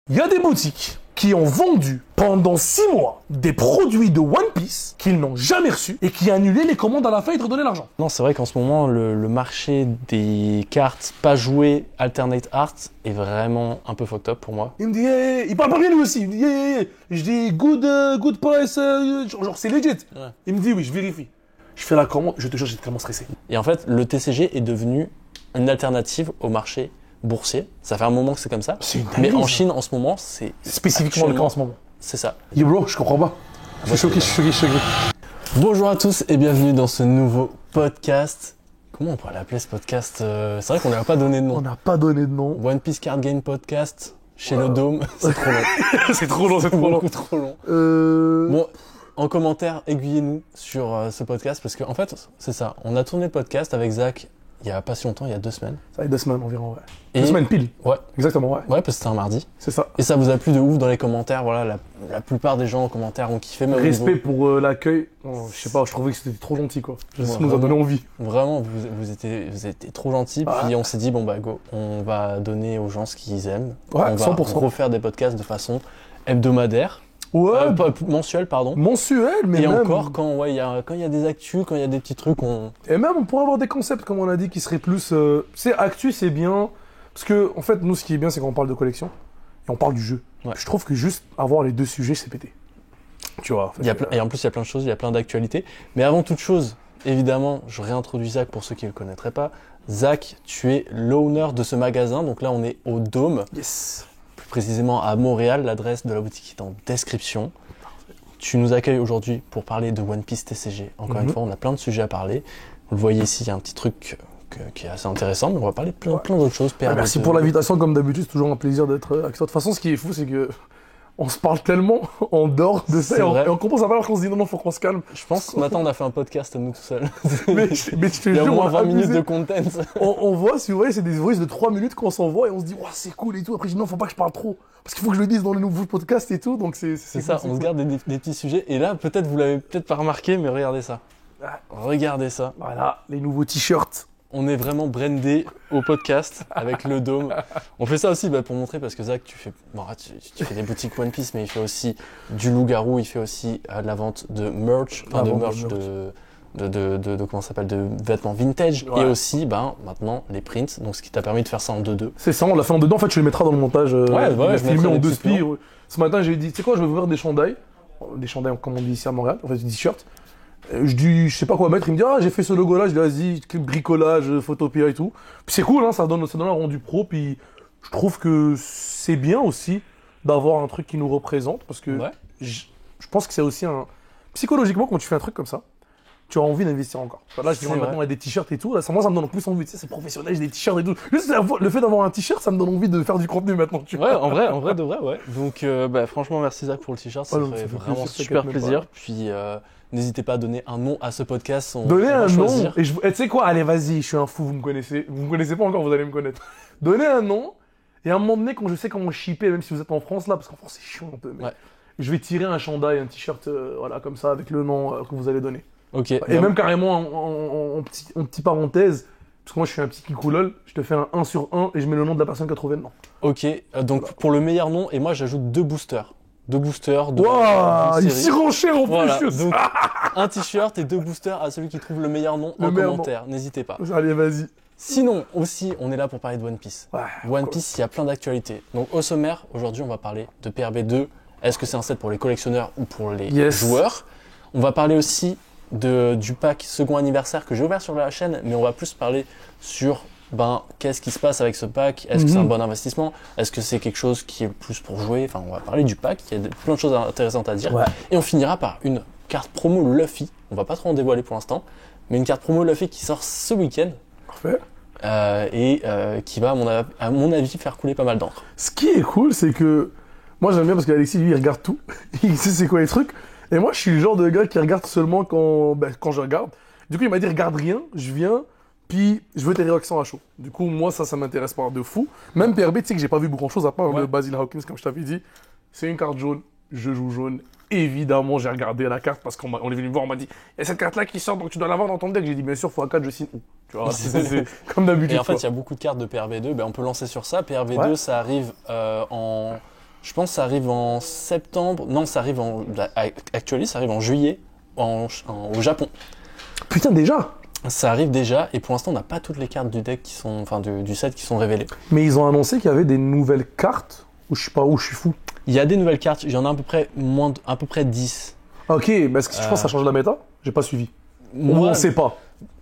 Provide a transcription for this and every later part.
Il y a des boutiques qui ont vendu pendant 6 mois des produits de One Piece qu'ils n'ont jamais reçus et qui annulaient les commandes à la fin et te redonnaient l'argent. Non, c'est vrai qu'en ce moment, le marché des cartes pas jouées alternate art est vraiment un peu fucked up pour moi. Il me dit, hey, il parle pas bien lui aussi. Il me dit, hey. Je dis, good price, genre c'est legit. Ouais. Il me dit, oui, je vérifie. Je fais la commande, je te jure, j'étais tellement stressé. Et en fait, le TCG est devenu une alternative au marché boursier. Ça fait un moment que c'est comme ça. C'est une Mais dinguerie, en ça. Chine, en ce moment, c'est Spécifiquement le cas en ce moment. C'est ça. Yo bro, je comprends pas. Je suis choqué. Bonjour à tous et bienvenue dans ce nouveau podcast. Comment on pourrait l'appeler ce podcast C'est vrai qu'on n'a pas donné de nom. On n'a pas donné de nom. One Piece Card Game Podcast chez le Dôme. C'est trop long. C'est trop long, c'est trop long. Beaucoup trop long. Bon, en commentaire, aiguillez-nous sur ce podcast parce qu'en fait, c'est ça. On a tourné le podcast avec Zach il y a pas si longtemps, il y a 2 semaines. Ça fait 2 semaines environ, ouais. Et 2 semaines pile. Ouais. Exactement, ouais. Ouais, parce que c'était un mardi. C'est ça. Et ça vous a plu de ouf dans les commentaires. Voilà, la plupart des gens en commentaire ont kiffé. Même au Respect niveau- pour l'accueil. Oh, je sais pas, je trouvais que c'était trop gentil, quoi. Ça Ouais, nous a donné vraiment. envie. Vraiment, vous étiez trop gentils. Ah. Puis on s'est dit, bon bah go, on va donner aux gens ce qu'ils aiment. Ouais, on va 100%. refaire des podcasts de façon hebdomadaire. Ouais, Pas mensuelle, pardon. mensuel, mais Et même... encore, quand il y a des actus, quand il y a des petits trucs, Et même, on pourrait avoir des concepts, comme on a dit, qui seraient plus... C'est actu, c'est bien. Parce que, en fait, nous, ce qui est bien, c'est qu'on parle de collection. Et on parle du jeu. Ouais. Je trouve que juste avoir les deux sujets, c'est pété. Tu vois. il y a et en plus, il y a plein de choses, il y a plein d'actualités. Mais avant toute chose, évidemment, je réintroduis Zach pour ceux qui ne le connaîtraient pas. Zach, tu es l'owner de ce magasin. Donc là, on est au Dôme, Yes. plus précisément à Montréal. L'adresse de la boutique est en description. Tu nous accueilles aujourd'hui pour parler de One Piece TCG. Encore une fois, on a plein de sujets à parler. Vous le voyez ici, il y a un petit truc qui est assez intéressant, mais on va parler de plein d'autres choses. Merci pour l'invitation, comme d'habitude, c'est toujours un plaisir d'être avec toi. De toute façon, ce qui est fou, c'est que on se parle tellement en dehors de ça, C'est vrai. et on commence à parler qu'on se dit non, faut qu'on se calme. Je pense que ce matin, on a fait un podcast nous tout seuls. Mais je te Il y a au jure, moins on a 20 minutes abusé. de content. On voit, si vous voyez, c'est des voices de 3 minutes qu'on s'envoie et on se dit, ouais, c'est cool et tout. Après, je dis, non, faut pas que je parle trop. Parce qu'il faut que je le dise dans les nouveaux podcasts et tout. Donc, C'est ça, cool, on se cool. garde des petits sujets. Et là, peut-être, vous l'avez peut-être pas remarqué, mais regardez ça. Ah. Regardez ça. Voilà, les nouveaux t-shirts. On est vraiment brandé au podcast avec le Dôme. On fait ça aussi pour montrer parce que Zach, tu fais des boutiques One Piece, mais il fait aussi du loup-garou, il fait aussi la vente de merch, La de vente merch de comment ça s'appelle, de vêtements vintage, Ouais. et aussi maintenant les prints. Donc ce qui t'a permis de faire ça en 2-2. C'est ça, on l'a fait en dedans. En fait, tu le mettras dans le montage. Ouais, il a je mettrai filmé en les 2 petits spi. Ce matin, j'ai dit, tu sais quoi, je vais vous faire des chandails. Des chandails, comme on dit ici à Montréal. En fait, des t-shirts. Je dis, je sais pas quoi mettre. Il me dit, ah, j'ai fait ce logo-là. Je dis, vas-y, bricolage, photopia et tout. Puis c'est cool, hein, ça donne un rendu pro. Puis je trouve que c'est bien aussi d'avoir un truc qui nous représente. Parce que Ouais. je pense que c'est aussi un. Psychologiquement, quand tu fais un truc comme ça, tu as envie d'investir encore. Là, je dis, C'est maintenant, vrai. on a des t-shirts et tout. Là, moi, ça me donne plus envie. Tu sais, c'est professionnel, j'ai des t-shirts et tout. Juste le fait d'avoir un t-shirt, ça me donne envie de faire du contenu maintenant. Tu Ouais, vois. en vrai de vrai, ouais. Donc, franchement, merci Zach pour le t-shirt, ça Ouais, non, fait ça fait vraiment plaisir, super t'inquiète même plaisir. Puis, n'hésitez pas à donner un nom à ce podcast. Donnez on va un nom. choisir. Et tu sais quoi, allez, vas-y, je suis un fou, vous me connaissez. Vous me connaissez pas encore, vous allez me connaître. Donnez un nom. Et à un moment donné, quand je sais comment shipper, même si vous êtes en France là, parce qu'en France c'est chiant un peu, mais Ouais. je vais tirer un chandail, un t-shirt, voilà, comme ça, avec le nom que vous allez donner. Ok. Et même carrément en petit parenthèse, parce que moi je suis un petit kikoulol, je te fais un 1 sur 1 et je mets le nom de la personne qui a trouvé le nom. Ok, donc pour le meilleur nom, et moi j'ajoute 2 boosters. 2 boosters de Waouh, d'une il série. surenchère en Voilà, plus. donc un t-shirt et 2 boosters à celui qui trouve le meilleur nom Le en meilleur commentaire. N'hésitez pas. Allez, vas-y. Sinon, aussi, on est là pour parler de One Piece. Ouais, One Piece, il y a plein d'actualités. Donc au sommaire, aujourd'hui, on va parler de PRB2. Est-ce que c'est un set pour les collectionneurs ou pour les Yes. joueurs? On va parler aussi du pack second anniversaire que j'ai ouvert sur la chaîne, mais on va plus parler sur qu'est-ce qui se passe avec ce pack. Est-ce que c'est un bon investissement? Est-ce que c'est quelque chose qui est plus pour jouer? Enfin, on va parler du pack, il y a plein de choses intéressantes à dire. Ouais. Et on finira par une carte promo Luffy. On va pas trop en dévoiler pour l'instant, mais une carte promo Luffy qui sort ce week-end. Parfait. Qui va, à mon avis, faire couler pas mal d'encre. Ce qui est cool, c'est que moi j'aime bien parce qu'Alexis lui il regarde tout, il sait c'est quoi les trucs, et moi je suis le genre de gars qui regarde seulement quand je regarde. Du coup il m'a dit regarde rien, je viens, puis je veux tes réactions à chaud. Du coup moi ça m'intéresse pas de fou. Même PRB, tu sais que j'ai pas vu grand chose à part le Basil Hawkins comme je t'avais dit. C'est une carte jaune, je joue jaune. Évidemment j'ai regardé la carte parce qu'on est venu me voir, on m'a dit il y a cette carte là qui sort donc tu dois l'avoir dans ton deck. J'ai dit bien sûr x4 je signe où. Tu vois, c'est comme d'habitude. Et en fait, quoi. il y a beaucoup de cartes de PRV2. On peut lancer sur ça. PRV2, Ouais. ça arrive en Je pense que ça arrive en septembre. Non, ça arrive actuellement, ça arrive en juillet au Japon. Putain, déjà. Ça arrive déjà, et pour l'instant, on n'a pas toutes les cartes du deck du set qui sont révélées. Mais ils ont annoncé qu'il y avait des nouvelles cartes, ou je sais pas où, je suis fou. Il y a des nouvelles cartes, il y en a à peu près 10. Ok, mais est-ce que tu penses que ça change la méta? J'ai pas suivi. On sait pas.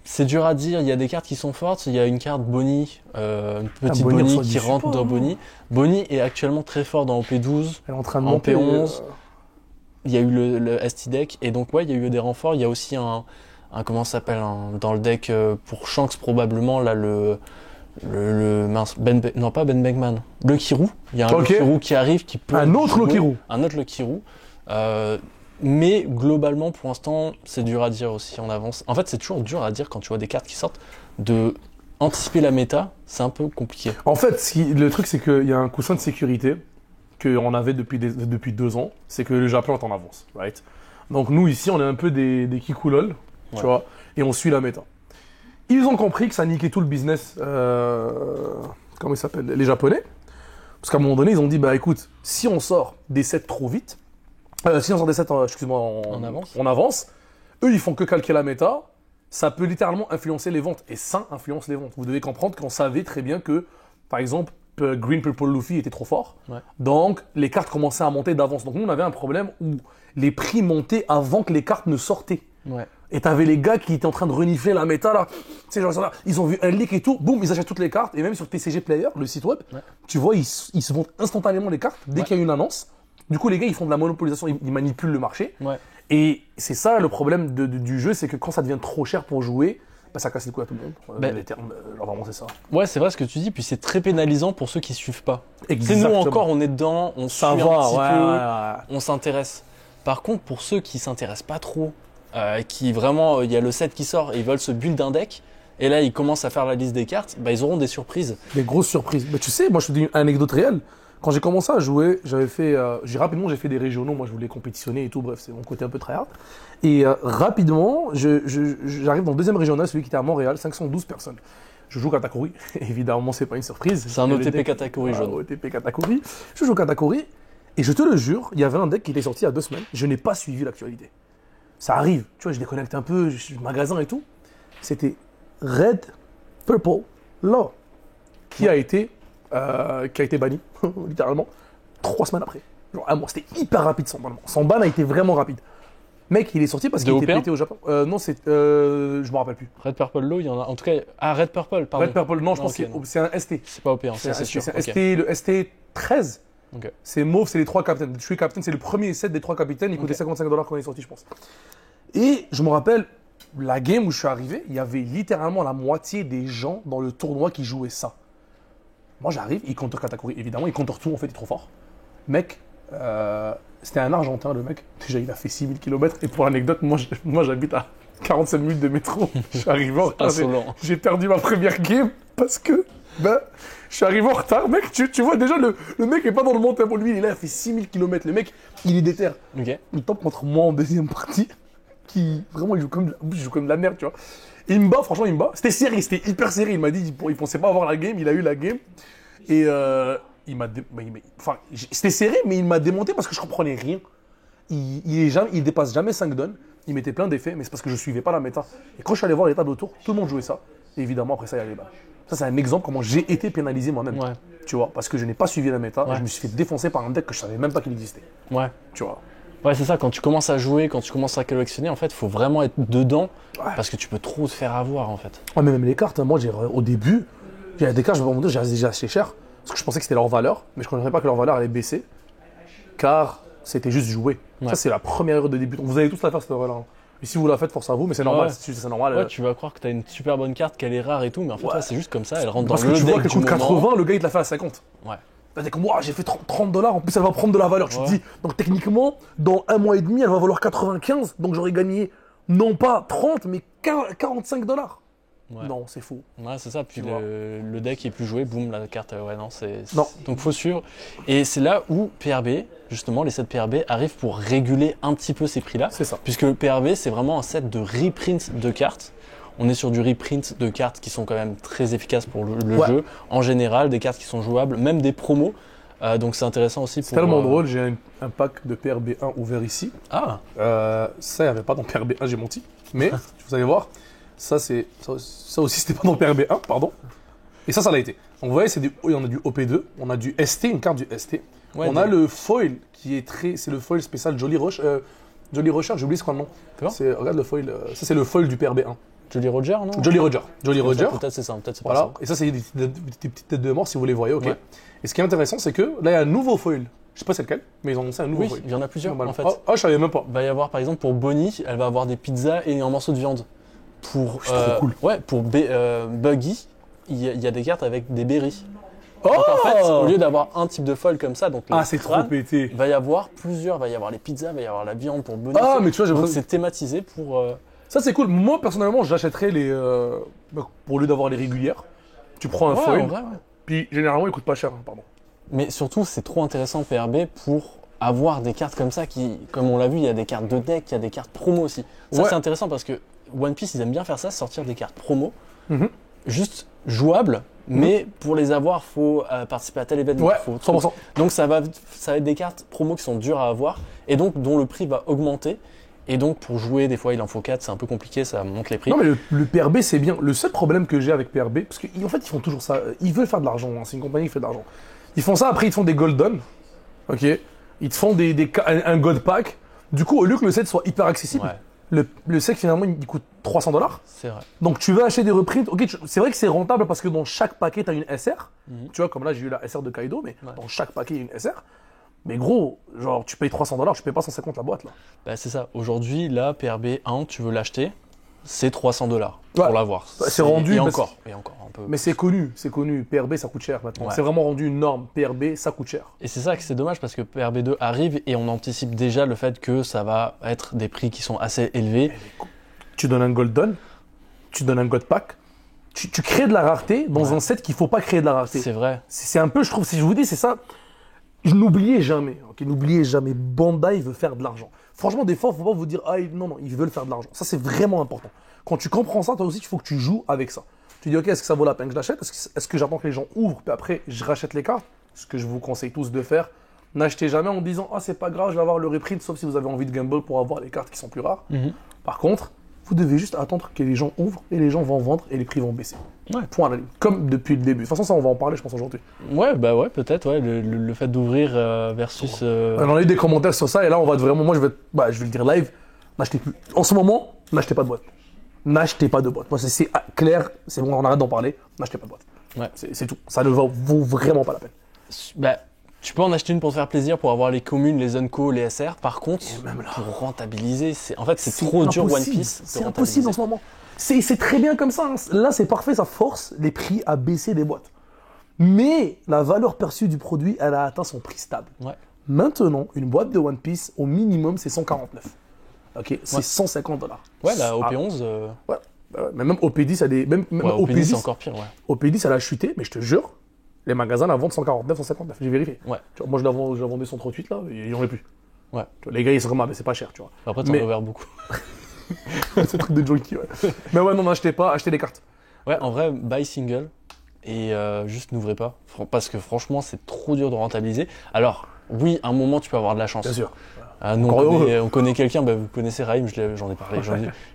C'est dur à dire, il y a des cartes qui sont fortes, il y a une carte Bonnie, une petite Bonnie, Bonnie qui rentre dans Bonnie. Bonnie est actuellement très fort dans OP12, Elle est en train de en monter. P11. Il y a eu le ST deck, et donc ouais, il y a eu des renforts. Il y a aussi comment ça s'appelle, dans le deck pour Shanks probablement, là, mince, non pas Ben Beckman, le Kirou. Il y a un Kirou qui arrive, qui peut un autre Kirou. Un autre Kirou. Mais globalement, pour l'instant, c'est dur à dire aussi en avance. En fait, c'est toujours dur à dire quand tu vois des cartes qui sortent. De anticiper la méta, c'est un peu compliqué. En fait, le truc, c'est qu'il y a un coussin de sécurité qu'on avait depuis 2 ans. C'est que le Japon est en avance, right? Donc nous, ici, on est un peu des kikoulol, tu vois, et on suit la méta. Ils ont compris que ça niquait tout le business, comment ils s'appellent, les Japonais. Parce qu'à un moment donné, ils ont dit, bah écoute, si on sort des sets trop vite, si on sort des sets, excuse-moi, en avance, eux, ils font que calquer la méta, ça peut littéralement influencer les ventes. Et ça influence les ventes. Vous devez comprendre qu'on savait très bien que, par exemple, Green Purple Luffy était trop fort. Ouais. Donc, les cartes commençaient à monter d'avance. Donc, nous, on avait un problème où les prix montaient avant que les cartes ne sortaient. Ouais. Et t'avais les gars qui étaient en train de renifler la méta, là. Tu sais, genre, là, ils ont vu un leak et tout, boum, ils achètent toutes les cartes. Et même sur TCG Player, le site web, tu vois, ils se vendent instantanément les cartes dès qu'il y a une annonce. Du coup, les gars, ils font de la monopolisation, ils manipulent le marché. Ouais. Et c'est ça le problème du jeu, c'est que quand ça devient trop cher pour jouer, bah, ça casse les couilles à tout le monde. Les termes, vraiment, c'est ça. Ouais, c'est vrai ce que tu dis, puis c'est très pénalisant pour ceux qui suivent pas. Exactement. Nous encore, on est dedans, on suit un petit peu, on s'intéresse. Par contre, pour ceux qui s'intéressent pas trop, qui vraiment, il y a le set qui sort et ils veulent se build un deck, et là, ils commencent à faire la liste des cartes, bah, ils auront des surprises. Des grosses surprises. Mais tu sais, moi, je te dis une anecdote réelle. Quand j'ai commencé à jouer, j'ai fait des régionaux, moi je voulais compétitionner et tout, bref, c'est mon côté un peu tryhard. Et rapidement, j'arrive dans le deuxième régional, celui qui était à Montréal, 512 personnes. Je joue Katakuri, évidemment c'est pas une surprise. C'est un OTP Katakuri jaune. OTP Katakuri. Je joue Katakuri, et je te le jure, il y avait un deck qui était sorti il y a 2 semaines, je n'ai pas suivi l'actualité. Ça arrive, tu vois, je déconnecte un peu, je suis au magasin et tout. C'était Red Purple Law, qui a été banni, littéralement, 3 semaines après. Genre un mois, c'était hyper rapide son ban. Son ban a été vraiment rapide. Mec, il est sorti parce qu'il était pété au Japon. Non, je me rappelle plus. Red Purple Law, il y en a. En tout cas, Red Purple, pardon. Red Purple, non, je pense que c'est un ST. C'est pas OP, c'est sûr. C'est le ST13. Okay. C'est mauve, c'est les 3 captains. Le Tree Captain, c'est le premier set des 3 capitaines. Il coûtait $55 quand il est sorti, je pense. Et je me rappelle, la game où je suis arrivé, il y avait littéralement la moitié des gens dans le tournoi qui jouaient ça. Moi, j'arrive, il contre Katakuri, évidemment, il contre tout, en fait, il est trop fort. Mec, c'était un Argentin, le mec. Déjà, il a fait 6000 km. Et pour l'anecdote, moi, j'habite à 45 minutes de métro. Je suis arrivé en retard. J'ai perdu ma première game parce que, je suis arrivé en retard. Mec, tu vois, déjà, le mec est pas dans le bon tempo. Lui, il est là, il a fait 6000 km. Le mec, il est déter. Okay. Il tombe contre moi en deuxième partie. Vraiment, il joue comme de la merde, tu vois. Il me bat, franchement, il me bat. C'était serré, c'était hyper serré. Il m'a dit, il pensait pas avoir la game, il a eu la game. Et il m'a. Enfin, c'était serré, mais il m'a démonté parce que je comprenais rien. Il dépasse jamais 5 dons. Il mettait plein d'effets, mais c'est parce que je suivais pas la méta. Et quand je suis allé voir les tables autour, tout le monde jouait ça. Et évidemment, après ça, il y a les balles. Ça, c'est un exemple comment j'ai été pénalisé moi-même. Ouais. Tu vois, parce que je n'ai pas suivi la méta. Ouais. Et je me suis fait défoncer par un deck que je savais même pas qu'il existait. Ouais. Tu vois. Ouais, c'est ça, quand tu commences à jouer, quand tu commences à collectionner, en fait, il faut vraiment être dedans parce que tu peux trop te faire avoir, en fait. Ouais, mais même les cartes, moi, au début, j'avais des cartes, je vais pas vous dire, j'ai déjà acheté cher parce que je pensais que c'était leur valeur, mais je ne connaissais pas que leur valeur allait baisser car c'était juste jouer. Ouais. Ça, c'est la première erreur de débutant. Vous allez tous la faire, cette erreur-là. Et si vous la faites, force à vous, mais c'est normal. C'est normal. Ouais, tu vas croire que tu as une super bonne carte, qu'elle est rare et tout, mais en fait, c'est juste comme ça, elle rentre dans le deck. Parce que tu vois qu'elle coûte 80, le gars, il te la fait à 50. Ouais. T'es comme, j'ai fait $30, en plus elle va prendre de la valeur. Tu te dis, donc techniquement, dans 1 mois et demi, elle va valoir 95, donc j'aurais gagné non pas 30, mais $45. Ouais. Non, c'est faux. Ouais, c'est ça. Puis le deck est plus joué, boum, la carte, non. Donc faut suivre. Et c'est là où PRB, justement, les sets PRB arrivent pour réguler un petit peu ces prix-là. C'est ça. Puisque le PRB, c'est vraiment un set de reprint de cartes. On est sur du reprint de cartes qui sont quand même très efficaces pour le jeu. En général, des cartes qui sont jouables, même des promos. Donc c'est intéressant aussi pour... C'est tellement drôle, j'ai un pack de PRB1 ouvert ici. Ah, Ça, il n'y avait pas dans PRB1, j'ai menti. Mais, vous allez voir, ça aussi, c'était pas dans PRB1, pardon. Et ça l'a été. Donc vous voyez, on a du OP2, on a du ST, une carte du ST. ouais, On a le foil qui est c'est le foil spécial Jolly Roger, j'ai oublié ce qu'on a le nom. D'accord. Regarde le foil, ça c'est le foil du PRB1. Jolly Roger, non? Jolly Roger. Peut-être c'est ça, peut-être c'est pas Voilà. ça. Et ça c'est des petites têtes de mort si vous les voyez, ok. Ouais. Et ce qui est intéressant, c'est que là il y a un nouveau foil. Je sais pas c'est lequel, mais ils ont annoncé un nouveau Oui, foil. il y en a plusieurs en fait. Je savais même pas. Il va y avoir par exemple pour Bonnie, elle va avoir des pizzas et un morceau de viande. Pour, C'est trop cool. Ouais, pour Buggy, il y a des cartes avec des berries. Oh Donc en fait, au lieu d'avoir un type de foil comme ça, donc le c'est trop crâne, pété. il va y avoir plusieurs, il va y avoir les pizzas, il va y avoir la viande pour Bonnie. Ah mais tu vois, Donc c'est thématisé pour... ça c'est cool. Moi personnellement, j'achèterais pour lieu d'avoir les régulières. Tu prends un Ouais, foil, en vrai, ouais. puis généralement il coûte pas cher, hein, pardon. Mais surtout, c'est trop intéressant PRB pour avoir des cartes comme ça qui, comme on l'a vu, il y a des cartes de deck, il y a des cartes promo aussi. Ça Ouais. c'est intéressant parce que One Piece, ils aiment bien faire ça, sortir des cartes promo, Mhm. juste jouables, mais pour les avoir, faut participer à tel événement. Ouais, faut 100%. Donc ça va être des cartes promo qui sont dures à avoir et donc dont le prix va augmenter. Et donc pour jouer, des fois il en faut 4, c'est un peu compliqué, ça monte les prix. Non mais le PRB c'est bien. Le seul problème que j'ai avec PRB, parce qu'en fait ils font toujours ça, ils veulent faire de l'argent, hein. C'est une compagnie qui fait de l'argent. Ils font ça, après ils te font des Golden, ok. Ils te font un God Pack. Du coup au lieu que le set soit hyper accessible, Ouais, le set finalement il coûte $300. c'est vrai. Donc tu veux acheter des reprints, ok, c'est vrai que c'est rentable parce que dans chaque paquet tu as une SR. Mhm. Tu vois, comme là j'ai eu la SR de Kaido, mais Ouais. dans chaque paquet il y a une SR. Mais gros, genre tu payes $300, tu payes pas 150 la boîte là. Bah, c'est ça. Aujourd'hui, là, PRB 1, tu veux l'acheter, c'est $300 Ouais. pour l'avoir. C'est rendu, Et mais encore, un peu. Mais c'est connu. PRB ça coûte cher maintenant. Ouais. C'est vraiment rendu une norme. PRB ça coûte cher. Et c'est ça que c'est dommage parce que PRB2 arrive et on anticipe déjà le fait que ça va être des prix qui sont assez élevés. Tu donnes un Golden, tu donnes un God Pack, tu crées de la rareté dans Ouais. un set qu'il faut pas créer de la rareté. C'est vrai. C'est un peu, je trouve, si je vous dis, c'est ça. N'oubliez jamais, ok, n'oubliez jamais, Bandai veut faire de l'argent. Franchement, des fois, faut pas vous dire, non, ils veulent faire de l'argent. Ça, c'est vraiment important. Quand tu comprends ça, toi aussi, il faut que tu joues avec ça. Tu dis, ok, est-ce que ça vaut la peine que je l'achète? Est-ce que j'attends que les gens ouvrent, puis après, je rachète les cartes? Ce que je vous conseille tous de faire. N'achetez jamais en disant, c'est pas grave, je vais avoir le reprint, sauf si vous avez envie de gamble pour avoir les cartes qui sont plus rares. Par contre, vous devez juste attendre que les gens ouvrent et les gens vont vendre et les prix vont baisser. Ouais. Point à la ligne. Comme depuis le début. De toute façon, ça, on va en parler, je pense, aujourd'hui. Ouais, bah ouais, peut-être, ouais, le fait d'ouvrir versus... On a eu des commentaires sur ça et là, on va vraiment. Moi, je vais le dire live. N'achetez plus. En ce moment, n'achetez pas de boîte. N'achetez pas de boîte. Moi, c'est clair, c'est bon, on arrête d'en parler. N'achetez pas de boîte. Ouais. C'est tout. Ça ne vaut vraiment pas la peine. Bah, tu peux en acheter une pour te faire plaisir, pour avoir les communes, les Unco, les SR. Par contre, Et même là. pour rentabiliser, c'est trop dur One impossible. Piece. de C'est impossible en ce rentabiliser. moment. C'est très bien comme ça. Hein. Là, c'est parfait. Ça force les prix à baisser des boîtes. Mais la valeur perçue du produit, elle a atteint son prix stable. Ouais. Maintenant, une boîte de One Piece, au minimum, c'est 149. Ok, c'est $150. Ouais, la OP11, Ouais. Mais même OP10, même ouais, OP10 OP10, c'est encore pire, ouais. OP10, elle a chuté, mais je te jure, les magasins la vendent 149, 159. J'ai vérifié. Ouais. Tu vois, moi, je la vendais 138 là, et il n'y en a plus. Ouais. Tu vois, les gars, ils sont comme, mais c'est pas cher, tu vois. Après, t'en Mais- as ouvert beaucoup. C'est un truc de junkie, ouais. Mais ouais, non, n'achetez pas, achetez les cartes. Ouais, en vrai, buy single et juste n'ouvrez pas. Parce que franchement, c'est trop dur de rentabiliser. Alors, oui, à un moment, tu peux avoir de la chance. Bien sûr. Ah, nous, Encore on connaît quelqu'un, bah, vous connaissez Raïm, j'en ai parlé.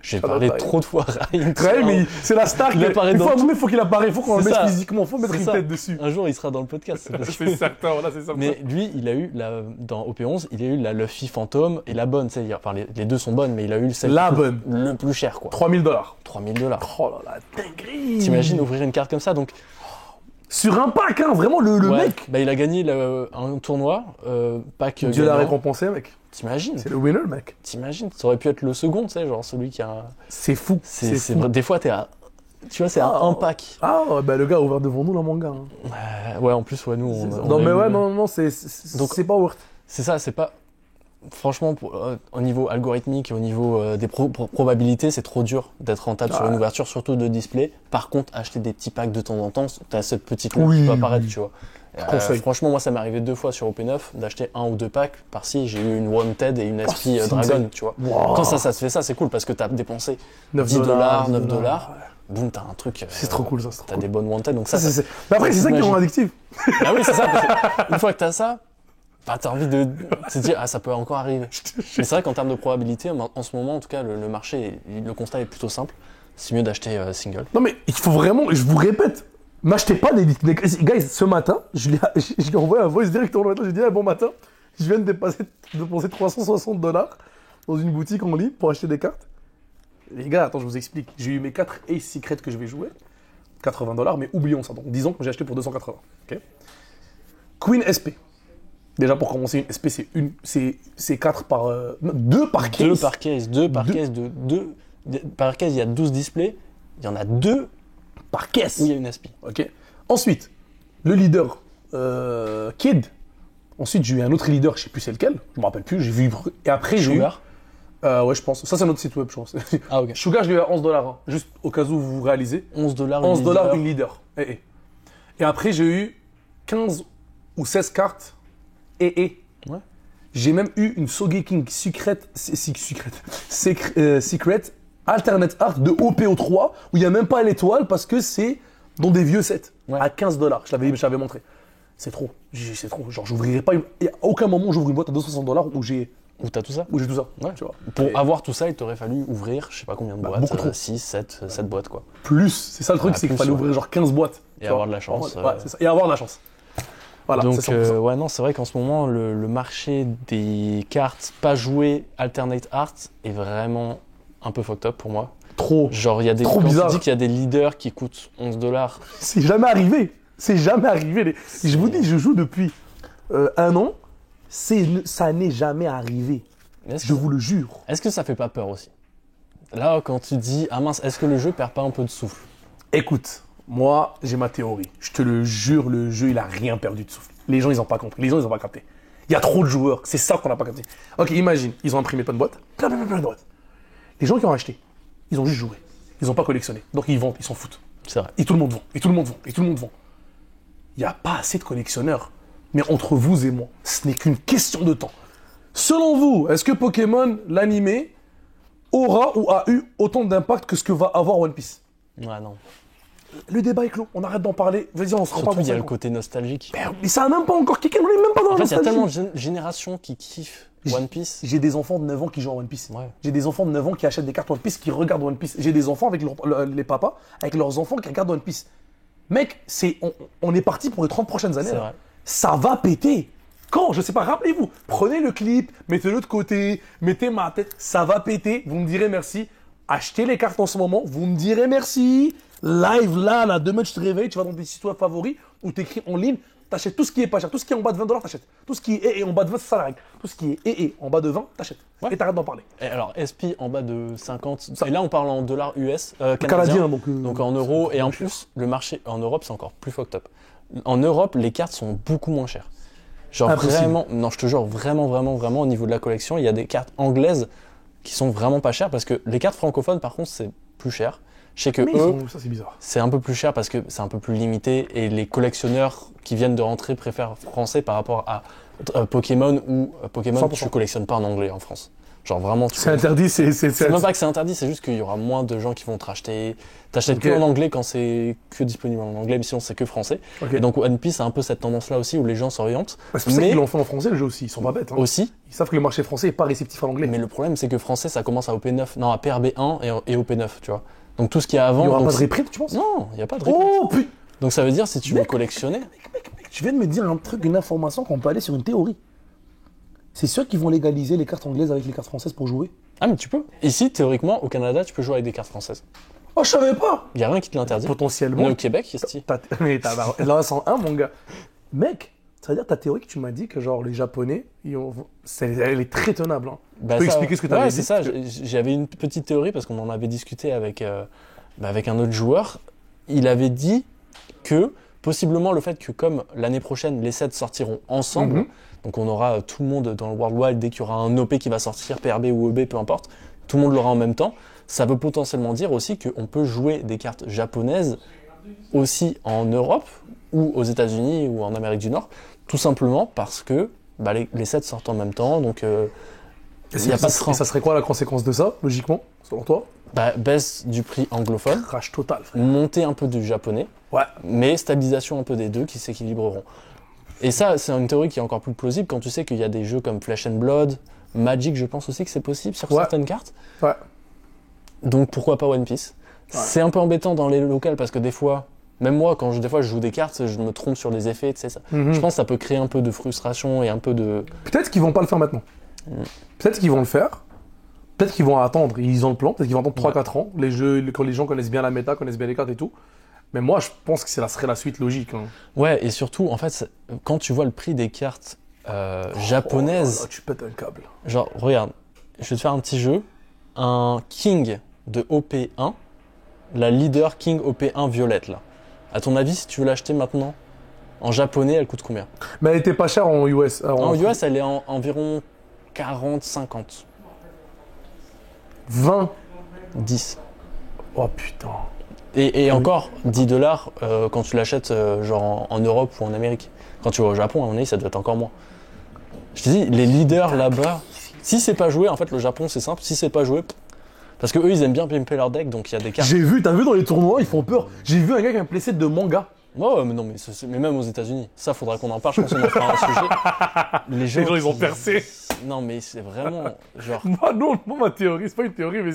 J'ai Shout parlé out Raïm. trop de fois Raïm. Ouais, mais c'est la star. Il apparaît dans à un moment, il faut qu'il apparaisse, il faut qu'on le C'est mette ça. physiquement, il faut mettre C'est une ça. tête dessus. Un jour, il sera dans le podcast. c'est parce que- C'est certain, voilà, c'est ça. Mais lui, il a eu, dans OP11, il a eu la Luffy Phantom et la bonne. Enfin, les deux sont bonnes, mais il a eu celle La bonne. le plus cher, quoi. $3000. $3000. Oh là là, dinguerie. T'imagines ouvrir une carte comme ça, donc Sur un pack, hein, vraiment, le ouais, mec. bah, il a gagné un tournoi, pack Dieu l'a gagnant. récompensé, mec. T'imagines C'est le winner, mec. T'imagines Ça aurait pu être le second, tu sais, genre celui qui a... C'est fou. C'est fou. vrai, des fois, t'es à... Tu vois, c'est à Ah. un pack. Ah, bah le gars a ouvert devant nous, la manga. Hein. Ouais, en plus, ouais, nous, on Non, a mais eu- ouais, non, Donc- c'est pas worth. C'est ça, c'est pas... Franchement, au niveau algorithmique et au niveau des probabilités, c'est trop dur d'être rentable sur Ah. une ouverture, surtout de display. Par contre, acheter des petits packs de temps en temps, t'as cette petite loupe Oui, qui peut apparaître, oui. tu vois. Conseil. Franchement, moi, ça m'est arrivé 2 fois sur OP9 d'acheter 1 ou 2 packs. Par-ci, j'ai eu une Wanted et une SP c'est Dragon, insane. tu vois. Wow. Quand ça se fait ça, c'est cool parce que t'as dépensé 9 $10, $9 $. boum, t'as un truc. C'est trop cool, ça. T'as des bonnes wanted, donc ça. Mais après, c'est ça qui rend addictif. Ah oui, c'est ça. Parce que une fois que t'as ça, bah, t'as envie de te dire, ah, ça peut encore arriver. Mais c'est vrai qu'en termes de probabilité, en ce moment, en tout cas, le marché, le constat est plutôt simple. C'est mieux d'acheter single. Non, mais il faut vraiment, je vous répète, m'achetez pas des. Guys, ce matin, je lui ai envoyé un voice directement le matin. J'ai dit, bon matin, je viens de dépenser $360 dans une boutique en ligne pour acheter des cartes. Les gars, attends, je vous explique. J'ai eu mes 4 Ace Secret que je vais jouer. $80, mais oublions ça. Donc, disons que j'ai acheté pour 280. Okay. Queen SP. Déjà, pour commencer, une SP, c'est 4 par. 2 par case. 2 par case. 2 par case. Par case, il y a 12 displays. Il y en a 2 par caisse. Où il y a une SP. Ok. Ensuite, le leader Kid. Ensuite, j'ai eu un autre leader, je sais plus c'est lequel. Je me rappelle plus. J'ai vu. Et après, j'ai eu. Sugar. Ouais, je pense. Ça, c'est notre site web, je pense. Ah, ok. Sugar, je l'ai eu à $11, hein. Juste au cas où vous réalisez. $11 $11 une leader. Et après, j'ai eu 15 ou 16 cartes Ouais. J'ai même eu une Sogeking Secret Alternate Art de OPO3 où il n'y a même pas l'étoile parce que c'est dans des vieux sets à $15. Je l'avais montré. C'est trop. C'est trop. Genre, j'ouvrirai pas. Et à aucun moment, j'ouvre une boîte à $260 où j'ai. Où t'as tout ça? Où j'ai tout ça. Ouais. Tu vois. Pour avoir tout ça, il t'aurait fallu ouvrir, je sais pas combien de boîtes. Beaucoup trop. 6, 7 boîtes, quoi. Plus. C'est ça le truc, c'est qu'il fallait ouvrir genre 15 boîtes. Et avoir de la chance. Ouais, c'est ça. Et avoir de la chance. Voilà, donc, ouais, non, c'est vrai qu'en ce moment, le marché des cartes pas jouées Alternate Art est vraiment un peu fucked up pour moi. Trop. Genre, il y a des. Trop quand bizarre. tu dis qu'il y a des leaders qui coûtent $11. C'est jamais arrivé. C'est jamais arrivé. Je vous dis, je joue depuis 1 an. Ça n'est jamais arrivé. Je vous le jure. Est-ce que ça fait pas peur aussi? Là, quand tu dis, ah mince, est-ce que le jeu perd pas un peu de souffle? Écoute, moi, j'ai ma théorie. Je te le jure, le jeu, il a rien perdu de souffle. Les gens, ils ont pas compris. Les gens, ils ont pas capté. Il y a trop de joueurs. C'est ça qu'on n'a pas capté. Ok, imagine, ils ont imprimé plein de boîtes. Plein de boîtes. Les gens qui ont acheté, ils ont juste joué. Ils n'ont pas collectionné. Donc, ils vendent, ils s'en foutent. C'est vrai. Et tout le monde vend. Et tout le monde vend. Et tout le monde vend. Il n'y a pas assez de collectionneurs. Mais entre vous et moi, ce n'est qu'une question de temps. Selon vous, est-ce que Pokémon, l'animé, aura ou a eu autant d'impact que ce que va avoir One Piece? Ouais, non. Le débat est clos, on arrête d'en parler. Vas-y, on se reparle. Surtout, il y a le côté nostalgique. Mais ça n'a même pas encore kické, on n'est même pas dans la nostalgie. Il y a tellement de générations qui kiffent One Piece. J'ai des enfants de 9 ans qui jouent à One Piece. Ouais. J'ai des enfants de 9 ans qui achètent des cartes One Piece, qui regardent One Piece. J'ai des enfants avec les papas, avec leurs enfants qui regardent One Piece. Mec, on est parti pour les 30 prochaines années. C'est vrai. Ça va péter. Quand? Je sais pas, rappelez-vous. Prenez le clip, mettez-le de côté, mettez ma tête. Ça va péter, vous me direz merci. Achetez les cartes en ce moment, vous me direz merci. Live là, demain tu te réveilles, tu vas dans tes sites web favoris ou t'écris en ligne, t'achètes tout ce qui est pas cher, tout ce qui est en bas de $20, t'achètes. Tout ce qui est en bas de 20, c'est ça la règle. Tout ce qui est en bas de 20, t'achètes. Ouais. Et t'arrêtes d'en parler. Et alors, SP en bas de 50, et là on parle en dollars US, Canadien, donc en euros, et en plus, le marché en Europe c'est encore plus fucked up. En Europe, les cartes sont beaucoup moins chères. Genre Impossible. vraiment, non je te jure, vraiment au niveau de la collection, il y a des cartes anglaises qui sont vraiment pas chères parce que les cartes francophones par contre c'est plus cher. Je sais que ça c'est bizarre. c'est un peu plus cher parce que c'est un peu plus limité et les collectionneurs qui viennent de rentrer préfèrent français par rapport à Pokémon ou Pokémon 100%. tu collectionnes pas en anglais en France. Genre vraiment C'est interdit, c'est même pas que c'est interdit, c'est juste qu'il y aura moins de gens qui vont te racheter. T'achètes Ok. que en anglais quand c'est que disponible en anglais, mais sinon c'est que français. Ok. Et donc One Piece a un peu cette tendance-là aussi où les gens s'orientent. C'est pour ça mais qu'ils l'ont fait en français le jeu aussi, ils sont pas bêtes. Hein. aussi, Ils savent que le marché français est pas réceptif à l'anglais. mais le problème c'est que français ça commence à OP9, non à PRB1 et OP9, tu vois. Donc tout ce qu'il y a avant. Il y aura donc pas de reprint, tu penses? Non, il n'y a pas de reprint. Oh putain. Donc ça veut dire si tu veux Mec, collectionner. Mec, tu viens de me dire un truc, une information qu'on peut aller sur une théorie. C'est sûr qu'ils vont légaliser les cartes anglaises avec les cartes françaises pour jouer? Ah mais tu peux. Ici théoriquement au Canada tu peux jouer avec des cartes françaises. Oh, je savais pas! Il n'y a rien qui te l'interdit. Potentiellement. Mais au Québec, ici. Mais là, 101, mon gars. Mec, ça veut dire ta théorie que tu m'as dit que genre les Japonais, elle est très tenable. Hein. Bah, tu peux ça, expliquer ce que tu avais ouais, dit? c'est ça. J'avais une petite théorie parce qu'on en avait discuté avec un autre joueur. Il avait dit que possiblement le fait que comme l'année prochaine les sets sortiront ensemble, donc on aura tout le monde dans le World Wide dès qu'il y aura un OP qui va sortir, PRB ou EB, peu importe, tout le monde l'aura en même temps. Ça peut potentiellement dire aussi qu'on peut jouer des cartes japonaises aussi en Europe ou aux États-Unis ou en Amérique du Nord, tout simplement parce que les sets sortent en même temps, donc il n'y a pas de frein. Et ça serait quoi la conséquence de ça, logiquement, selon toi? Bah, baisse du prix anglophone, Crash total, frère. montée un peu du japonais, Ouais. mais stabilisation un peu des deux qui s'équilibreront. Et ça, c'est une théorie qui est encore plus plausible quand tu sais qu'il y a des jeux comme Flesh and Blood, Magic, je pense aussi que c'est possible sur Ouais. certaines cartes. Ouais. Donc pourquoi pas One Piece? C'est un peu embêtant dans les locales parce que des fois, même moi, des fois je joue des cartes, je me trompe sur les effets, tu sais ça. Mhm. Je pense que ça peut créer un peu de frustration et un peu de... Peut-être qu'ils vont pas le faire maintenant. Peut-être qu'ils vont le faire. Peut-être qu'ils vont attendre. Ils ont le plan. Peut-être qu'ils vont attendre 3-4 ans. Les jeux, quand les gens connaissent bien la méta, connaissent bien les cartes et tout. Mais moi, je pense que ça serait la suite logique. Hein. Ouais, et surtout, en fait, quand tu vois le prix des cartes japonaises, Oh là là, tu pètes un câble. genre, regarde, je vais te faire un petit jeu. Un King de OP1, la leader King OP1 violette, là. À ton avis, si tu veux l'acheter maintenant, en japonais, elle coûte combien? Mais elle était pas chère en US. En US, elle est environ 40-50. 20. 10. Oh putain. Et encore, 10 dollars quand tu l'achètes genre en Europe ou en Amérique. Quand tu vas au Japon, à mon avis, ça doit être encore moins. Je te dis, les leaders là-bas, si c'est pas joué, en fait, le Japon, c'est simple, si c'est pas joué, parce que eux, ils aiment bien pimper leur deck, donc il y a des cartes. T'as vu dans les tournois, ils font peur. J'ai vu un gars qui a un playset de manga. Ouais, mais non, mais même aux États-Unis, ça, faudra qu'on en parle, je pense qu'on en fera un sujet. Les gens, ils ont percé. Non, mais c'est vraiment, genre... Moi, non, ma théorie, c'est pas une théorie, mais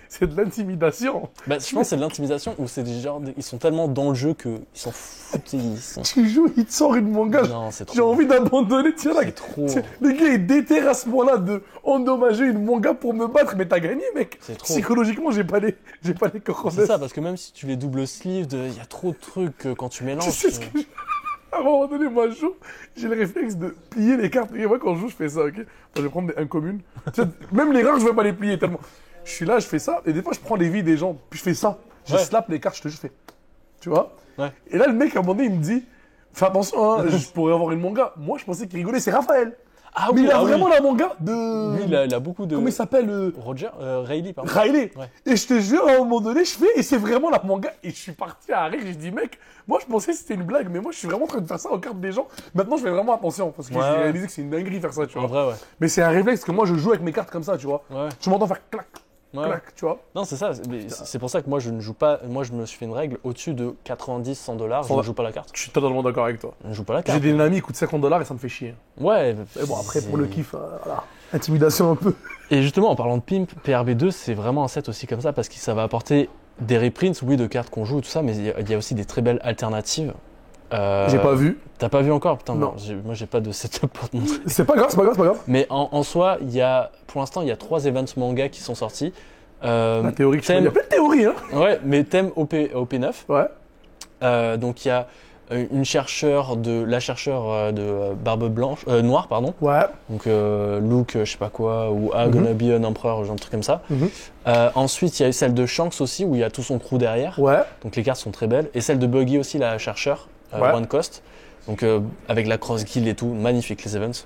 c'est de l'intimidation. Bah, je pense que c'est de l'intimidation, ou c'est des gens, ils sont tellement dans le jeu qu'ils s'en foutent, ils sont... Tu joues, il te sort une manga. Non, c'est trop. J'ai envie d'abandonner, tiens là. C'est trop. Le gars, il déterre à ce point-là de endommager une manga pour me battre, mais t'as gagné, mec. C'est trop. Psychologiquement, j'ai pas les C'est cojones. ça, parce que même si tu les double sleeves, il y a trop de trucs quand tu mélanges. Tu sais ce que À un moment donné, moi, je joue, j'ai le réflexe de plier les cartes. Et moi, quand je joue, je fais ça, ok. Moi, je vais prendre des incommunes. Tu sais, même les rares, je vais pas les plier tellement. Je suis là, je fais ça, et des fois, je prends les vies des gens, puis je fais ça. Je Ouais. slap les cartes, je te jure, je fais. Tu vois? Ouais. Et là, le mec, à un moment donné, il me dit, fais attention, hein, je pourrais avoir une manga. Moi, je pensais qu'il rigolait, c'est Raphaël. Ah Mais oui, il a ah oui. vraiment la manga de. Lui, il a beaucoup de... Comment il s'appelle Roger Riley, pardon. Riley. Ouais. Et je te jure, à un moment donné, je fais, et c'est vraiment la manga. Et je suis parti à rire, et je dis, mec, moi je pensais que c'était une blague, mais moi je suis vraiment en train de faire ça aux cartes des gens. Maintenant, je fais vraiment attention, parce que Ouais, j'ai ouais. réalisé que c'est une dinguerie faire ça, tu En vois. vrai, ouais. Mais c'est un réflexe que moi je joue avec mes cartes comme ça, tu vois. Ouais. Tu m'entends faire clac, Ouais. clac, tu vois. Non, c'est ça. C'est pour ça que moi, je ne joue pas... Moi, je me suis fait une règle au-dessus de 90-100 dollars, je ne joue pas la carte. Je suis totalement d'accord avec toi. Je ne joue pas la J'ai carte. des amis qui coûtent $50 et ça me fait chier. Ouais. Et bon, après, c'est- pour le kiff, voilà. Intimidation un peu. Et justement, en parlant de Pimp, PRB2, c'est vraiment un set aussi comme ça, parce que ça va apporter des reprints, oui, de cartes qu'on joue et tout ça, mais il y a aussi des très belles alternatives. J'ai pas vu. T'as pas vu encore? Putain, Non. moi j'ai pas de setup pour te montrer. C'est pas grave, c'est pas grave, c'est pas grave. Mais en soi, pour l'instant, il y a 3 events manga qui sont sortis. La théorie, il y a thème, plein de théories, hein. ouais, mais thème OP9. Ouais. Donc il y a la chercheure de Barbe Blanche, Noire, pardon. Ouais. Donc Luke, je sais pas quoi, ou Gonna Be an Emperor, genre un truc comme ça. Mhm. Ensuite, il y a celle de Shanks aussi, où il y a tout son crew derrière. Ouais. Donc les cartes sont très belles. Et celle de Buggy aussi, la chercheur, Ouais. One Cost. Donc avec la Cross Guild et tout, magnifique les events.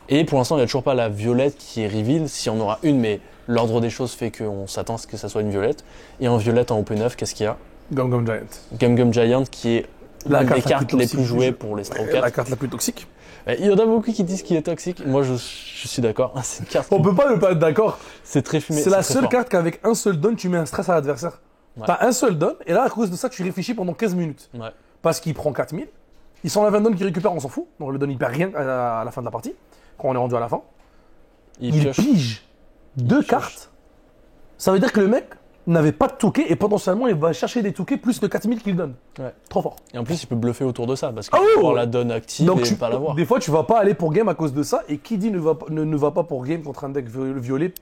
Et pour l'instant, il n'y a toujours pas la violette qui est reveal, s'il y en aura une, mais l'ordre des choses fait qu'on s'attend à ce que ça soit une violette. Et en violette, en OP9, qu'est-ce qu'il y a? Gum Gum Giant. Gum Gum Giant, qui est La l'une carte des la cartes plus les toxique plus du jouées jeu. pour les Straw La cards. carte la plus toxique. Il y en a beaucoup qui disent qu'il est toxique. Moi, je suis d'accord. C'est une carte. On peut pas ne pas être d'accord. C'est très fumé. C'est la très seule fort. carte qu'avec un seul don, tu mets un stress à l'adversaire. Ouais. T'as un seul don, et là, à cause de ça, tu réfléchis pendant 15 minutes. Ouais. Parce qu'il prend 4000. Il s'enlève un don qu'il récupère, on s'en fout. Donc le don, il perd rien à la fin de la partie. Quand on est rendu à la fin. Il pioche. pige deux pioche. cartes. Ça veut dire que le mec n'avait pas de touquet et potentiellement il va chercher des touquets plus de 4000 qu'il donne. Ouais. Trop fort. Et en plus, il peut bluffer autour de ça parce qu'il Ah peut oui, avoir ouais. la donne active Donc et pas l'avoir. des fois tu vas pas aller pour game à cause de ça et qui dit ne va pas pour game contre un deck violet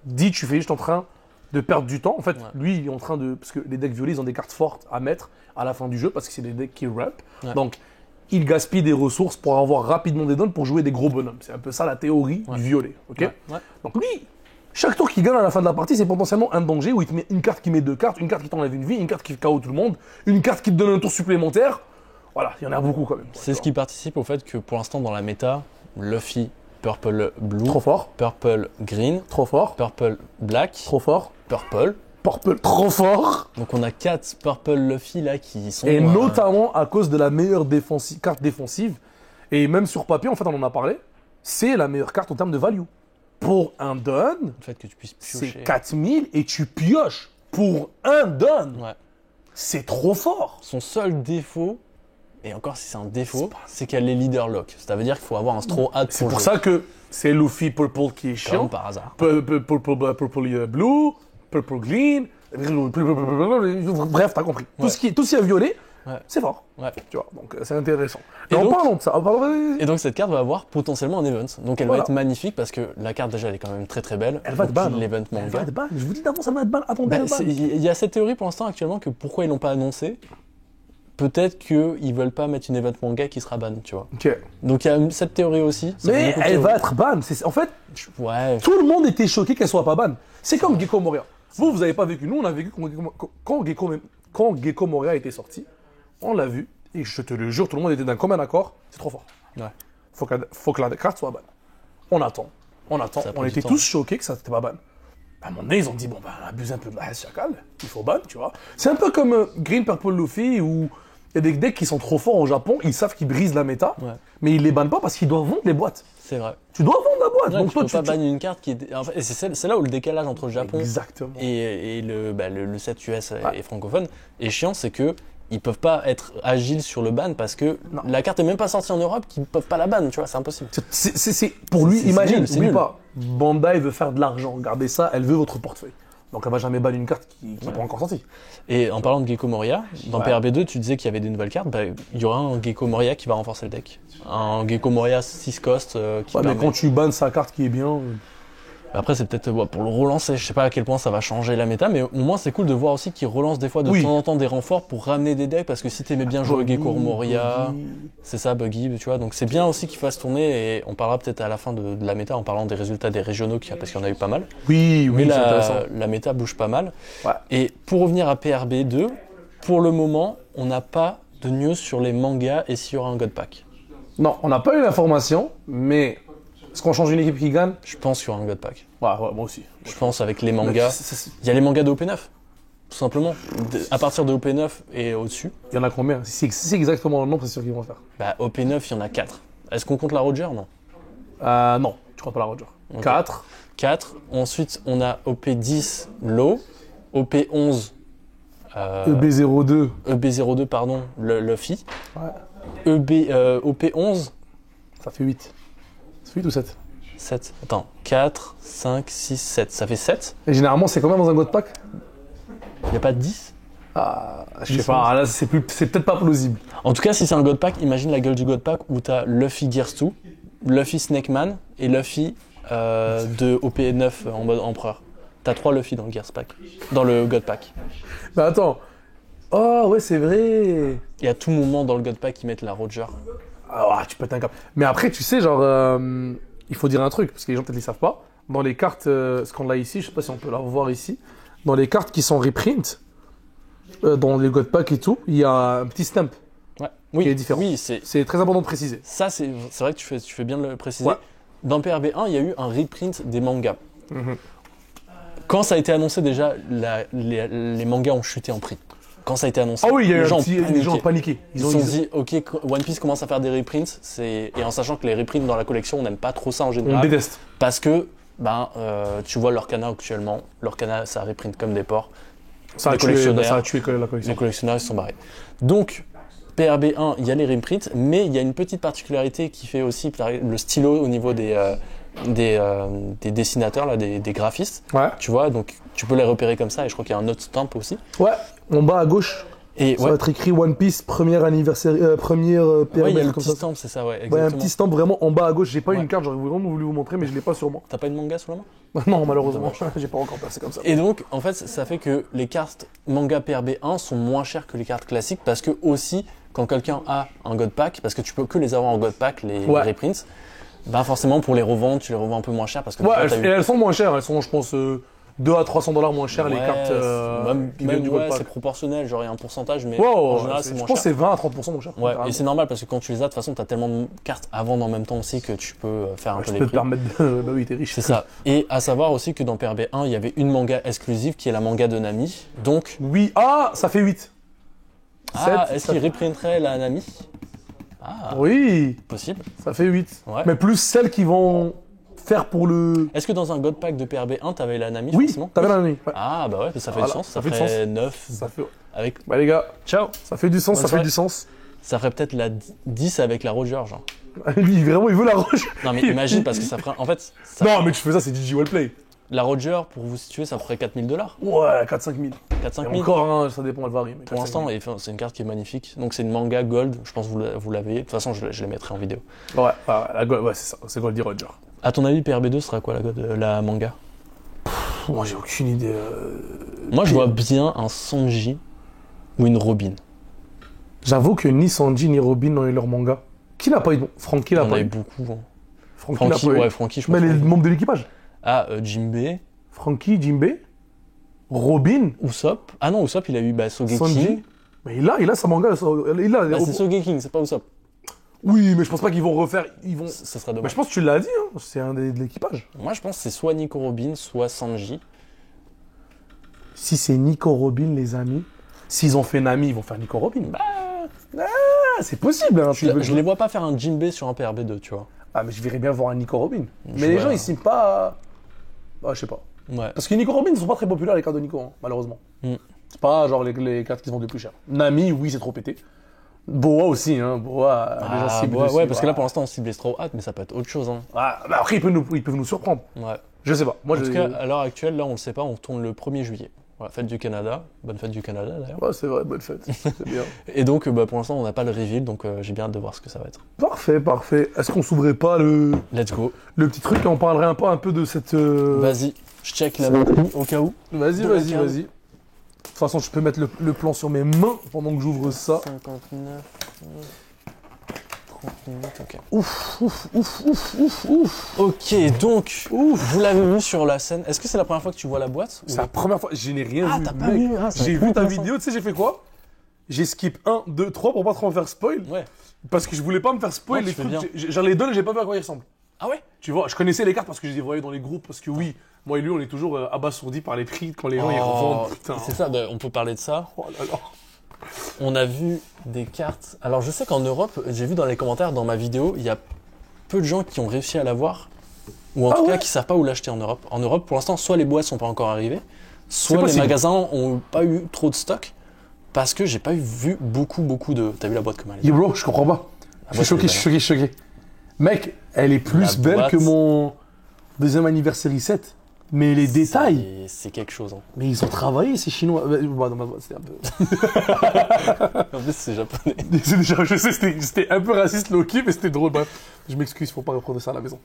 dit tu fais juste en train de perdre du temps. En fait, Ouais. lui il est en train de parce que les decks violets ils ont des cartes fortes à mettre à la fin du jeu parce que c'est des decks qui ramp. Ouais. Donc il gaspille des ressources pour avoir rapidement des dons pour jouer des gros bonhommes. C'est un peu ça la théorie Ouais. du violet. Ok. Ouais. Ouais. Donc lui, chaque tour qu'il gagne à la fin de la partie, c'est potentiellement un danger où il te met une carte qui met 2 cartes, une carte qui t'enlève une vie, une carte qui KO tout le monde, une carte qui te donne un tour supplémentaire. Voilà, il y en a beaucoup quand même. C'est ce qui participe au fait que pour l'instant, dans la méta, Luffy, Purple Blue, Trop fort, Purple Green, trop fort, Purple Black, trop fort, Purple. Purple, trop fort. Donc on a 4 Purple Luffy là qui sont. Et notamment à cause de la meilleure carte défensive. Et même sur papier, en fait, on en a parlé, c'est la meilleure carte en termes de value. pour un don, Le fait que tu puisses piocher. c'est 4000 et tu pioches pour un don. Ouais. C'est trop fort. Son seul défaut, et encore si c'est un défaut, c'est qu'elle est leader lock. Ça veut dire qu'il faut avoir un straw hat C'est pour ça que c'est Luffy Purple qui est chiant. Comme par hasard. Purple Blue, Purple Green, bref, t'as compris. Ouais. Tout ce qui est violet, Ouais. c'est fort. Ouais. Tu vois, donc c'est intéressant. Et Et en donc- parlant de ça, Et donc cette carte va avoir potentiellement un event. Donc elle Voilà. va être magnifique parce que la carte déjà elle est quand même très très belle. Elle va être ban. L'event Elle manga. va être ban. Je vous dis d'avance, elle va être ban. Attendez, Bah, elle va être ban. il y a cette théorie pour l'instant actuellement que pourquoi ils l'ont pas annoncé. Peut-être qu'ils veulent pas mettre une event manga qui sera ban, tu vois. Ok. Donc il y a cette théorie aussi. Ça fait Mais beaucoup de elle théories. va être ban. En fait, Ouais. tout le monde était choqué qu'elle soit pas ban. C'est comme Gecko Moria. Vous avez pas vécu. Nous, on a vécu quand Gecko Moria était sorti. On l'a vu. Et je te le jure, tout le monde était d'un commun accord. C'est trop fort. Ouais. Faut que la carte soit ban. On attend. On attend. Ça prend On du était temps. tous choqués que ça n'était pas ban. À un moment donné, ils ont dit, bon, bah, abuse un peu de chacal. Il faut ban, tu vois. C'est un peu comme Green Purple Luffy où il y a des decks qui sont trop forts au Japon. Ils savent qu'ils brisent la méta. Ouais. Mais ils les bannent pas parce qu'ils doivent vendre les boîtes. C'est vrai. Tu dois vendre la boîte. Ouais, Donc tu toi, peux pas ban une carte qui est. En fait, et c'est là où le décalage entre le Japon Exactement. et le set US et francophone est chiant, c'est que ils peuvent pas être agiles sur le ban parce que Non. la carte est même pas sortie en Europe, qu'ils peuvent pas la ban, tu vois, c'est impossible. Pour lui, c'est imagine, nul, c'est oublie nul. pas, Bandai veut faire de l'argent, regardez ça, elle veut votre portefeuille. Donc elle va jamais ban une carte qui n'est pas encore sortie. Et en parlant de Gecko Moria, dans Ouais. PRB2, tu disais qu'il y avait des nouvelles cartes, bah, il y aura un Gecko Moria qui va renforcer le deck. Un Gecko Moria 6 cost qui Ouais, mais permet- quand tu bannes sa carte qui est bien, Après, c'est peut-être pour le relancer. Je sais pas à quel point ça va changer la méta, mais au moins c'est cool de voir aussi qu'ils relancent des fois de Oui. temps en temps des renforts pour ramener des decks parce que si t'aimais bien jouer au Gecko Moria, c'est ça, Buggy, tu vois. Donc c'est bien aussi qu'ils fassent tourner et on parlera peut-être à la fin de la méta en parlant des résultats des régionaux parce qu'il y en a eu pas mal. Oui, Mais oui, c'est intéressant. la méta bouge pas mal. Ouais. Et pour revenir à PRB2, pour le moment, on n'a pas de news sur les mangas et s'il y aura un God Pack. Non, on n'a pas eu l'information, mais est-ce qu'on change une équipe qui gagne? Je pense qu'il y aura un God Pack. Ouais, moi aussi. Je pense avec les Mais mangas. c'est- Il y a les mangas de OP9, tout simplement. À partir de OP9 et au-dessus, Il y en a combien? Si c'est exactement le nombre, c'est sûr qu'ils vont le faire. bah, OP9, il y en a 4. Est-ce qu'on compte la Roger? Non. Non, tu crois pas la Roger. Ok. 4. 4. Ensuite, on a OP10 Low, OP11 EB02. EB02, pardon, le Luffy. Ouais. OP11, Ça fait 8. C'est 8 ou 7? 7. Attends, 4, 5, 6, 7. Ça fait 7. Et généralement, c'est combien dans un God Pack? Il n'y a pas de 10? Ah, je sais Ils pas, sont- là, c'est peut-être pas plausible. En tout cas, si c'est un God Pack, imagine la gueule du God Pack où t'as Luffy Gears 2, Luffy Snake Man et Luffy de OP9 en mode empereur. T'as 3 Luffy dans le Gears Pack, dans le God Pack. Mais attends. Oh, ouais, c'est vrai. Et à tout moment dans le God Pack, ils mettent la Roger. Ah, tu pètes un câble. Mais après, tu sais, genre, il faut dire un truc, parce que les gens peut-être ne savent pas. Dans les cartes, ce qu'on a ici, je sais pas si on peut la revoir ici, dans les cartes qui sont reprint, dans les God Pack et tout, il y a un petit stamp. Ouais. Oui, Qui est différent. oui, C'est très important de préciser. ça, c'est vrai que tu fais bien de le préciser. Ouais. Dans PRB1, il y a eu un reprint des mangas. Mhm. Quand ça a été annoncé, déjà, les mangas ont chuté en prix. Quand ça a été annoncé, Ah oui, il y a les eu gens un ont petit, les gens ont paniqué. paniqué. Ils se sont dit, ok, One Piece commence à faire des reprints, et en sachant que les reprints dans la collection, on n'aime pas trop ça en On général, déteste. parce que, tu vois Lorcana actuellement, Lorcana ça reprint comme des porcs, Ça a Les tué, collectionneurs. ça a tué la collection. les collectionneurs ils se sont barrés. Donc, PRB1, il y a les reprints, mais il y a une petite particularité qui fait aussi le stylo au niveau des dessinateurs, là, des graphistes, Ouais. tu vois, donc tu peux les repérer comme ça, et je crois qu'il y a un autre stamp aussi. Ouais, en bas à gauche, Et ça ouais, va être écrit One Piece, premier anniversaire, première ouais, PRB, il y a le comme petit ça. stamp, c'est ça, ouais, Ouais, un exactement. petit stamp vraiment en bas à gauche. J'ai pas Ouais. une carte, j'aurais vraiment voulu vous montrer, mais je l'ai pas sur moi. T'as pas une manga sous la main? Non, malheureusement, j'ai pas encore passé comme ça. Et donc, en fait, ça fait que les cartes manga PRB1 sont moins chères que les cartes classiques parce que aussi, quand quelqu'un a un God Pack, parce que tu peux que les avoir en God Pack, les Ouais. reprints, bah forcément pour les revendre, tu les revends un peu moins cher parce que Ouais, toi, t'as et elles sont moins chères. Elles sont, je pense, 2 à 300 $ moins chères, les Ouais, cartes même, qui viennent du ouais, God c'est Pack. proportionnel, genre il y a un pourcentage, mais Ouais, en ouais, général ouais, c'est je moins pense que cher. c'est 20 à 30% moins cher. Ouais, Carrément. et c'est normal parce que quand tu les as, de toute façon, t'as tellement de cartes à vendre en même temps aussi que tu peux faire un peu Je les peux te prix. permettre de. Bah oui, t'es riche. C'est ça. Et à savoir aussi que dans PRB1, il y avait une manga exclusive qui est la manga de Nami. Donc, Oui, ah, ça fait 8. est-ce qu'il reprinterait la Nami? Ah, Oui, possible. ça fait 8. Ouais. Mais plus celles qui vont faire pour le. Est-ce que dans un God Pack de PRB1, t'avais la Nami Oui, forcément t'avais la nuit. Ouais. Ah, bah ouais, ça fait Voilà, du sens. ça Ça fait du ferait sens. 9 Ça fait. avec. Bah les gars, Ciao. ça fait du sens, Bonne ça fait soirée. du sens. Ça ferait peut-être la 10 avec la Roger, genre. Lui, vraiment, il veut la roche. Non, mais imagine, parce que ça ferait. En fait, ça- Non, mais tu fais ça, c'est DJ Wellplay. la Roger, pour vous situer, ça ferait 4 000 $. Ouais, 4-5 000. 4-5 Et 000. encore, hein, ça dépend, elle varie. Mais Pour 4-5 l'instant, 000. et enfin, c'est une carte qui est magnifique. Donc c'est une manga gold, je pense que vous l'avez. De toute façon, je les mettrai en vidéo. Ouais, ouais, c'est ça, c'est Goldie Roger. À ton avis, PRB2 sera quoi la manga? Moi, j'ai aucune idée. Moi, je vois bien un Sanji ou une Robin. J'avoue que ni Sanji ni Robin n'ont eu leur manga. Qui l'a pas eu? Francky Il y l'a en a pas eu eu. beaucoup. Hein. Francky l'a Francky, pas eu. ouais, Francky, je Mais pense. les membres de l'équipage. Ah, Jinbei, Francky, Jinbei, Robin, Usopp. Ah non, Usopp, il a eu Sogeki. Sanji. Mais il a sa manga. Il a. Ah, c'est Sogeking, c'est pas Usopp. Oui, mais je pense pas qu'ils vont refaire. Ils vont. Ça serait Mais dommage. je pense que tu l'as dit, hein. C'est un de l'équipage. Moi, je pense que c'est soit Nico Robin, soit Sanji. Si c'est Nico Robin, les amis, s'ils ont fait Nami, ils vont faire Nico Robin. C'est possible. Hein, tu veux- Je les vois pas faire un Jinbei sur un PRB2, tu vois. Ah, mais je verrais bien voir un Nico Robin. Mais Je les vois. gens, ils s'iment pas. Ah, je sais pas. Ouais. Parce que Nico Robin ne sont pas très populaires, les cartes de Nico, hein, malheureusement. Mm. C'est pas genre les cartes qui se vendent les plus cher. Nami, oui, c'est trop pété. Boa aussi, hein. Boa, les gens Ah, ciblent ouais, dessus. ouais, parce que là, pour l'instant, on cible Straw Hat, mais ça peut être autre chose. Hein. Ah, bah après, ils peuvent nous surprendre. Ouais. Je sais pas. Moi, En je... tout cas, à l'heure actuelle, là, on le sait pas, on tourne le 1er juillet. Voilà, fête du Canada. Bonne fête du Canada, d'ailleurs. Ouais, c'est vrai, bonne fête. C'est bien. Et donc, pour l'instant, on n'a pas le reveal, donc j'ai bien hâte de voir ce que ça va être. Parfait, parfait. Est-ce qu'on s'ouvrait pas le Let's go. petit truc et on parlerait un peu de cette. Vas-y, je check la batterie au cas où. Vas-y, de la vas-y, carte. vas-y. De toute façon, je peux mettre le plan sur mes mains pendant que j'ouvre ça. 59. 30 minutes, ok. Ouf, ouf, ouf, ouf, ouf, ouf. Ok, donc, vous l'avez vu sur la scène. Est-ce que c'est la première fois que tu vois la boîte ou- C'est la première fois. Je n'ai rien Ah, vu. t'as pas mec. vu, ah, ça va J'ai être vu ta intéressant. vidéo, tu sais, j'ai fait quoi? J'ai skip 1, 2, 3 pour pas trop me faire spoil. Ouais. Parce que je voulais pas me faire spoil Non, les tu fais trucs. bien. J'en les donne et j'ai pas vu à quoi ils ressemblent. Ah ouais? Tu vois, je connaissais les cartes parce que je les voyais dans les groupes. Parce que oui, moi et lui, on est toujours abasourdis par les prix quand les gens ils revendent. Putain. C'est ça, on peut parler de ça. Oh là là. On a vu des cartes. Alors, je sais qu'en Europe, j'ai vu dans les commentaires, dans ma vidéo, il y a peu de gens qui ont réussi à l'avoir. Ou en Ah tout cas, ouais qui savent pas où l'acheter en Europe. En Europe, pour l'instant, soit les boîtes sont pas encore arrivées, soit C'est les possible. magasins ont pas eu trop de stock. Parce que j'ai pas vu beaucoup de. T'as vu la boîte comme elle est? Yo bro, je comprends pas. Je suis boîte, choqué, elle est je suis choqué, je suis choqué. Mec, elle est plus La belle boîte. que mon deuxième anniversaire 7. Mais les détails, C'est quelque chose. Hein. mais ils ont travaillé ces Chinois. Bah, dans ma boîte, c'était un peu. En plus, c'est japonais. C'est déjà, je sais, c'était un peu raciste, Loki, mais c'était drôle. Bref, je m'excuse, faut pas reprendre ça à la maison.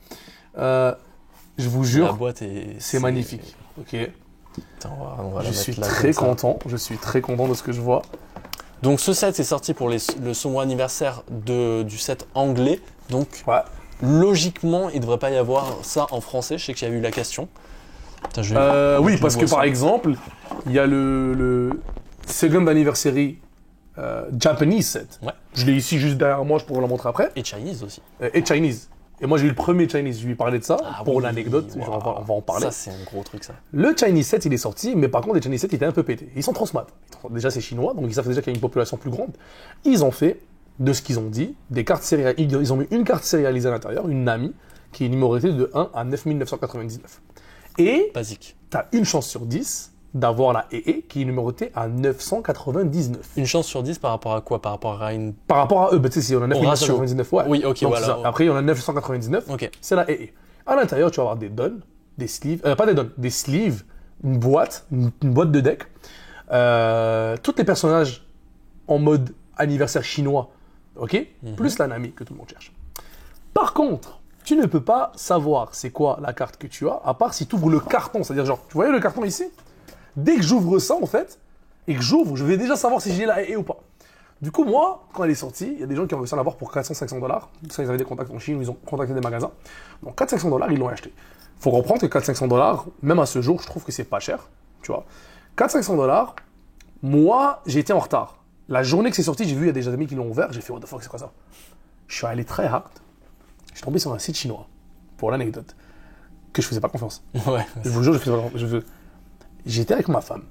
Je vous La jure, boîte est. c'est magnifique. Ok. Attends, on va la Je mettre suis là, très comme ça. content. Je suis très content de ce que je vois. Donc, ce set est sorti pour le second anniversaire du set anglais. Donc, Ouais. logiquement, il devrait pas y avoir ça en français. Je sais qu'il y a eu la question. Putain, je vais- Oui, je parce que vois par ça. exemple, il y a le second anniversary Japanese set. Ouais. Je l'ai ici juste derrière moi, je pourrais le montrer après. Et Chinese aussi. Et Chinese. Et moi j'ai eu le premier Chinese, je lui ai parlé de ça, pour oui, l'anecdote, waouh. on va en parler. Ça, c'est un gros truc, ça. Le Chinese set il est sorti, mais par contre les Chinese set ils étaient un peu pétés. Ils sont trop smart. Déjà c'est chinois, donc ils savent déjà qu'il y a une population plus grande. Ils ont fait, de ce qu'ils ont dit, des cartes sérialisées. Ils ont mis une carte sérialisée à l'intérieur, une Nami, qui est numérotée de 1 à 9999. Et Basique. t'as une chance sur 10 d'avoir la EE qui est numérotée à 999. Une chance sur 10 par rapport à quoi? Par rapport à une. Par rapport à eux, bah, tu sais, si on a Au ratio. 9999, ouais. Oui, ok, Donc, voilà. c'est ça. Après, on a 999, Ok. c'est la EE. À l'intérieur, tu vas avoir des dons, des sleeves, pas des dons, des sleeves, une boîte de deck. Tous les personnages en mode anniversaire chinois, ok? Plus la Nami que tout le monde cherche. Par contre, tu ne peux pas savoir c'est quoi la carte que tu as, à part si tu ouvres le carton. C'est-à-dire, genre, tu voyais le carton ici? Dès que j'ouvre ça, en fait, et que j'ouvre, je vais déjà savoir si j'ai la EE ou pas. Du coup, moi, quand elle est sortie, il y a des gens qui ont réussi à l'avoir pour 400-500 $. Ça, ils avaient des contacts en Chine, ils ont contacté des magasins. Donc, 400-500 $, ils l'ont acheté. Faut comprendre que 400-500 $, même à ce jour, je trouve que c'est pas cher. Tu vois. 400-500 $, moi, j'ai été en retard. La journée que c'est sorti, j'ai vu, il y a des amis qui l'ont ouvert, j'ai fait, what the fuck, c'est quoi ça? Je suis allé très hard. Je suis tombé sur un site chinois, pour l'anecdote, que je faisais pas confiance. Ouais. Je vous jure, j'étais avec ma femme.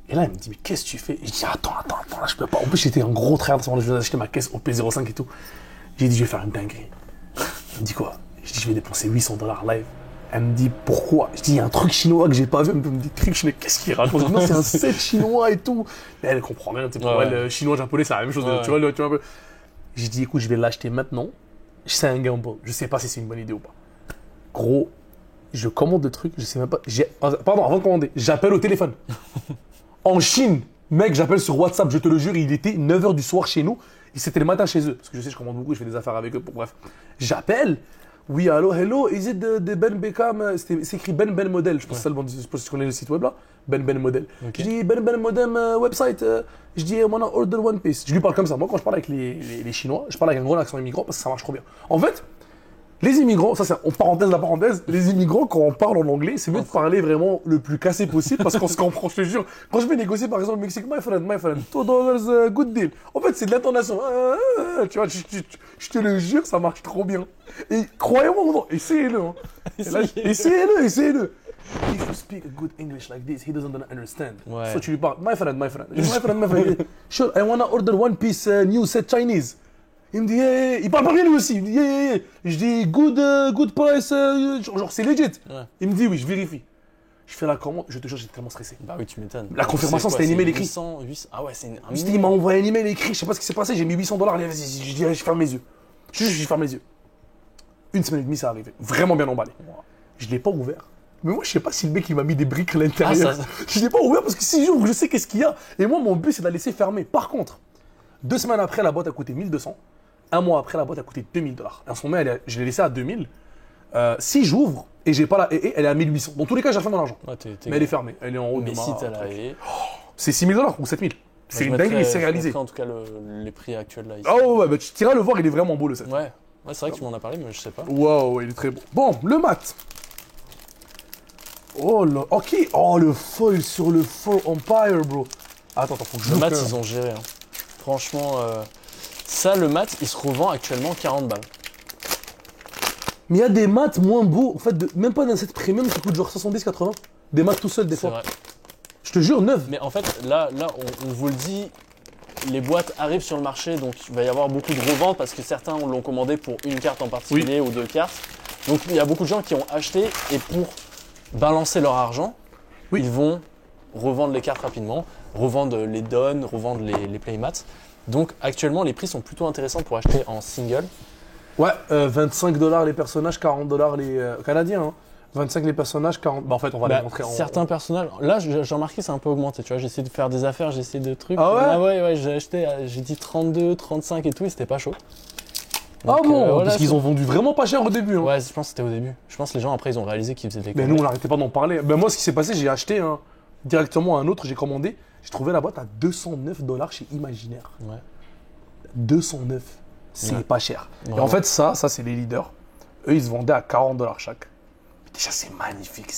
Et là, elle me dit, mais qu'est-ce que tu fais? Et je dis, attends, là, je peux pas. En plus, j'étais un gros tryhard, je venais d'acheter ma caisse au P05 et tout. J'ai dit, je vais faire une dinguerie. Elle me dit quoi? Je dis, je vais dépenser 800 $ live. Elle me dit pourquoi? Je dis il y a un truc chinois que j'ai pas vu. Elle me dit truc chinois, qu'est-ce qu'il raconte? Je dis non, c'est un set chinois et tout. Mais elle comprend rien, tu sais, pour elle, chinois, japonais, c'est la même chose. Tu vois, tu vois un peu. J'ai dit écoute, je vais l'acheter maintenant. C'est un gamble. Je sais pas si c'est une bonne idée ou pas. Gros, je commande le truc, je sais même pas. Pardon, avant de commander, j'appelle au téléphone. En Chine, mec, j'appelle sur WhatsApp, je te le jure, il était 9h du soir chez nous. Et c'était le matin chez eux. Parce que je sais, je commande beaucoup, je fais des affaires avec eux. Bref. J'appelle. Oui, allô, hello, is it the Ben Beckham? C'est écrit Ben Model. Je pense que c'est ça le bon. Je sais pas si tu connais le site web là. Ben Model. Okay. Je dis Ben Model website. Je dis, I wanna order one piece. Je lui parle comme ça. Moi, quand je parle avec les Chinois, je parle avec un gros accent immigrant parce que ça marche trop bien. En fait, les immigrants, ça c'est en parenthèse la parenthèse, les immigrants, quand on parle en anglais, c'est mieux de parler vraiment le plus cassé possible parce qu'on se comprend, je te jure. Quand je vais négocier par exemple au Mexique, my friend, $2, good deal. En fait, c'est de l'intonation. Tu vois, je te le jure, ça marche trop bien. Et croyez-moi, essayez-le. Hein. Essayez-le. If you speak a good English like this, he doesn't understand. Ouais. So tu lui parles, my friend. Sure, I wanna order one piece new set Chinese. Il me dit, yeah. Il parle pas bien lui aussi. Il me dit, yeah. Je dis, good price, genre c'est legit. Ouais. Il me dit, oui, je vérifie. Je fais la commande, je te jure, j'étais tellement stressé. Bah oui, tu m'étonnes. La confirmation, c'était un email écrit. 800, ah ouais, c'est un il m'a envoyé un email écrit, je sais pas ce qui s'est passé, j'ai mis $800. Vas-y, je dis, je ferme mes yeux. Je ferme mes yeux. Une semaine et demie, ça arrivé. Vraiment bien emballé. Je l'ai pas ouvert. Mais moi, je sais pas si le mec, il m'a mis des briques à l'intérieur. Je l'ai pas ouvert parce que si j'ouvre, je sais qu'est-ce qu'il y a. Et moi, mon but, c'est de la laisser fermer. Par contre, 2 semaines après, la boîte a coûté 1200. Un mois après, la boîte a coûté $2000. En ce moment, je l'ai laissée à 2000. Si j'ouvre et j'ai pas la haie, elle est à 1800. Dans tous les cas, j'ai fait mon argent. Ouais, mais elle est fermée. Elle est en haut de ma... Mais si t'as la haie... C'est $6000 ou 7000. C'est une dinguerie, c'est réalisé. En tout cas, les prix actuels là. Ici. Oh ouais, bah, tu iras le voir, il est vraiment beau le set. Ouais, c'est vrai que tu m'en as parlé, mais je sais pas. Waouh, il est très beau. Bon, le mat. Oh là, ok. Oh, le foil sur le faux Empire, bro. Attends, faut que je le mat, ils ont géré. Hein. Franchement, ça, le mat, il se revend actuellement 40 balles. Mais il y a des mats moins beaux, en fait, même pas dans cette premium qui coûte genre 70-80. Des mats tout seuls, des fois. Vrai. Je te jure, neuf. Mais en fait, là on vous le dit, les boîtes arrivent sur le marché, donc il va y avoir beaucoup de reventes parce que certains l'ont commandé pour une carte en particulier ou 2 cartes. Donc il y a beaucoup de gens qui ont acheté et pour balancer leur argent, ils vont revendre les cartes rapidement, revendre les dons, revendre les playmats. Donc actuellement, les prix sont plutôt intéressants pour acheter en single. Ouais, $25 les personnages, $40 les canadiens. Hein. 25 les personnages, 40. Bah en fait, on va les montrer en. Certains personnages. Là, j'ai remarqué, c'est un peu augmenté. Tu vois, j'ai essayé de faire des affaires, j'ai essayé de trucs. Ah ouais. Ouais, j'ai acheté, j'ai dit 32, 35 et tout, et c'était pas chaud. Donc, ah bon, voilà, parce qu'ils ont vendu vraiment pas cher au début. Hein. Ouais, je pense que c'était au début. Je pense que les gens après ils ont réalisé qu'ils faisaient des. Mais nous, on n'arrêtait pas d'en parler. Ben moi, ce qui s'est passé, j'ai acheté directement un autre, j'ai commandé. J'ai trouvé la boîte à $209 chez Imaginaire. Ouais. 209. C'est pas cher. Ouais. Et en fait, ça c'est les leaders. Eux, ils se vendaient à $40 chaque. Déjà, c'est magnifique.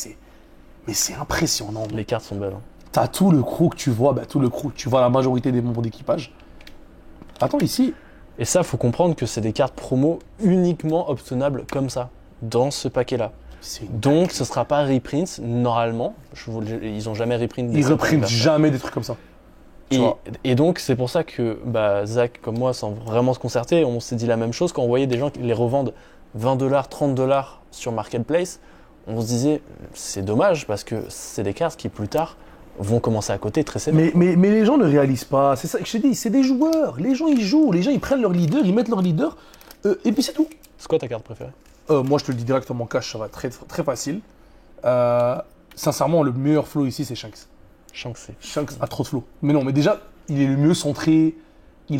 Mais c'est impressionnant. Les cartes sont belles. Hein. T'as tout le crew que tu vois. Tout le crew. Tu vois la majorité des membres d'équipage. Attends, ici. Et ça, faut comprendre que c'est des cartes promo uniquement obtenables comme ça, dans ce paquet-là. Donc, ce sera pas reprint, normalement. Ils ont jamais reprint. Ils reprintent jamais des trucs comme ça. Et donc, c'est pour ça que Zach, comme moi, sans vraiment se concerter, on s'est dit la même chose. Quand on voyait des gens qui les revendent $20, $30 sur Marketplace, on se disait, c'est dommage parce que c'est des cartes qui, plus tard, vont commencer à coter très sévère. Mais les gens ne réalisent pas. C'est ça que je te dis, c'est des joueurs. Les gens, ils jouent. Les gens, ils prennent leur leader, ils mettent leur leader. Et puis, c'est tout. C'est quoi ta carte préférée? Moi, je te le dis directement cash, ça va être très, très facile. Sincèrement, le meilleur flow ici, c'est Shanks. Shanks a trop de flow. Mais non, mais déjà, il est le mieux centré. Non,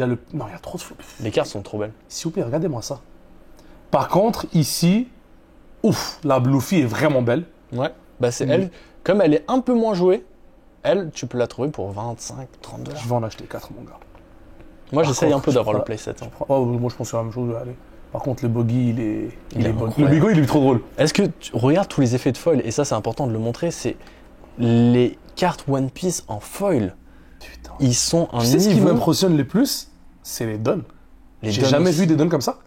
il y a trop de flow. Les cartes sont trop belles. S'il vous plaît, regardez-moi ça. Par contre, ici, ouf, la Bluffy est vraiment belle. Ouais, c'est elle. Comme elle est un peu moins jouée, elle, tu peux la trouver pour 25, 30 $. Je vais en acheter 4, mon gars. Moi, j'essaye un peu d'avoir le playset. Hein. Moi, je pense que c'est la même chose. Allez. Par contre, le buggy, il est bon. Le buggy, il est trop drôle. Est-ce que tu regardes tous les effets de foil, et ça, c'est important de le montrer, c'est les cartes One Piece en foil. Putain. Ils sont un niveau... Tu sais ce qui m'impressionne le plus? C'est les dons. J'ai jamais vu des dons comme ça.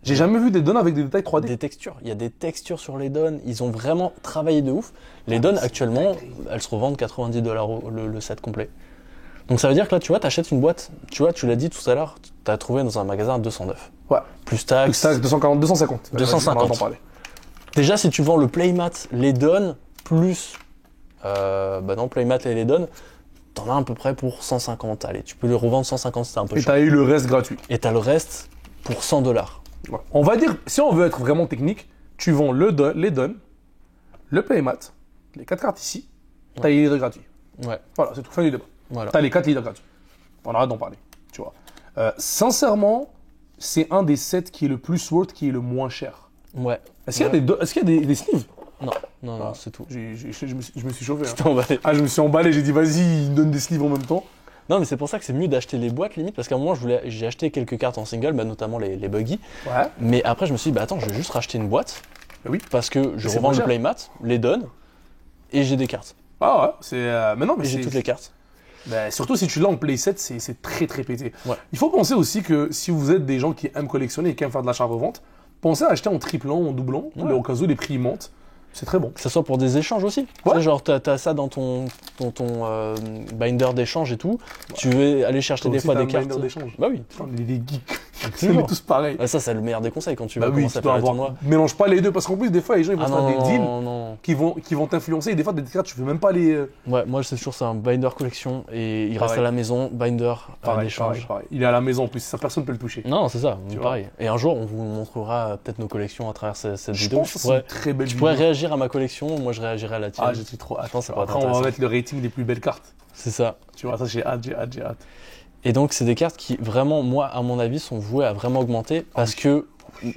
J'ai jamais vu des dons avec des détails 3D. Des textures. Il y a des textures sur les dons. Ils ont vraiment travaillé de ouf. Les dons, actuellement, elles se revendent $90 le set complet. Donc ça veut dire que là, tu vois, t'achètes une boîte. Tu vois, tu l'as dit tout à l'heure, t'as trouvé dans un magasin à 209. Ouais. Plus taxe. 240, 250. 250. Déjà, si tu vends le playmat, les donnes, plus... playmat et les donnes, t'en as à peu près pour 150. Allez, tu peux les revendre 150, c'est un peu Et cher. t'as eu le reste gratuit. Et t'as le reste pour 100 $. Ouais. On va dire, si on veut être vraiment technique, tu vends les donnes, le playmat, les 4 cartes ici, t'as les leaders gratuits. Ouais, Voilà, c'est tout, fin du débat. voilà. T'as les 4 leaders gratuits. On arrête d'en parler, tu vois. Sincèrement, c'est un des sets qui est le plus worth, qui est le moins cher. Ouais. Est-ce qu'il y a, est-ce qu'il y a des sleeves? Non, c'est tout. Je me suis chauffé. Hein. T'es emballé. Ah, je me suis emballé, j'ai dit vas-y, il me donne des sleeves en même temps. Non, mais c'est pour ça que c'est mieux d'acheter les boîtes limite, parce qu'à un moment j'ai acheté quelques cartes en single, notamment les buggy. Ouais. Mais après je me suis dit, attends, je vais juste racheter une boîte. Bah oui. Parce que je c'est revends moins le cher. playmat, les donne, et j'ai des cartes. Ah ouais, c'est. Mais non, mais Et j'ai toutes les cartes. Bah, surtout si tu l'as en playset, c'est très très pété. Ouais. Il faut penser aussi que si vous êtes des gens qui aiment collectionner et qui aiment faire de l'achat-revente, pensez à acheter en triplant, en doublant, Ouais. au cas où les prix montent. C'est très bon. Que ce soit pour des échanges aussi. Ouais. Tu sais, genre, t'as ça dans ton binder d'échange et tout. Tu veux aller chercher Toi des aussi, fois t'as des un binder cartes. d'échange. Bah oui. Putain, les geeks. Toujours. On est tous pareils. Ah, ça, c'est le meilleur des conseils quand tu Bah vas oui, commencer tu à dois faire les avoir. tournois. Mélange pas les deux parce qu'en plus, des fois, les gens ils vont Ah se faire des deals non. qui vont t'influencer et des fois, des cartes, tu veux même pas les. Ouais, moi, c'est sûr, c'est un binder collection et il reste Pareil. à la maison, binder à Pareil, l'échange. pareil. Il est à la maison en plus, ça personne peut le toucher. Non, c'est ça, Tu pareil. Et un jour, on vous montrera peut-être nos collections à travers cette Je vidéo. pense que c'est une très belle Tu vidéo. pourrais réagir à ma collection, moi je réagirai à la tienne. Ah, j'ai trop hâte. Je pense que ça pourrait être Après, on va intéressant. mettre le rating des plus belles cartes. C'est ça. Tu vois, ça, j'ai hâte. Et donc, c'est des cartes qui, vraiment, moi, à mon avis, sont vouées à vraiment augmenter parce que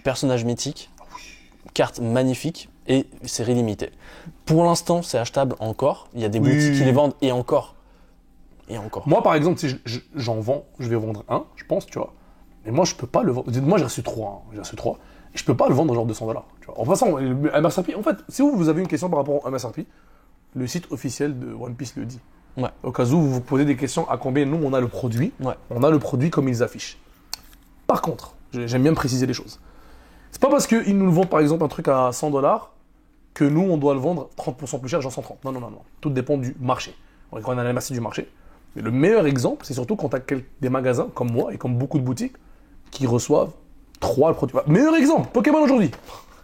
personnage mythique, carte magnifique et série limitée. Pour l'instant, c'est achetable encore. Il y a des Oui. boutiques qui les vendent et encore. Et encore. Moi, par exemple, si j'en vends, je vais vendre un, je pense, tu vois. Mais moi, je peux pas le vendre. Moi, j'ai reçu 3. J'ai reçu 3. Et je peux pas le vendre genre $200. Tu vois. En passant, le MSRP, en fait, si vous avez une question par rapport au MSRP, le site officiel de One Piece le dit. Ouais. Au cas où vous vous posez des questions à combien nous on a le produit, Ouais. on a le produit comme ils affichent. Par contre, j'aime bien préciser les choses. C'est pas parce qu'ils nous vendent par exemple un truc à $100 que nous on doit le vendre 30% plus cher, genre 130. Non. Tout dépend du marché. On est quand on a la merci du marché. Mais le meilleur exemple, c'est surtout quand tu as des magasins comme moi et comme beaucoup de boutiques qui reçoivent 3 le produit. Meilleur exemple, Pokémon aujourd'hui.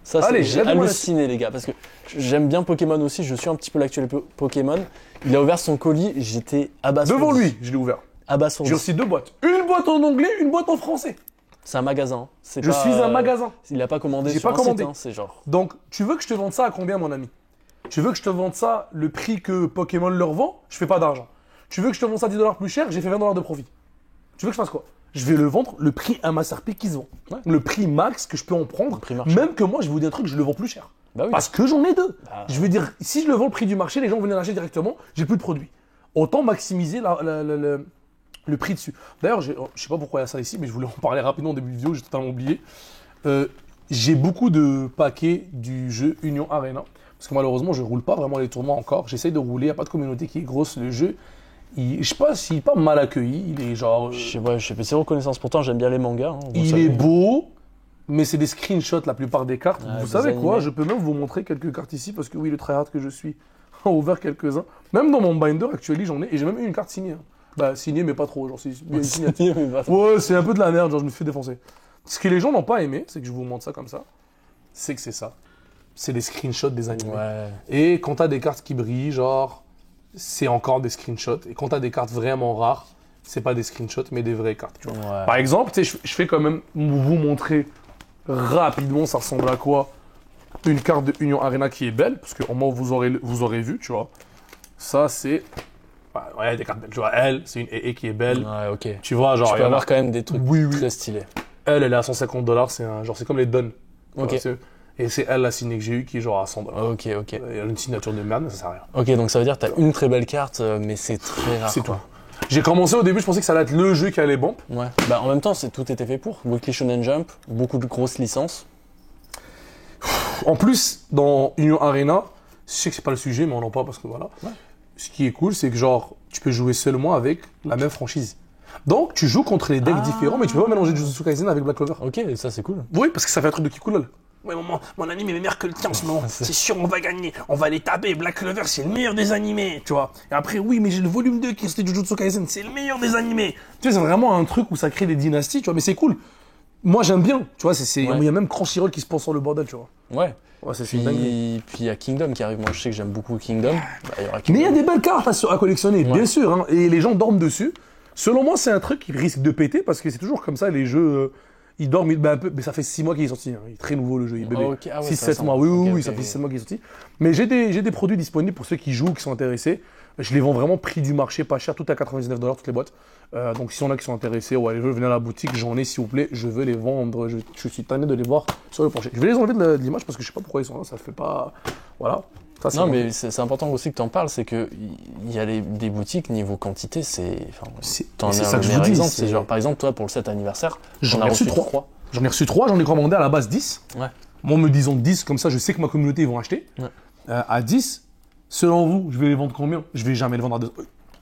Ça, Allez, j'ai lève-moi la- halluciné, les gars, parce que j'aime bien Pokémon aussi. Je suis un petit peu l'actuel Pokémon. Il a ouvert son colis, j'étais abasourdi. Devant lui, je l'ai ouvert. Abasourdi. J'ai reçu 2 boîtes. Une boîte en anglais, une boîte en français. C'est un magasin. C'est Je pas, suis un magasin. Il n'a pas commandé J'ai sur pas un commandé. site, hein, c'est genre. Donc, tu veux que je te vende ça à combien, mon ami? Tu veux que je te vende ça le prix que Pokémon leur vend? Je fais pas d'argent. Tu veux que je te vende ça 10$ plus cher? J'ai fait $20 de profit. Tu veux que je fasse quoi? Je vais le vendre le prix MSRP qui se vend. Ouais. Le prix max que je peux en prendre. prix marché. Même que moi, je vous dis un truc, je le vends plus cher. Bah oui. Parce que j'en ai deux. Bah. Je veux dire, si je le vends le prix du marché, les gens viennent l'acheter directement, j'ai plus de produits. Autant maximiser le prix dessus. D'ailleurs, je sais pas pourquoi il y a ça ici, mais je voulais en parler rapidement au début de vidéo, j'ai totalement oublié. J'ai beaucoup de paquets du jeu Union Arena. Parce que malheureusement, je roule pas vraiment les tournois encore. J'essaye de rouler, il n'y a pas de communauté qui est grosse. Le jeu, je sais pas s'il est pas mal accueilli. Il est genre. Je sais pas, c'est reconnaissance. Pourtant, j'aime bien les mangas. Hein, vous Il savez. est beau, mais c'est des screenshots la plupart des cartes. Ouais, Vous des savez quoi? animés. Je peux même vous montrer quelques cartes ici parce que oui, le tryhard que je suis a ouvert quelques-uns. Même dans mon binder actuel, j'en ai. Et j'ai même eu une carte signée. Hein. Bah, signée, mais pas trop. Genre, c'est bien une signature. Mais bah, Ouais, c'est un peu de la merde. Genre, je me suis fait défoncer. Ce que les gens n'ont pas aimé, c'est que je vous montre ça comme ça. C'est que c'est ça. C'est des screenshots des animés. Ouais. Et quand t'as des cartes qui brillent, genre, c'est encore des screenshots. Et quand t'as des cartes vraiment rares, c'est pas des screenshots, mais des vraies cartes. Tu vois. Ouais. Par exemple, tu sais, je fais quand même vous montrer rapidement, ça ressemble à quoi une carte de Union Arena qui est belle, parce qu'au moins vous aurez vu, tu vois. Ça, c'est. Ouais, des cartes belles. Tu vois, elle, c'est une EE qui est belle. Ouais, ok. Tu vois, genre. Tu il y peux en a- avoir quand même des trucs Oui, oui. très stylés. Elle est à $150. C'est comme les Dun. Ok. Et c'est elle la signée que j'ai eue qui est genre à $100. Ok. Il y a une signature de merde, mais ça sert à rien. Ok, donc ça veut dire que t'as une très belle carte, mais c'est très rare. C'est tout. quoi. J'ai commencé au début, je pensais que ça allait être le jeu qui allait bump. Ouais. Bah, en même temps, tout était fait pour. Weekly Shonen Jump, beaucoup de grosses licences. En plus, dans Union Arena, je sais que c'est pas le sujet, mais on en parle parce que voilà. Ouais. Ce qui est cool, c'est que genre, tu peux jouer seulement avec la même franchise. Donc, tu joues contre les decks Ah. différents, mais tu peux pas mélanger Jujutsu Kaisen avec Black Clover. Ok, ça c'est cool. Oui, parce que ça fait un truc de Kikulol. Ouais, mon anime est meilleur que le tien en ce moment. C'est sûr, on va gagner. On va les taper. Black Clover, c'est le meilleur des animés, tu vois. Et après, oui, mais j'ai le volume 2 qui est resté Jujutsu Kaisen, c'est le meilleur des animés. Tu sais, c'est vraiment un truc où ça crée des dynasties, tu vois, mais c'est cool. Moi, j'aime bien. Tu vois, Ouais. il y a même Crunchyroll qui se pense sur le bordel, tu vois. Ouais. Ouais, c'est une dinguerie. Puis il y a Kingdom qui arrive. Moi, je sais que j'aime beaucoup Kingdom. Bah, il y aura Mais il y a Kingdom. des belles cartes à collectionner, Ouais. bien sûr. Hein, et les gens dorment dessus. Selon moi, c'est un truc qui risque de péter parce que c'est toujours comme ça, les jeux. Ils dorment un peu. Mais ça fait 6 mois qu'il est sorti. Hein. Il est très nouveau, le jeu. Il est bébé. Ah, ok. Ah ouais, 6-7 c'est récent. mois. Oui, oui, Ok, oui, ok, ça fait ok. 6 mois qu'il est sorti. Mais j'ai des produits disponibles pour ceux qui jouent, qui sont intéressés. Je les vends vraiment prix du marché, pas cher, tout à $99 toutes les boîtes. Donc si on a qui sont intéressés, ouais, les jeux, venez à la boutique, j'en ai s'il vous plaît, je veux les vendre, je suis tanné de les voir sur le plancher. Je vais les enlever de l'image parce que je sais pas pourquoi ils sont là, ça fait pas. Voilà. Ça, Non, bon. mais c'est important aussi que tu en parles, c'est que il y a des boutiques niveau quantité, t'en c'est as ça un que je meilleur vous dis. exemple, c'est genre par exemple toi pour le 7 anniversaire, J'en on a ai reçu reçu 3. 3. J'en ai reçu 3, j'en ai commandé à la base 10. Ouais. Moi, me disant 10, comme ça, je sais que ma communauté, ils vont acheter. Ouais. À 10, selon vous, je vais les vendre combien? Je vais jamais les vendre à 2.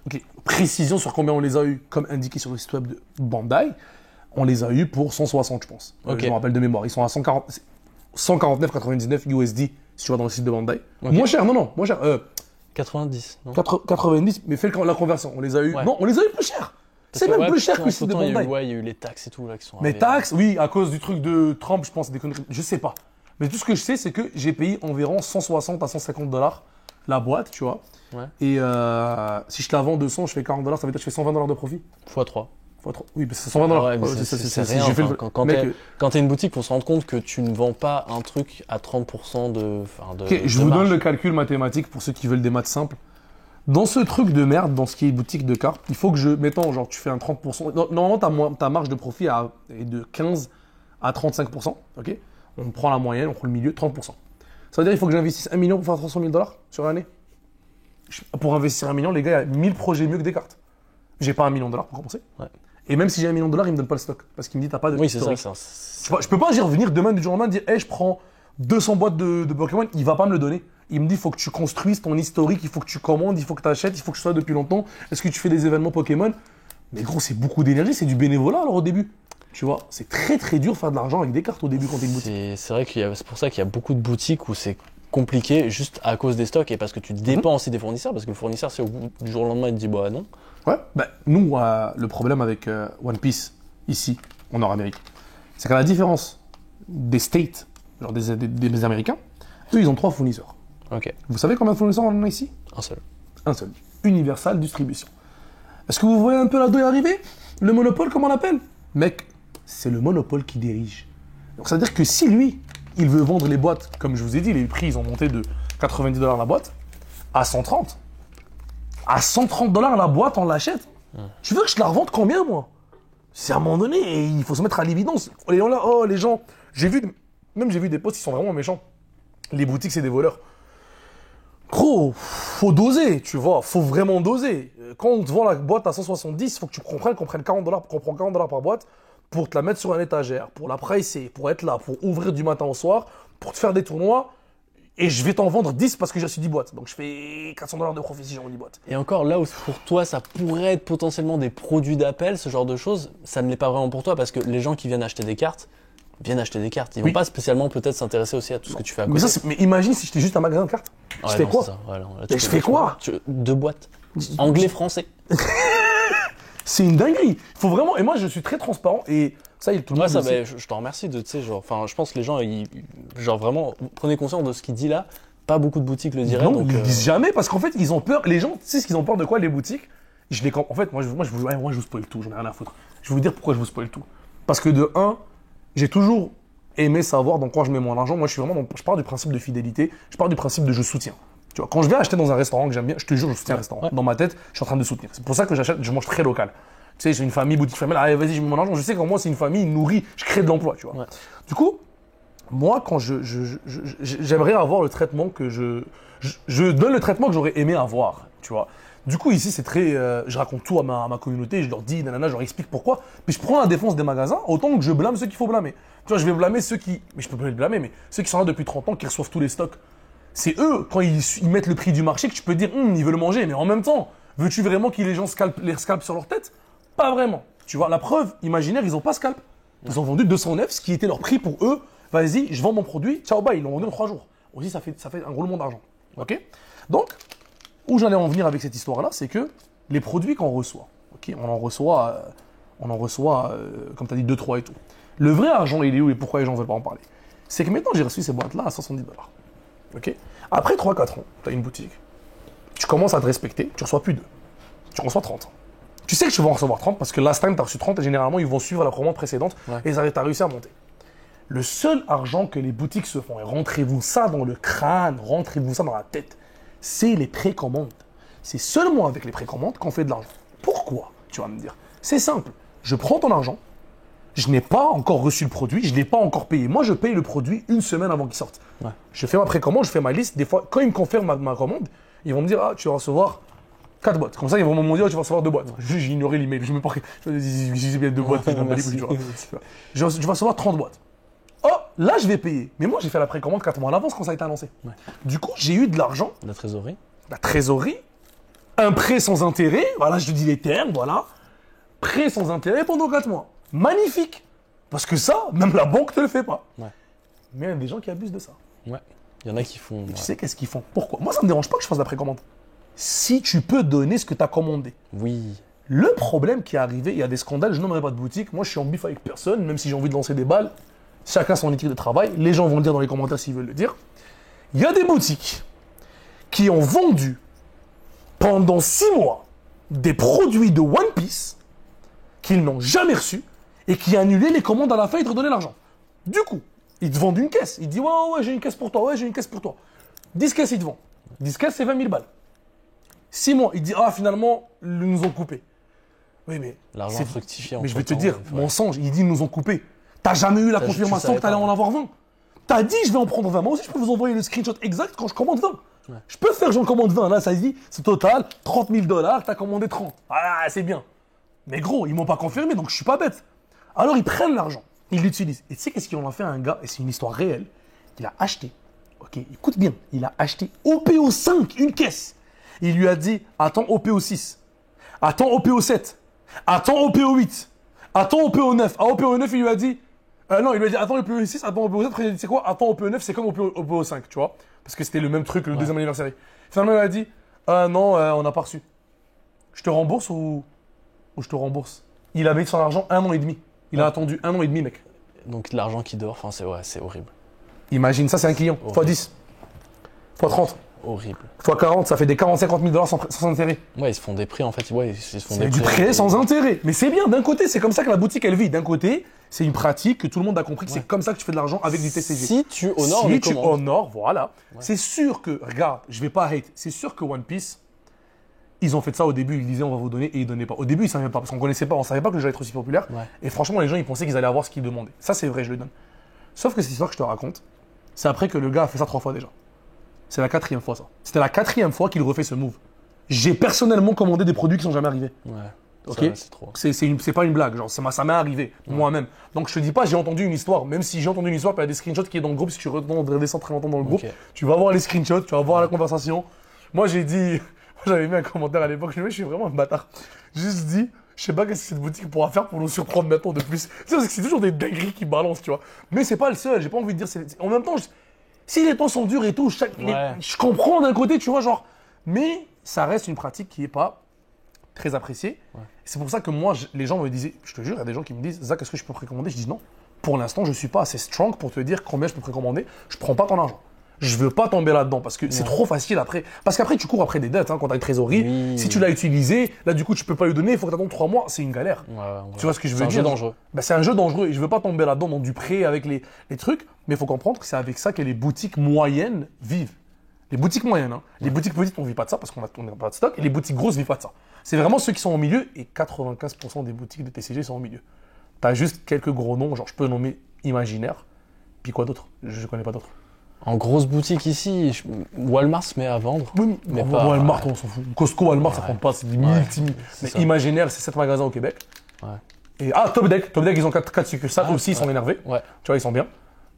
Ok, précision sur combien on les a eu, comme indiqué sur le site web de Bandai. On les a eu pour 160, je pense. Ok. Je me rappelle de mémoire. Ils sont à 149,99 USD si tu vas dans le site de Bandai. Ok. Moins cher, non, moins cher. 90, non 90, mais fais la conversion. On les a eu. Ouais. Non, on les a eu plus cher. C'est même plus cher que le site de il y a eu, Bandai. ouais, il y a eu les taxes et tout là qui sont Mais arrivées. taxes, oui, à cause du truc de Trump, je pense, des conneries. Je sais pas. Mais tout ce que je sais, c'est que j'ai payé environ 160 à 150 dollars la boîte, tu vois. Ouais. Et si je te la vends 200, je fais 40 dollars, ça veut dire que je fais 120 dollars de profit. x3. Oui, c'est 120 dollars. Ouais, mais c'est rien. J'ai fait Enfin, le... quand Mec, t'es une boutique, faut se rendre compte que tu ne vends pas un truc à 30% de ok, je vous donne le calcul mathématique pour ceux qui veulent des maths simples. Dans ce truc de merde, dans ce qui est boutique de cartes, il faut que mettons, genre, tu fais un 30%. Normalement, ta marge de profit est de 15 à 35%. Ok. On prend la moyenne, on prend le milieu, 30%. Ça veut dire qu'il faut que j'investisse 1 million pour faire 300 000 dollars sur l'année. Pour investir 1 million, les gars, il y a 1000 projets mieux que des cartes. J'ai pas 1 million de dollars pour commencer. Ouais. Et même si j'ai 1 million de dollars, il me donne pas le stock. Parce qu'il me dit, t'as pas de Oui, c'est ça. historique. Je peux pas dire venir demain du jour au lendemain dire hey, je prends 200 boîtes de Pokémon, il va pas me le donner. Il me dit il faut que tu construises ton historique, il faut que tu commandes, il faut que tu achètes, il faut que tu sois depuis longtemps. Est-ce que tu fais des événements Pokémon? Mais gros, c'est beaucoup d'énergie, c'est du bénévolat alors au début. Tu vois, c'est très très dur de faire de l'argent avec des cartes au début quand t'es une boutique. C'est vrai c'est pour ça qu'il y a beaucoup de boutiques où c'est compliqué juste à cause des stocks et parce que tu dépends aussi des fournisseurs parce que le fournisseur c'est au bout du jour au lendemain il te dit bah non. Ouais, bah, nous, le problème avec One Piece, ici, en Nord-Amérique, c'est qu'à la différence des States, genre des Américains, eux, ils ont 3 fournisseurs. Ok, Vous savez combien de fournisseurs on a ici? un seul. Un seul. Universal Distribution. Est-ce que vous voyez un peu la douille arriver? Le monopole, comme on l'appelle? Mec, c'est le monopole qui dirige. Donc, ça veut dire que si lui, il veut vendre les boîtes, comme je vous ai dit, les prix, ils ont monté de 90 dollars la boîte à 130. À 130 dollars la boîte, on l'achète. Tu veux que je te la revende combien, moi? C'est à un moment donné, et il faut se mettre à l'évidence. Les gens là, oh, les gens, j'ai vu des posts qui sont vraiment méchants. Les boutiques, c'est des voleurs. Gros, faut doser, tu vois, faut vraiment doser. Quand on te vend la boîte à 170, faut que tu comprennes qu'on prenne 40 dollars, qu'on prend 40 dollars par boîte pour te la mettre sur un étagère, pour la pricer, pour être là, pour ouvrir du matin au soir, pour te faire des tournois. Et je vais t'en vendre 10 parce que j'ai reçu 10 boîtes. Donc je fais 400 dollars de profit si j'ai vendu 10 boîtes. Et encore là où pour toi ça pourrait être potentiellement des produits d'appel, ce genre de choses, ça ne l'est pas vraiment pour toi parce que les gens qui viennent acheter des cartes viennent acheter des cartes. Ils vont Oui. pas spécialement peut-être s'intéresser aussi à tout ce que tu fais à côté. Mais imagine si j'étais juste un magasin de cartes. Ouais, je fais non, quoi c'est ça. Ouais, non, là, Mais je fais quoi 2 boîtes. Anglais, français. C'est une dinguerie. Faut vraiment. Et moi, je suis très transparent et ça, tout le Ouais, monde ça, le sait. je t'en remercie de, tu sais, genre, enfin, je pense que les gens, genre vraiment, prenez conscience de ce qu'il dit là. Pas beaucoup de boutiques le diraient. Non, donc, ils disent jamais parce qu'en fait, ils ont peur. Les gens, tu sais ce qu'ils ont peur de quoi, les boutiques? En fait, moi, je vous spoil tout, j'en ai rien à foutre. Je vais vous dire pourquoi je vous spoil tout. Parce que de un, j'ai toujours aimé savoir dans quoi je mets mon argent. Moi, je pars du principe de fidélité, je pars du principe de je soutiens. Tu vois, quand je viens acheter dans un restaurant que j'aime bien, je te jure, je soutiens un restaurant. Ouais. Dans ma tête, je suis en train de soutenir. C'est pour ça que j'achète, je mange très local. Tu sais, j'ai une famille, boutique familiale, allez, vas-y, je mets mon argent. Je sais qu'en moi, c'est une famille nourrie, je crée de l'emploi, tu vois. Ouais. Du coup, moi, quand j'aimerais avoir le traitement que je donne le traitement que j'aurais aimé avoir, tu vois. Du coup, ici, c'est très, je raconte tout à ma communauté, je leur dis, nanana, je leur explique pourquoi. Puis je prends la défense des magasins, autant que je blâme ceux qu'il faut blâmer. Tu vois, je vais blâmer ceux qui, mais je peux pas les blâmer, mais ceux qui sont là depuis 30 ans, qui reçoivent tous les stocks. C'est eux, quand ils mettent le prix du marché, que tu peux dire, ils veulent le manger, mais en même temps, veux-tu vraiment que les gens les scalpent sur leur tête? Pas vraiment. Tu vois, la preuve, imaginaire, ils ont pas scalp. Ils ont vendu 209, ce qui était leur prix pour eux. Vas-y, je vends mon produit, ciao, bye, ils l'ont vendu en 3 jours. Aussi, ça fait un roulement d'argent. Ok? Donc, où j'allais en venir avec cette histoire-là, c'est que les produits qu'on reçoit, ok, on en reçoit, comme tu as dit, 2, 3 et tout. Le vrai argent, il est où et pourquoi les gens ne veulent pas en parler? C'est que maintenant, j'ai reçu ces boîtes-là à 70$. Ok. Après 3-4 ans, tu as une boutique. Tu commences à te respecter, tu reçois plus de. Tu reçois 30. Tu sais que tu vas en recevoir 30 parce que last time, tu as reçu 30 et généralement, ils vont suivre la commande précédente et tu as réussi à monter. Le seul argent que les boutiques se font, et rentrez-vous ça dans le crâne, rentrez-vous ça dans la tête, c'est les précommandes. C'est seulement avec les précommandes qu'on fait de l'argent. Pourquoi? Tu vas me dire. C'est simple. Je prends ton argent, je n'ai pas encore reçu le produit, je ne l'ai pas encore payé. Moi, je paye le produit une semaine avant qu'il sorte. Ouais. Je fais ma précommande, je fais ma liste. Des fois, quand ils me confirment ma commande, ils vont me dire, ah, tu vas recevoir 4 boîtes. Comme ça, ils vont me dire, tu vas recevoir 2 boîtes. J'ai ignoré l'email. Je me parle. Je bien 2 boîtes. Je vais recevoir 30 boîtes. Oh, là, je vais payer. Mais moi, j'ai fait la précommande 4 mois à l'avance quand ça a été annoncé. Ouais. Du coup, j'ai eu de l'argent. La trésorerie. La trésorerie. Un prêt sans intérêt. Voilà, je te dis les termes, voilà. Prêt sans intérêt pendant 4 mois. Magnifique. Parce que ça, même la banque ne te le fait pas. Ouais. Mais il y a des gens qui abusent de ça. Ouais. Il y en a qui font. Tu sais qu'est-ce qu'ils font? Pourquoi? Moi, ça ne me dérange pas que je fasse la précommande. Si tu peux donner ce que tu as commandé. Oui. Le problème qui est arrivé, il y a des scandales, je nommerai pas de boutique. Moi, je suis en bif avec personne, même si j'ai envie de lancer des balles. Chacun son éthique de travail. Les gens vont le dire dans les commentaires s'ils veulent le dire. Il y a des boutiques qui ont vendu pendant 6 mois des produits de One Piece qu'ils n'ont jamais reçus et qui annulaient les commandes à la fin et te redonnaient l'argent. Du coup, ils te vendent une caisse. Ils te disent ouais, j'ai une caisse pour toi, ouais, j'ai une caisse pour toi. 10 caisses, ils te vendent. 10 caisses, c'est 20 000 balles. 6 mois, ils disent finalement, ils nous ont coupé. Oui, mais. L'argent fructifié en Mais je vais te dire, mensonge, ils disent ils nous ont coupé. T'as jamais eu la confirmation que t'allais en avoir 20. T'as dit je vais en prendre 20. Moi aussi, je peux vous envoyer le screenshot exact quand je commande 20. Ouais. Je peux faire j'en commande 20. Là, ça dit, c'est total, $30 000, t'as commandé 30. Ah, c'est bien. Mais gros, ils m'ont pas confirmé, donc je suis pas bête. Alors, ils prennent l'argent, ils l'utilisent. Et tu sais qu'est-ce qu'ils en ont fait à un gars, et c'est une histoire réelle. Il a acheté, ok, écoute bien, il a acheté OPO 5, une caisse. Il lui a dit, attends OPO 6, attends OPO 7, attends OPO 8, attends OPO 9. À OPO 9, il lui a dit, non, il lui a dit, attends OPO 6, attends OPO 7. Après, il a dit, c'est quoi? Attends OPO 9, c'est comme OPO 5, tu vois. Parce que c'était le même truc, le deuxième anniversaire. Finalement, il a dit, non, on n'a pas reçu. Je te rembourse ou je te rembourse? Il a mis son argent 1 an et demi. Il a attendu 1 an et demi, mec. Donc l'argent qui dort, enfin, c'est horrible. Imagine, ça c'est un client. Fois 10. Fois 30. Horrible. Fois 40, ça fait des 40-50 000 sans intérêt. Ouais, ils se font des prêts en fait. Ouais, ils se font c'est du prêt sans intérêt. Mais c'est bien, d'un côté, c'est comme ça que la boutique elle vit. D'un côté, c'est une pratique que tout le monde a compris que c'est comme ça que tu fais de l'argent avec du TCG. Si tu honores les commandes. Si tu honores, voilà. Ouais. C'est sûr que, regarde, je vais pas hate, c'est sûr que One Piece, ils ont fait ça au début, ils disaient on va vous donner et ils donnaient pas. Au début, ils savaient pas parce qu'on connaissait pas, on savait pas que le jeu allait être aussi populaire. Ouais. Et franchement, les gens ils pensaient qu'ils allaient avoir ce qu'ils demandaient. Ça c'est vrai, je le donne. Sauf que cette histoire que je te raconte, c'est après que le gars a fait ça 3 fois déjà. C'est la 4e fois ça. C'était la 4e fois qu'il refait ce move. J'ai personnellement commandé des produits qui sont jamais arrivés. Ouais. Ok. C'est trop. C'est pas une blague, genre ça m'est arrivé moi-même. Donc je te dis pas j'ai entendu une histoire, même si j'ai entendu une histoire, puis il y a des screenshots qui est dans le groupe. Si tu redescends très longtemps dans le groupe, tu vas voir les screenshots, tu vas voir la conversation. Moi j'ai dit, j'avais mis un commentaire à l'époque, je suis vraiment un bâtard. J'ai juste dit, je sais pas qu'est-ce que cette boutique pourra faire pour nous surprendre maintenant de plus. C'est toujours des dingueries qui balancent, tu vois. Mais c'est pas le seul. J'ai pas envie de dire. En même temps, si les temps sont durs et tout, je comprends d'un côté, tu vois, genre. Mais ça reste une pratique qui est pas très appréciée. Ouais. C'est pour ça que moi, les gens me disaient, je te jure, il y a des gens qui me disent, Zach, est-ce que je peux précommander? Je dis non. Pour l'instant, je suis pas assez strong pour te dire combien je peux précommander. Je prends pas ton argent. Je veux pas tomber là-dedans parce que c'est trop facile après. Parce qu'après, tu cours après des dettes quand tu as une trésorerie. Oui, si tu l'as utilisé, là, du coup, tu peux pas lui donner. Il faut que tu attendes 3 mois. C'est une galère. Ouais. Tu vois ce que je veux dire? C'est un jeu dangereux. C'est un jeu dangereux et je veux pas tomber là-dedans dans du prêt avec les trucs. Mais il faut comprendre que c'est avec ça que les boutiques moyennes vivent. Les boutiques moyennes. Hein. Les boutiques petites, on ne vit pas de ça parce qu'on n'a pas de stock. Et les boutiques grosses ne vivent pas de ça. C'est vraiment ceux qui sont au milieu. Et 95% des boutiques de TCG sont au milieu. Tu as juste quelques gros noms. Genre, je peux nommer Imaginaire. Puis quoi d'autre? Je connais pas d'autres. En grosse boutique ici, Walmart se met à vendre. Oui, mais pas, Walmart, on s'en fout. Costco, Walmart, ça compte pas, c'est des multi. Mais ça. Imaginaire, c'est 7 magasins au Québec. Ouais. Et Top Deck, ils ont 4 succursales aussi, ils sont énervés. Ouais. Tu vois, ils sont bien.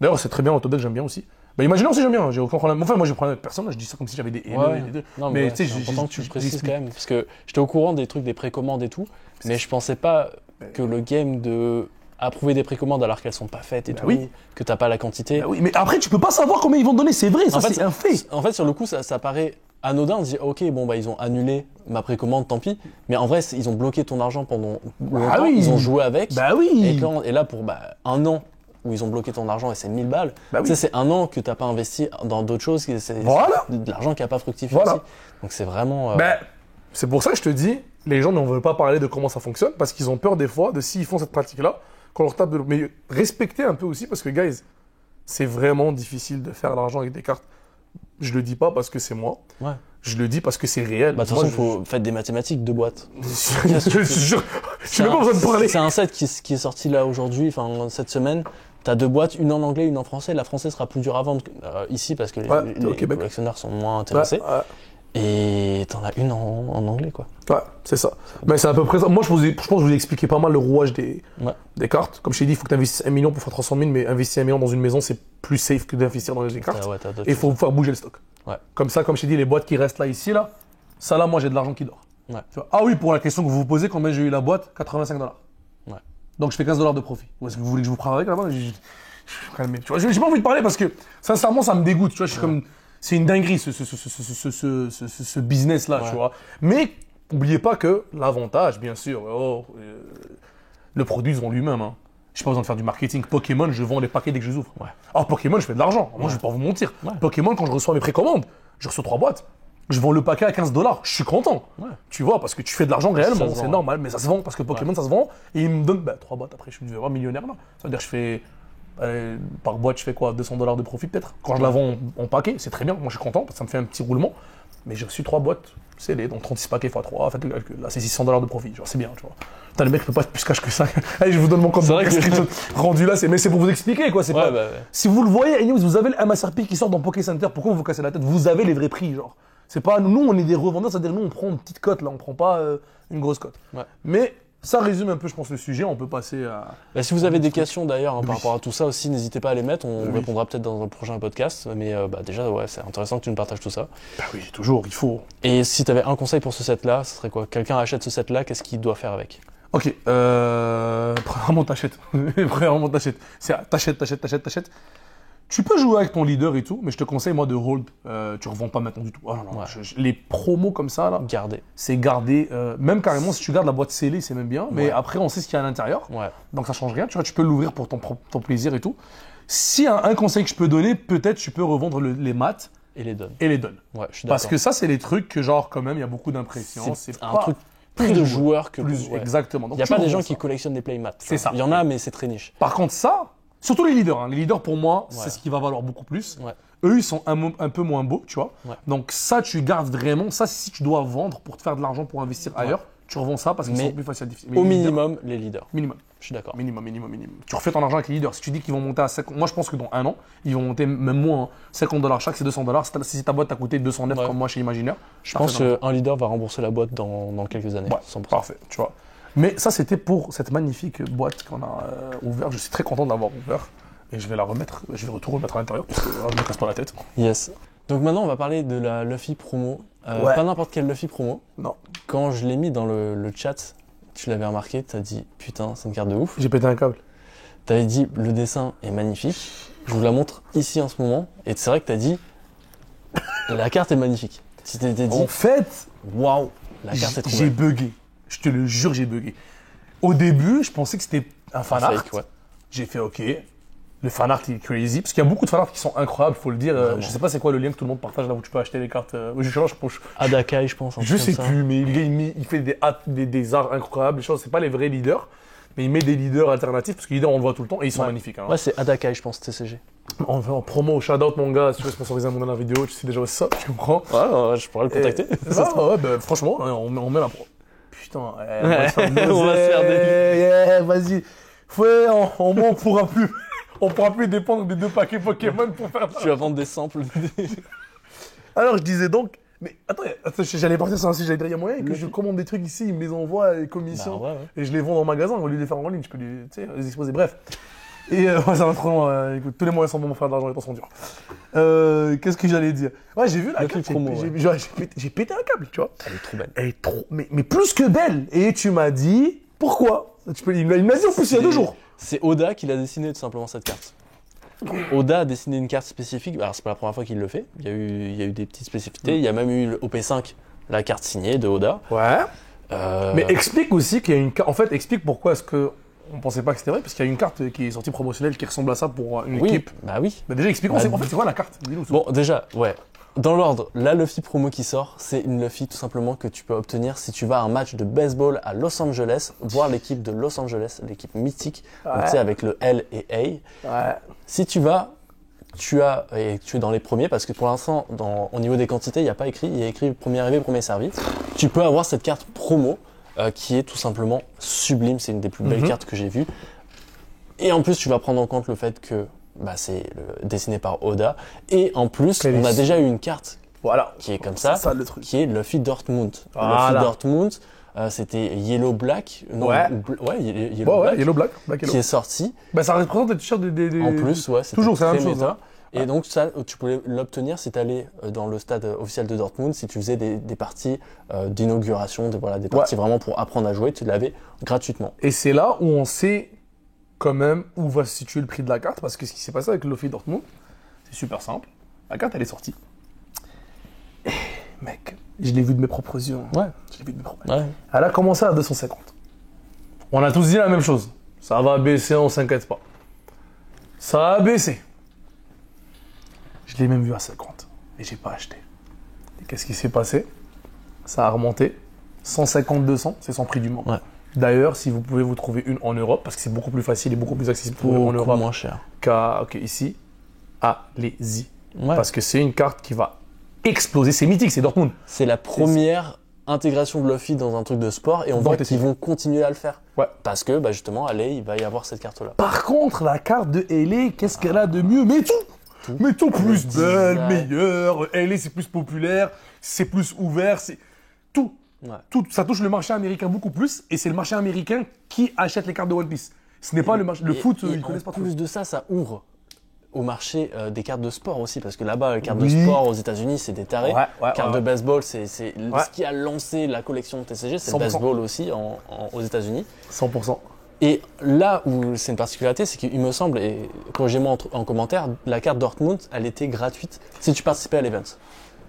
D'ailleurs, c'est très bien, Top Deck, j'aime bien aussi. Bah, Imaginaire aussi, j'aime bien, j'ai aucun problème. Enfin, moi, j'ai problème avec personne, je dis ça comme si j'avais des haineux et des deux. Non, mais tu sais, c'est important que tu le précises quand même. Parce que j'étais au courant des trucs des précommandes et tout, mais je pensais pas que le game de approuver des précommandes alors qu'elles sont pas faites et tout, que t'as pas la quantité. Oui, mais après tu peux pas savoir combien ils vont te donner, c'est vrai, ça c'est un fait. En fait, sur le coup, ça paraît anodin, on se dit ok, bon bah ils ont annulé ma précommande, tant pis. Mais en vrai, ils ont bloqué ton argent pendant longtemps, oui. ils ont joué avec. Bah oui. Et là pour un an où ils ont bloqué ton argent et c'est 1000 balles, Bah oui. tu sais, c'est un an que t'as pas investi dans d'autres choses, c'est Voilà. de l'argent qui a pas fructifié Voilà. aussi. Donc c'est vraiment. Ben, c'est pour ça que je te dis, les gens n'en veulent pas parler de comment ça fonctionne parce qu'ils ont peur des fois de s'ils font cette pratique-là, qu'on leur tape de l'eau. Mais respectez un peu aussi parce que, guys, c'est vraiment difficile de faire de l'argent avec des cartes. Je le dis pas parce que c'est moi. Ouais. Je le dis parce que c'est réel. Bah, de toute Moi, façon, faut faire des mathématiques de boîte. je te jure, j'ai même pas besoin de parler. C'est un set qui est sorti là aujourd'hui, enfin cette semaine. T'as 2 boîtes, une en anglais, une en français. La française sera plus dure à vendre ici parce que les collectionneurs sont moins intéressés. Ouais. Et t'en as une en anglais, quoi. Ouais, c'est ça. Mais c'est à peu près ça. Moi, je pense que je vous ai expliqué pas mal le rouage des cartes. Comme je t'ai dit, il faut que tu investisses 1 million pour faire 300 000, mais investir 1 million dans une maison, c'est plus safe que d'investir dans les cartes. Et il faut faire bouger le stock. Ouais. Comme ça, comme je t'ai dit, les boîtes qui restent là, ici, là, ça là, moi, j'ai de l'argent qui dort. Ouais. Tu vois. Ah oui, pour la question que vous vous posez, combien j'ai eu la boîte? 85 $. Ouais. Donc, je fais 15 $ de profit. Est-ce que vous voulez que je vous prenne avec là-bas? Tu vois, j'ai pas envie de parler parce que, sincèrement, ça me dégoûte. Tu vois, je suis comme. C'est une dinguerie, ce business-là, tu vois. Mais, n'oubliez pas que l'avantage, bien sûr, le produit, ils ont lui-même. Hein. J'ai pas besoin de faire du marketing. Pokémon, je vends les paquets dès que je les ouvre. Ouais. Alors, Pokémon, je fais de l'argent. Moi, je vais pas vous mentir. Ouais. Pokémon, quand je reçois mes précommandes, je reçois 3 boîtes. Je vends le paquet à 15 $. Je suis content. Ouais. Tu vois, parce que tu fais de l'argent réellement. C'est normal, mais ça se vend parce que Pokémon, ça se vend. Et ils me donnent 3 boîtes. Après, je suis devenu millionnaire là. Ça veut dire que je fais. Par boîte, je fais quoi? 200 $ de profit peut-être. Quand je la vends en paquet, c'est très bien. Moi, je suis content parce que ça me fait un petit roulement. Mais j'ai reçu 3 boîtes scellées, donc 36 paquets x 3. Faites le calcul. Là, c'est 600 $ de profit. Genre, c'est bien, tu vois. Putain, le mec peut pas être plus cash que ça. Allez, je vous donne mon compte bancaire rendu là. Mais c'est pour vous expliquer, quoi. C'est pas... Si vous le voyez, vous avez le MSRP qui sort dans Poké Center. Pourquoi vous cassez la tête? Vous avez les vrais prix, genre. C'est pas nous, on est des revendeurs. C'est-à-dire, nous, on prend une petite cote là. On prend pas une grosse cote. Ouais. Mais ça résume un peu, je pense, le sujet. On peut passer à... si vous avez des questions d'ailleurs par rapport à tout ça aussi, n'hésitez pas à les mettre. On répondra peut-être dans un prochain podcast. Mais déjà, ouais, c'est intéressant que tu nous partages tout ça. Bah oui, toujours, il faut. Et si tu avais un conseil pour ce set-là, ce serait quoi? Quelqu'un achète ce set-là, qu'est-ce qu'il doit faire avec? Ok, premièrement, t'achètes. Premièrement, t'achètes. T'achètes. Tu peux jouer avec ton leader et tout, mais je te conseille, moi, de hold. Tu revends pas maintenant du tout. Oh, non, les promos comme ça, là. Garder. C'est garder. Même carrément, si tu gardes la boîte scellée, c'est même bien. Mais après, on sait ce qu'il y a à l'intérieur. Ouais. Donc, ça change rien. Tu vois, tu peux l'ouvrir pour ton plaisir et tout. Si un conseil que je peux donner, peut-être tu peux revendre les maths. Et les donnes. Ouais, je suis d'accord. Parce que ça, c'est les trucs que, genre, quand même, il y a beaucoup d'impressions. C'est un truc plus de joueurs que plus. Exactement. Il n'y a pas des gens qui collectionnent des playmats. C'est ça. Il y en a, mais c'est très niche. Par contre, ça. Surtout les leaders. Hein. Les leaders, pour moi, c'est ce qui va valoir beaucoup plus. Ouais. Eux, ils sont un peu moins beaux, tu vois. Ouais. Donc ça, tu gardes vraiment. Ça, si tu dois vendre pour te faire de l'argent pour investir ailleurs, tu revends ça parce qu'ils sont plus faciles à diffuser. Au minimum, les leaders. Minimum. Je suis d'accord. Minimum. Tu refais ton argent avec les leaders. Si tu dis qu'ils vont monter à 50... Moi, je pense que dans un an, ils vont monter même moins. Hein. 50 $ chaque, c'est 200 $. Si ta boîte t'a coûté 209 comme moi chez Imaginaire, je pense qu'un leader va rembourser la boîte dans quelques années. Ouais, 100%. Parfait, tu vois. Mais ça, c'était pour cette magnifique boîte qu'on a ouverte. Je suis très content de l'avoir ouverte. Et je vais la remettre, je vais tout remettre à l'intérieur parce que je me casse pas la tête. Yes. Donc maintenant, on va parler de la Luffy promo. Pas n'importe quelle Luffy promo. Non. Quand je l'ai mis dans le chat, tu l'avais remarqué, t'as dit putain, c'est une carte de ouf. J'ai pété un câble. T'avais dit le dessin est magnifique. Je vous la montre ici en ce moment. Et c'est vrai que t'as dit la carte est magnifique. Tu t'étais dit. En fait, waouh, la carte est trop belle. J'ai bugué. Je te le jure, j'ai bugué. Au début, je pensais que c'était un fan art. Ouais. J'ai fait OK. Le fan art est crazy, parce qu'il y a beaucoup de fan art qui sont incroyables, faut le dire. Je sais pas c'est quoi le lien que tout le monde partage là où tu peux acheter les cartes. Adakai, je pense. Je sais plus, mais il fait des arts incroyables, des choses. C'est pas les vrais leaders, mais il met des leaders alternatifs, parce que les leaders on le voit tout le temps et ils sont magnifiques. Hein. Ouais, c'est Adakai, je pense, TCG. En promo, shout out mon gars, si tu veux sponsoriser un moment dans la vidéo, tu sais déjà ça, tu comprends. Ouais, je pourrais le contacter. Franchement, on met la pro. Putain, on va se faire des. Vas-y. Au moins on pourra plus dépendre des 2 paquets Pokémon pour faire ça. Tu vas vendre des samples. Alors, je disais donc... Mais attends j'allais partir sur un site, j'allais dire, il y a moyen que je commande des trucs ici, ils me les envoient à les commissions, et je les vends dans le magasin au lieu de les faire en ligne, je peux les exposer. Bref. Et ça va trop loin. Écoute, tous les moyens sont bons pour faire de l'argent, les temps sont durs. Qu'est-ce que j'allais dire? Ouais, j'ai vu la carte, j'ai pété un câble, tu vois. Elle est trop belle. Elle est trop... Mais plus que belle. Et tu m'as dit, pourquoi? Il m'a dit en plus il y a 2 jours. C'est Oda qui l'a dessiné tout simplement cette carte. Oda a dessiné une carte spécifique. Alors, c'est pas la première fois qu'il le fait. Il y a eu des petites spécificités. Il y a même eu le OP5, la carte signée de Oda. Ouais. Mais explique aussi qu'il y a une carte. En fait, explique pourquoi est-ce que on pensait pas que c'était vrai, parce qu'il y a une carte qui est sortie promotionnelle qui ressemble à ça pour une Oui, équipe. bah oui. Bah déjà, expliquons. Bah, En fait, c'est quoi la carte? Dis-nous. Bon, déjà, ouais. Dans l'ordre, la Luffy promo qui sort, c'est une Luffy tout simplement que tu peux obtenir si tu vas à un match de baseball à Los Angeles, voir l'équipe de Los Angeles, l'équipe mythique, donc, tu sais, avec le L et A. Ouais. Si tu vas, tu es dans les premiers, parce que pour l'instant, au niveau des quantités, il n'y a pas écrit, il y a écrit premier arrivé, premier servi. Tu peux avoir cette carte promo qui est tout simplement sublime, c'est une des plus belles cartes que j'ai vues. Et en plus, tu vas prendre en compte le fait que c'est dessiné par Oda. Et en plus, on a déjà eu une carte qui est comme ça, le truc. qui est Luffy Dortmund. Voilà. Luffy Dortmund, c'était Yellow Black. Non, Ouais. Yellow Black. Yellow Black. Qui est sorti. Bah, ça représente les t-shirts des. En plus, ouais, c'était toujours, c'est la très même chose. méta. Hein. Et donc, ça, tu pouvais l'obtenir si tu allais dans le stade officiel de Dortmund, si tu faisais des parties d'inauguration, des parties vraiment pour apprendre à jouer, tu l'avais gratuitement. Et c'est là où on sait quand même où va se situer le prix de la carte, parce que ce qui s'est passé avec Luffy Dortmund, c'est super simple. La carte, elle est sortie. Et, mec, je l'ai vu de mes propres yeux. Ouais. Je l'ai vu de mes propres Ouais. Elle a commencé à 250. On a tous dit la même chose. Ça va baisser, on s'inquiète pas. Ça a baissé. Je l'ai même vu à 50. Et j'ai pas acheté. Et qu'est-ce qui s'est passé? Ça a remonté. 150-200, c'est son prix du moment. Ouais. D'ailleurs, si vous pouvez vous trouver une en Europe, parce que c'est beaucoup plus facile et beaucoup plus accessible pour en Beaucoup Europe moins cher. qu'ici, allez-y. Ouais. Parce que c'est une carte qui va exploser. C'est mythique, c'est Dortmund. C'est la première intégration de Luffy dans un truc de sport et on voit qu'ils vont continuer à le faire. Ouais. Parce que justement, allez, il va y avoir cette carte-là. Par contre, la carte de LA, qu'est-ce qu'elle a de mieux? Mais tout! Mais tout plus belle, design. meilleure. LA, c'est plus populaire, c'est plus ouvert, c'est tout. Ouais. Tout. Ça touche le marché américain beaucoup plus, et c'est le marché américain qui achète les cartes de One Piece. Ce n'est pas le marché. Le foot, ils connaissent pas en trop. plus de ça, ça ouvre au marché des cartes de sport aussi, parce que là-bas, les cartes Oui. de sport aux États-Unis, c'est des tarés. Ouais, cartes de baseball, c'est ce qui a lancé la collection de TCG, c'est le 100%. baseball aussi aux États-Unis. 100%. Et là où c'est une particularité, c'est qu'il me semble, et corrigez-moi en commentaire, la carte Dortmund, elle était gratuite si tu participais à l'event.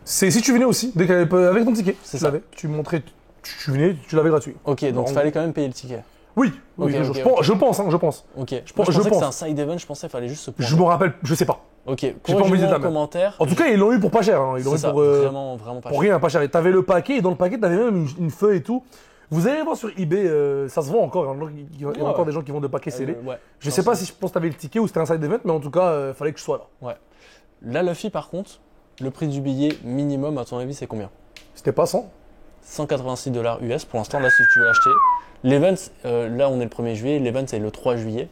C'est si tu venais aussi, dès qu'elle avait avec ton ticket, C'est tu ça. l'avais. Tu montrais, tu venais, tu l'avais gratuit. Ok, donc il fallait quand même payer le ticket. Oui, oui, Ok, je, ok, pense, ok. je pense, je pense. Ok, je pense- pensais je que pense. c'était un side event, je pensais qu'il fallait juste se pointer. Je me rappelle, je sais pas. Ok, pas envie de corrigez-moi dire la en même. commentaire. En tout cas, ils l'ont eu pour pas cher. Hein. Ils l'ont C'est eu ça, pour, vraiment pas pour cher. rien, pas cher. Et t'avais le paquet, et dans le paquet, t'avais même une feuille et tout. Vous allez voir sur eBay, ça se vend encore. Il y a encore des gens qui vendent des paquets scellés. Ouais, Je sais pas si je pense que t'avais le ticket ou c'était un side event, mais en tout cas, fallait que je sois là. Ouais. La Luffy, par contre, le prix du billet minimum, à ton avis, c'est combien? C'était pas 100. 186 $ US pour l'instant, là, si tu veux l'acheter. L'event, là, on est le 1er juillet, l'event, c'est le 3 juillet.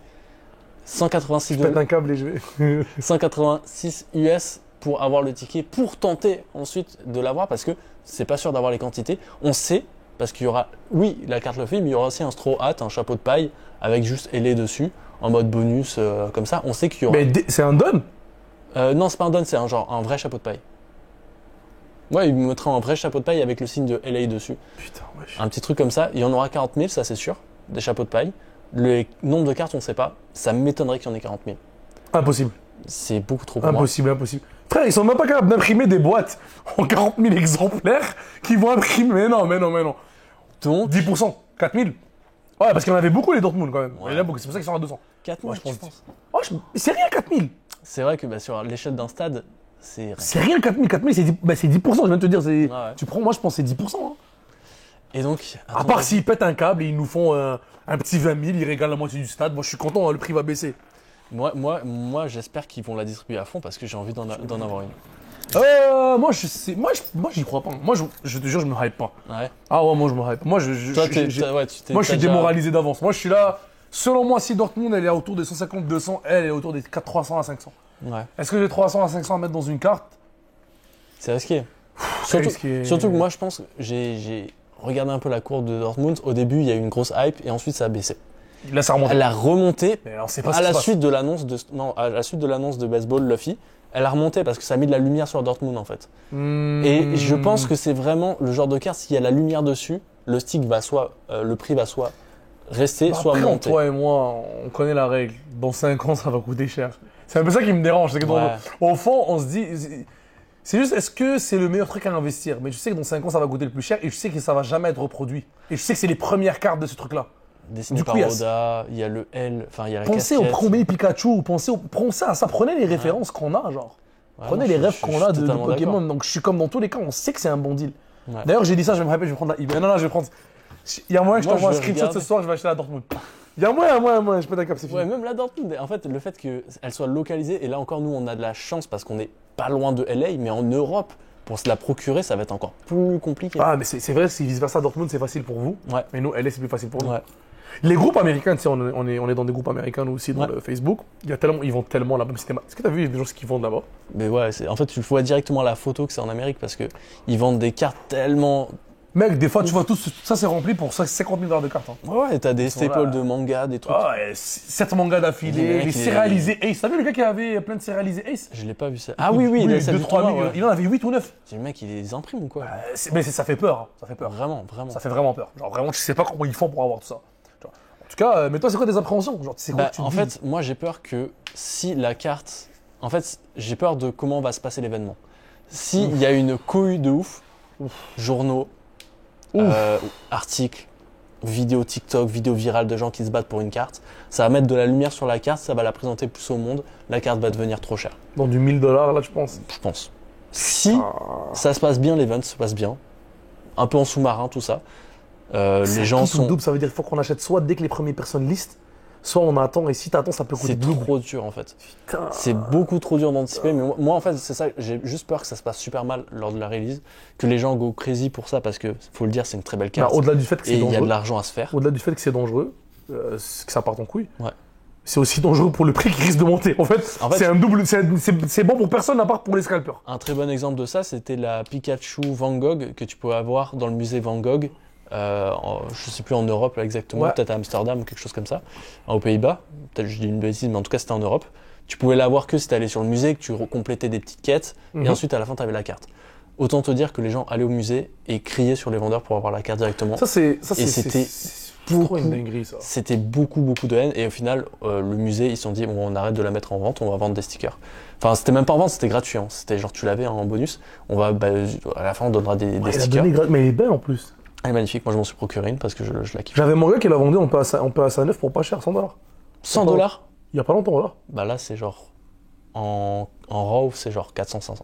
186 Pète un câble et je vais. 186 US pour avoir le ticket, pour tenter ensuite de l'avoir, parce que c'est pas sûr d'avoir les quantités. On sait, parce qu'il y aura, oui, la carte Luffy, mais il y aura aussi un straw hat, un chapeau de paille, avec juste ailé dessus, en mode bonus, comme ça. On sait qu'il y aura. Mais c'est un don. Non, c'est pas un don, c'est un vrai chapeau de paille. Ouais, il me mettra un vrai chapeau de paille avec le signe de LA dessus. Putain, wesh. Un petit truc comme ça. Il y en aura 40 000, ça c'est sûr, des chapeaux de paille. Le nombre de cartes, on ne sait pas. Ça m'étonnerait qu'il y en ait 40 000. Impossible. C'est beaucoup trop pour moi. Impossible, impossible. Frère, ils sont même pas capables d'imprimer des boîtes en 40 000 exemplaires qui vont imprimer. Mais non, mais non, mais non. Donc, 10%, 4 000. Ouais, parce qu'il y en avait beaucoup les Dortmund quand même. Ouais. Il y en a beaucoup, c'est pour ça qu'ils sont à 200. 4 000, Ouais, je je pense. pense. Oh, c'est rien 4 000. C'est vrai que sur l'échelle d'un stade, c'est... C'est rien 4 000. 4 000, c'est 10%, c'est 10%, je viens de te dire. Ouais. Tu prends, moi je pense que c'est 10%. Hein. Et donc, À part s'ils pètent un câble et ils nous font un petit 20 000, ils régalent la moitié du stade. Moi je suis content, hein, le prix va baisser. moi j'espère qu'ils vont la distribuer à fond parce que j'ai envie d'en avoir une. Moi j'y crois pas. Moi je te jure, je me hype pas. Ouais. Ah ouais, moi je me hype. Moi Toi, moi je suis démoralisé d'avance. Moi je suis là. Selon moi, si Dortmund elle est autour des 150-200, elle est autour des 300 à 500. Ouais. Est-ce que j'ai 300 à 500 à mettre dans une carte? C'est risqué. Très risqué. Surtout que moi, je pense que j'ai regardé un peu la courbe de Dortmund. Au début, il y a eu une grosse hype et ensuite ça a baissé. Là ça remonte. Elle a remonté Mais alors c'est pas à la suite de l'annonce de baseball Luffy. Elle a remonté parce que ça a mis de la lumière sur Dortmund en fait. Et je pense que c'est vraiment le genre de carte, s'il y a la lumière dessus, le stick va le prix va soit rester, soit après, monter. toi et moi, on connaît la règle. Dans 5 ans, ça va coûter cher. C'est un peu ça qui me dérange. C'est que Ouais. au fond, on se dit. C'est juste, est-ce que c'est le meilleur truc à investir? Mais je sais que dans 5 ans, ça va coûter le plus cher et je sais que ça va jamais être reproduit. Et je sais que c'est les premières cartes de ce truc-là. Dessiné Du par coup, il y a- Oda, il y a le L, enfin il y a la Pensez au casquette. premier Pikachu, pensez à ça. Prenez les références qu'on a, genre. Ouais, Prenez non, les je- rêves je qu'on suis a de totalement Pokémon. d'accord. Donc je suis comme dans tous les cas, on sait que c'est un bon deal. Ouais. D'ailleurs, j'ai dit ça, je vais me rappeler, je vais prendre la eBay. Non, je vais prendre. Il y a moyen que je Moi, t'envoie un je vais screenshot regarder. ce soir, je vais acheter la Dortmund. Il y a moyen, je peux d'accord, c'est fini. Ouais, même la Dortmund, en fait, le fait qu'elle soit localisée, et là encore, nous, on a de la chance parce qu'on n'est pas loin de LA, mais en Europe, pour se la procurer, ça va être encore plus compliqué. Ah, mais c'est vrai, si vice-versa, Dortmund, c'est facile pour vous. Ouais. Mais nous, LA, c'est plus facile pour nous. Ouais. Les groupes américains, tu sais, on est dans des groupes américains, nous aussi, dans Ouais. le Facebook. Ils vendent tellement là-bas. Est-ce que tu as vu des gens qui vendent là-bas? Mais ouais, en fait, tu vois directement à la photo que c'est en Amérique parce qu'ils vendent des cartes tellement. Mec, des fois, tu vois, tout ça, c'est rempli pour 50 000 $ de cartes. Hein. Ouais, t'as des sont là. staples de manga, des trucs. Ah, ouais, 7 mangas Les d'affilée, mecs, les céréalisés Ace. T'as vu le gars qui avait plein de céréalisés Ace? Je l'ai pas vu ça. Ah oui, il a celle 2, du 3 tournoi, 000. ouais. Il en avait 8 ou 9. Le mec, il les imprime ou quoi? Mais ça fait peur. Hein. Ça fait peur. Vraiment. Ça fait vraiment peur. Genre, vraiment, tu sais pas comment ils font pour avoir tout ça. Tu vois. En tout cas, mais toi, c'est quoi tes appréhensions? Genre, c'est quoi Bah, que tu en dis? fait, moi, j'ai peur que si la carte. En fait, j'ai peur de comment va se passer l'événement. S'il y a une cohue de ouf, journaux, articles, vidéos TikTok, vidéos virales de gens qui se battent pour une carte, ça va mettre de la lumière sur la carte, ça va la présenter plus au monde, la carte va devenir trop chère, Dans du 1 000 $, là, tu penses? je pense. Si ça se passe bien, l'event se passe bien, un peu en sous-marin, tout ça, les gens Tout ou sont. double, ça veut dire qu'il faut qu'on achète soit dès que les premières personnes listent, soit on attend, et si t'attends, ça peut coûter C'est double. trop dur en fait. Putain. C'est beaucoup trop dur d'anticiper, mais moi en fait c'est ça, j'ai juste peur que ça se passe super mal lors de la release, que les gens go crazy pour ça parce que faut le dire c'est une très belle Bah, carte au-delà du fait que et c'est il y a de dangereux, l'argent à se faire. au-delà du fait que c'est dangereux, que ça parte en couille, Ouais. c'est aussi dangereux pour le prix qui risque de monter. En fait, En fait, c'est un double, c'est bon pour personne à part pour les scalpers. Un très bon exemple de ça c'était la Pikachu Van Gogh que tu pouvais avoir dans le musée Van Gogh. Je sais plus en Europe là, exactement, Ouais. peut-être à Amsterdam ou quelque chose comme ça, aux Pays-Bas, peut-être je dis une bêtise, mais en tout cas c'était en Europe. Tu pouvais l'avoir que si tu allais sur le musée, que tu complétais des petites quêtes, et Mhm. ensuite à la fin tu avais la carte. Autant te dire que les gens allaient au musée et criaient sur les vendeurs pour avoir la carte directement. Ça, c'est c'était trop une dinguerie, ça. C'était beaucoup de haine, et au final, le musée, ils se sont dit, bon, on arrête de la mettre en vente, on va vendre des stickers. Enfin, c'était même pas en vente, c'était gratuit, hein. C'était genre tu l'avais en bonus, à la fin on donnera des Il a stickers. donné mais il est belle en plus. Elle est magnifique, moi je m'en suis procuré une parce que je la kiffe. J'avais mon gars qui l'a vendu en PA 9 pour pas cher, 100 $. 100 $. Il y a pas longtemps, là. Bah là, c'est genre, en raw, c'est genre 400-500.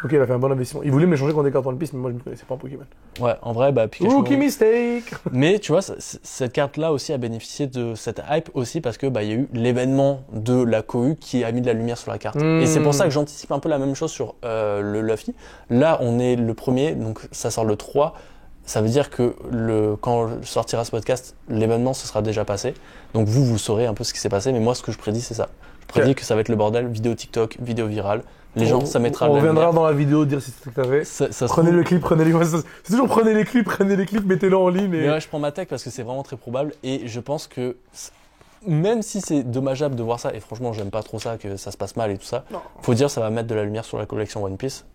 Ok, il a fait un bon investissement. Il voulait m'échanger contre des cartes One Piece, mais moi je me connaissais pas en Pokémon. Ouais, en vrai, bah Pikachu. Rookie mistake. Mais tu vois, cette carte-là aussi a bénéficié de cette hype aussi parce que bah il y a eu l'événement de la cohue qui a mis de la lumière sur la carte. Et c'est pour ça que j'anticipe un peu la même chose sur le Luffy. Là, on est le premier, donc ça sort le 3. Ça veut dire que quand sortira ce podcast, l'événement se sera déjà passé. Donc vous saurez un peu ce qui s'est passé. Mais moi, ce que je prédis, c'est ça. Je prédis que ça va être le bordel, vidéo TikTok, vidéo virale. Les gens, ça mettra On de la reviendra lumière. dans la vidéo dire si c'est ce que t'avais. Ça se Prenez trouve- le clip, c'est toujours prenez les clips, mettez-le en ligne. Mais Et... ouais, je prends ma tech parce que c'est vraiment très probable et je pense que même si c'est dommageable de voir ça, et franchement j'aime pas trop ça, que ça se passe mal et tout ça, Non. faut dire ça va mettre de la lumière sur la collection One Piece,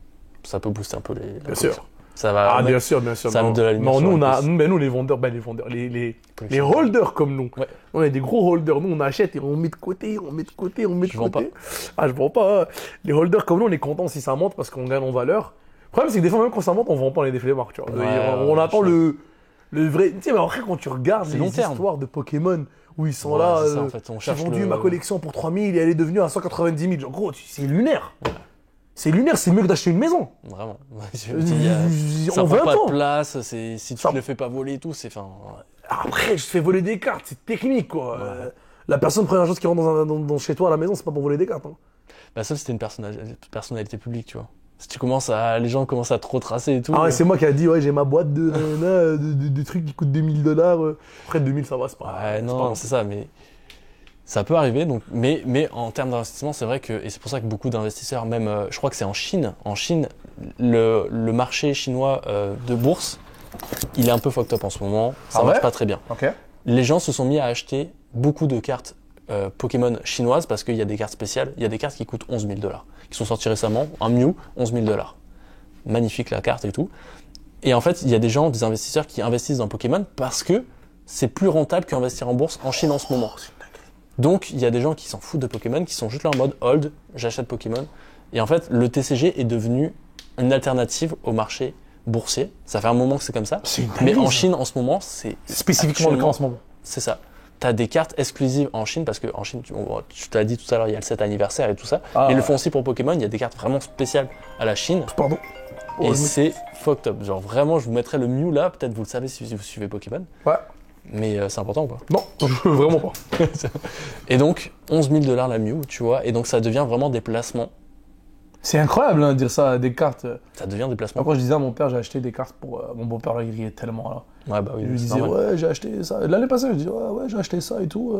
ça peut booster un peu la Bien collection. sûr. Ça va Ah, mettre- bien sûr. ça met de la lumière Non, sur nous, One Piece. nous, les vendeurs, les collection. holders comme nous. Ouais. On est des gros holders. Nous, on achète et on met de côté, on met de côté. Je vends côté. Ah, je vends pas. Les holders comme nous, on est contents si ça monte parce qu'on gagne en valeur. Le problème, c'est que des fois, même quand ça monte, on vend pas les défilés marques, tu vois. On attend le vrai. Tu sais, mais après, quand tu regardes C'est les long terme. histoires de Pokémon où ils sont Ouais, là, c'est ça, en fait, on j'ai cherche vendu le- ma collection pour 3 000 et elle est devenue à 190 000. Genre, gros, c'est lunaire. C'est lunaire, c'est mieux que d'acheter une maison. Vraiment. Ça En prend 20 pas ans. de place, si tu Ça- te le fais pas voler et tout, c'est fin. Après, je te fais voler des cartes, c'est technique, quoi. La première chose qui rentre chez toi à la maison, c'est pas pour voler des cartes. Hein. Bah sauf si t'es une personnalité publique, tu vois. Si les gens commencent à trop tracer et tout. Ah ouais, c'est moi qui a dit, ouais, j'ai ma boîte de trucs qui coûtent 2000 $. Après, 2000, ça va, c'est pas. Ouais, c'est non, pas- c'est ça, mais ça peut arriver. Donc, mais en termes d'investissement, c'est vrai que, et c'est pour ça que beaucoup d'investisseurs, même, je crois que c'est en Chine, le marché chinois de bourse, il est un peu fucked up en ce moment. Ça Ah marche ouais pas très bien. Ok. Les gens se sont mis à acheter beaucoup de cartes Pokémon chinoises parce qu'il y a des cartes spéciales. Il y a des cartes qui coûtent 11 000 $, qui sont sorties récemment. Un Mew, 11 000 $. Magnifique la carte et tout. Et en fait, il y a des investisseurs qui investissent dans Pokémon parce que c'est plus rentable qu'investir en bourse en Chine en ce moment. Donc, il y a des gens qui s'en foutent de Pokémon, qui sont juste là en mode hold, j'achète Pokémon. Et en fait, le TCG est devenu une alternative au marché boursier. Ça fait un moment que c'est comme ça. C'est une Mais dinguerie, en ça. Chine, en ce moment, c'est Spécifiquement le cas en actuellement- ce moment. C'est ça. T'as des cartes exclusives en Chine parce que en Chine, tu t'as dit tout à l'heure, il y a le 7 anniversaire et tout ça. Ah, mais ils le ouais. font aussi pour Pokémon. Il y a des cartes vraiment spéciales à la Chine. Pardon. Et c'est fucked up. Genre vraiment, je vous mettrai le Mew là. Peut-être vous le savez si vous suivez Pokémon. Ouais. Mais c'est important ou pas? Non, vraiment pas. Et donc, 11 000 $ la Mew, tu vois. Et donc, ça devient vraiment des placements. C'est incroyable hein, de dire ça, des cartes. Ça devient des placements. Quand je disais à mon père, j'ai acheté des cartes pour. Mon beau-père, il riait tellement là. Ouais, bah oui. Je lui c'est disais, normal. ouais, j'ai acheté ça. L'année passée, je dis, ouais, j'ai acheté ça et tout.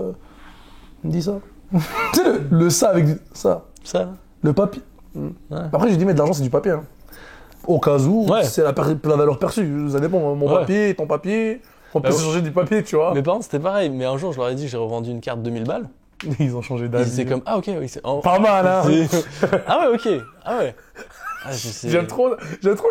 Il me dit ça. Tu sais, le ça avec ça. Ça. Le papier. Ouais. Après, j'ai dit, mais de l'argent, c'est du papier. Hein. Au cas où, Ouais. c'est la valeur perçue. Ça dépend. Mon Ouais. papier, ton papier. On peut Bah, s'échanger du papier, tu vois. Mes parents, c'était pareil. Mais un jour, je leur ai dit que j'ai revendu une carte 2000 balles. Ils ont changé Ils d'avis. étaient comme, ah ok, oui. Pas mal, hein. Ah ouais, ok. Ah ouais. Ah, J'aime trop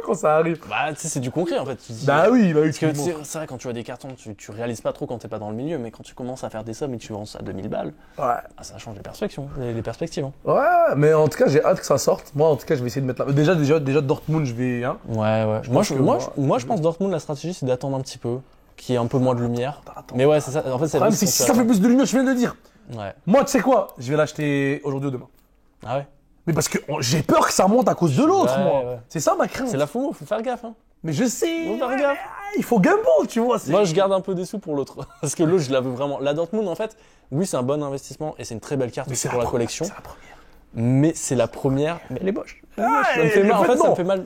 quand ça arrive. Bah, tu sais, c'est du concret en fait. Tu te dis, Bah oui, bah oui. Parce que tu sais, c'est vrai, quand tu vois des cartons, tu réalises pas trop quand t'es pas dans le milieu, mais quand tu commences à faire des sommes et que tu vends ça à 2000 balles, Ouais. ah, ça change les perspectives. Les perspectives. Hein. Ouais, mais en tout cas, j'ai hâte que ça sorte. Moi, en tout cas, je vais essayer de mettre la. Déjà Dortmund, je vais. Hein. Ouais. pense que Moi, je pense Dortmund, la stratégie, c'est d'attendre un petit peu, qu'il y ait un peu moins de lumière. Attends. Mais ouais, c'est ça. En fait, c'est Le problème, c'est que si ça fait plus de lumière, je viens de le dire. Ouais. Moi, tu sais quoi? Je vais l'acheter aujourd'hui ou demain. Ah ouais. Mais parce que j'ai peur que ça monte à cause de l'autre, Ouais, moi. ouais. C'est ça ma crainte. C'est la FOMO, faut faire gaffe. Hein. Mais je sais. Faut faire gaffe. Il faut gamble, tu vois. Moi, je garde un peu des sous pour l'autre. Parce que l'autre, je la veux vraiment. La Dortmund, en fait, oui, c'est un bon investissement et c'est une très belle carte Mais aussi c'est pour la première, collection. C'est la première. Mais c'est la première. Mais elle est moche. Elle est moche. Ah, Ça me fait mal. En fait, ça non. me fait mal.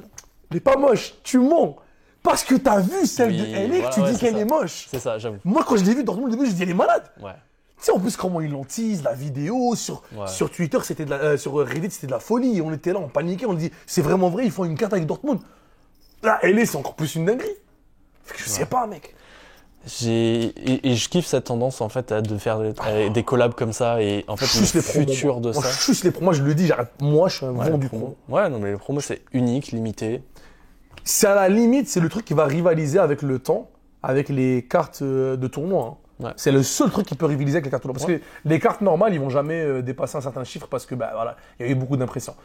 Elle est pas moche, tu mens. Parce que t'as vu celle de Oui, LA, voilà, que tu ouais, dis c'est qu'elle ça. est moche. C'est ça, j'avoue. Moi, quand je l'ai vu Dortmund au début, je dis elle est malade. Ouais. Tu sais, en plus, comment ils l'ont tease, la vidéo, Ouais. sur Twitter, c'était sur Reddit, c'était de la folie. On était là, on paniquait, on dit, c'est vraiment vrai, ils font une carte avec Dortmund. Là, LA, c'est encore plus une dinguerie. Fait que je sais pas, mec. Et je kiffe cette tendance en fait de faire des collabs comme ça et en fait Juste le les promos. futur de Moi, ça. juste les promos, moi je le dis, j'arrête. Moi, je suis un Ouais, vent les du promos. promo. Ouais, non mais les promos c'est unique, limité. C'est à la limite, c'est le truc qui va rivaliser avec le temps, avec les cartes de tournoi. Hein. Ouais. C'est le seul truc qui peut rivaliser avec les cartes tournoi. Parce Ouais. que les cartes normales, ils vont jamais dépasser un certain chiffre parce que, bah voilà, il y a eu beaucoup d'impressions.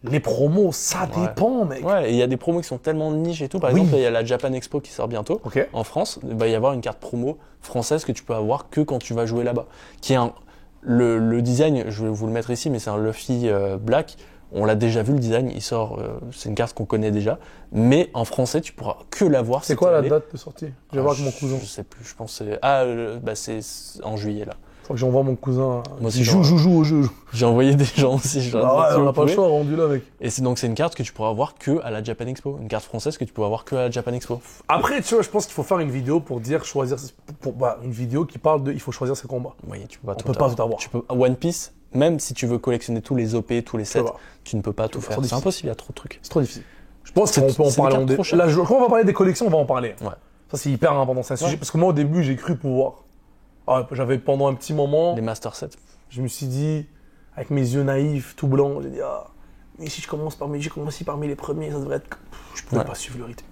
Les promos, ça Ouais. dépend, mec. Ouais, et il y a des promos qui sont tellement niche et tout. Par Oui. exemple, il y a la Japan Expo qui sort bientôt. Ok. En France, il va y avoir une carte promo française que tu peux avoir que quand tu vas jouer là-bas. Qui est le design, je vais vous le mettre ici, mais c'est un Luffy Black. On l'a déjà vu le design, il sort, c'est une carte qu'on connaît déjà. Mais en français, tu pourras que l'avoir. C'est si quoi t'es la allé. date de sortie Je vais voir avec mon cousin. Je sais plus, je pense que c'est. Bah c'est en juillet là. Faut que j'envoie mon cousin. Moi aussi, Il joue au jeu. J'ai envoyé des gens aussi. Je leur ai dit, Ah ouais, si on vous n'a pas le pouvez. choix, rendu là, mec. Et c'est une carte que tu pourras avoir que à la Japan Expo. Une carte française que tu pourras avoir que à la Japan Expo. Après, tu vois, je pense qu'il faut faire une vidéo pour dire choisir. Une vidéo qui parle de il faut choisir ses combats. Oui, tu peux pas On tout peut pas tout avoir. Tu peux One Piece, même si tu veux collectionner tous les OP, tous les sets, pas. tu ne peux pas tout C'est faire. trop C'est difficile. impossible, il y a trop de trucs. C'est trop difficile. Je pense qu'on peut en c'est des parler. cartes trop chères. Là, quand on va parler des collections, on va en parler. Ouais. Ça, c'est hyper important. C'est un sujet. Ouais. Parce que moi, au début, j'ai cru pouvoir. Ah, j'avais pendant un petit moment, Les Master Sets. je me suis dit, avec mes yeux naïfs, tout blancs, j'ai dit, ah, mais si je commence parmi les premiers, ça devrait être. Je pouvais Ouais. pas suivre le rythme.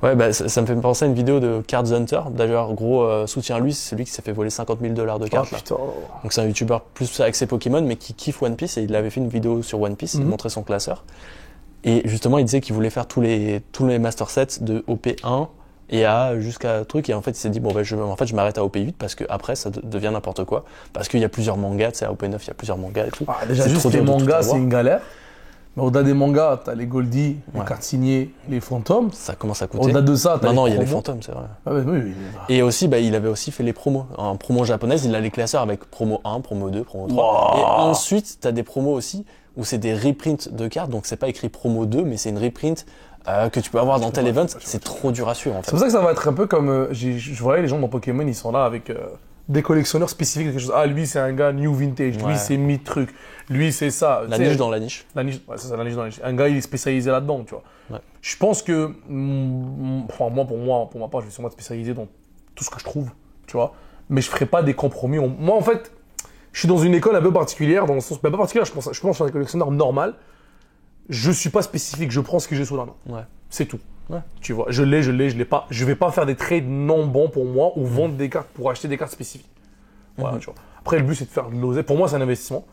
Ouais, bah ça me fait penser à une vidéo de Cards Hunter. D'ailleurs, gros soutien à lui, c'est celui qui s'est fait voler 50 000 $ de Ah, cartes. Là. putain. Donc c'est un YouTuber plus axé Pokémon, mais qui kiffe One Piece et il avait fait une vidéo sur One Piece, il Mhm. montrait son classeur. Et justement, il disait qu'il voulait faire tous les Master Sets de OP1 et à jusqu'à truc. Et en fait, il s'est dit, bon, ben, je m'arrête à OP8 parce que après ça devient n'importe quoi. Parce qu'il y a plusieurs mangas, tu sais, à OP9, il y a plusieurs mangas et tout. Ah, déjà, C'est juste trop les dur de tout mangas, c'est avoir. une galère. Mais au-delà des mangas, t'as les Goldie, les Ouais. cartes signées, les fantômes. Ça commence à coûter. Au-delà de ça, t'as Maintenant, il y a les promos. fantômes, c'est vrai. Ah, ouais, oui, oui. Et aussi, bah, il avait aussi fait les promos. En promo japonaise, il a les classeurs avec promo 1, promo 2, promo 3. Wow. Et ensuite, t'as des promos aussi où c'est des reprints de cartes. Donc, c'est pas écrit promo 2, mais c'est une reprint que tu peux avoir dans tel event. C'est trop dur à suivre, en C'est fait. pour ça que ça va être un peu comme. Je voyais les gens dans Pokémon, ils sont là avec des collectionneurs spécifiques de quelque chose. Ah, lui, c'est un gars new vintage. Lui, Ouais. c'est mi-truc. Lui, c'est ça. La Tu sais, niche dans la niche. La niche, ouais, c'est ça, la niche dans la niche. Un gars, il est spécialisé là-dedans, tu vois. Ouais. Je pense que. Enfin, pour ma part, je vais sûrement être spécialisé dans tout ce que je trouve, tu vois. Mais je ferai pas des compromis. Moi, en fait, je suis dans une école un peu particulière, dans le sens. Pas particulière, je pense que je suis un collectionneur normal. Je suis pas spécifique, je prends ce que j'ai sous la main. Ouais. C'est tout. Ouais. Tu vois, je l'ai pas. Je vais pas faire des trades non bons pour moi ou vendre des cartes pour acheter des cartes spécifiques. Voilà, Mhm. tu vois. Après, le but, c'est de faire de l'oseille. Pour moi, c'est un investissement.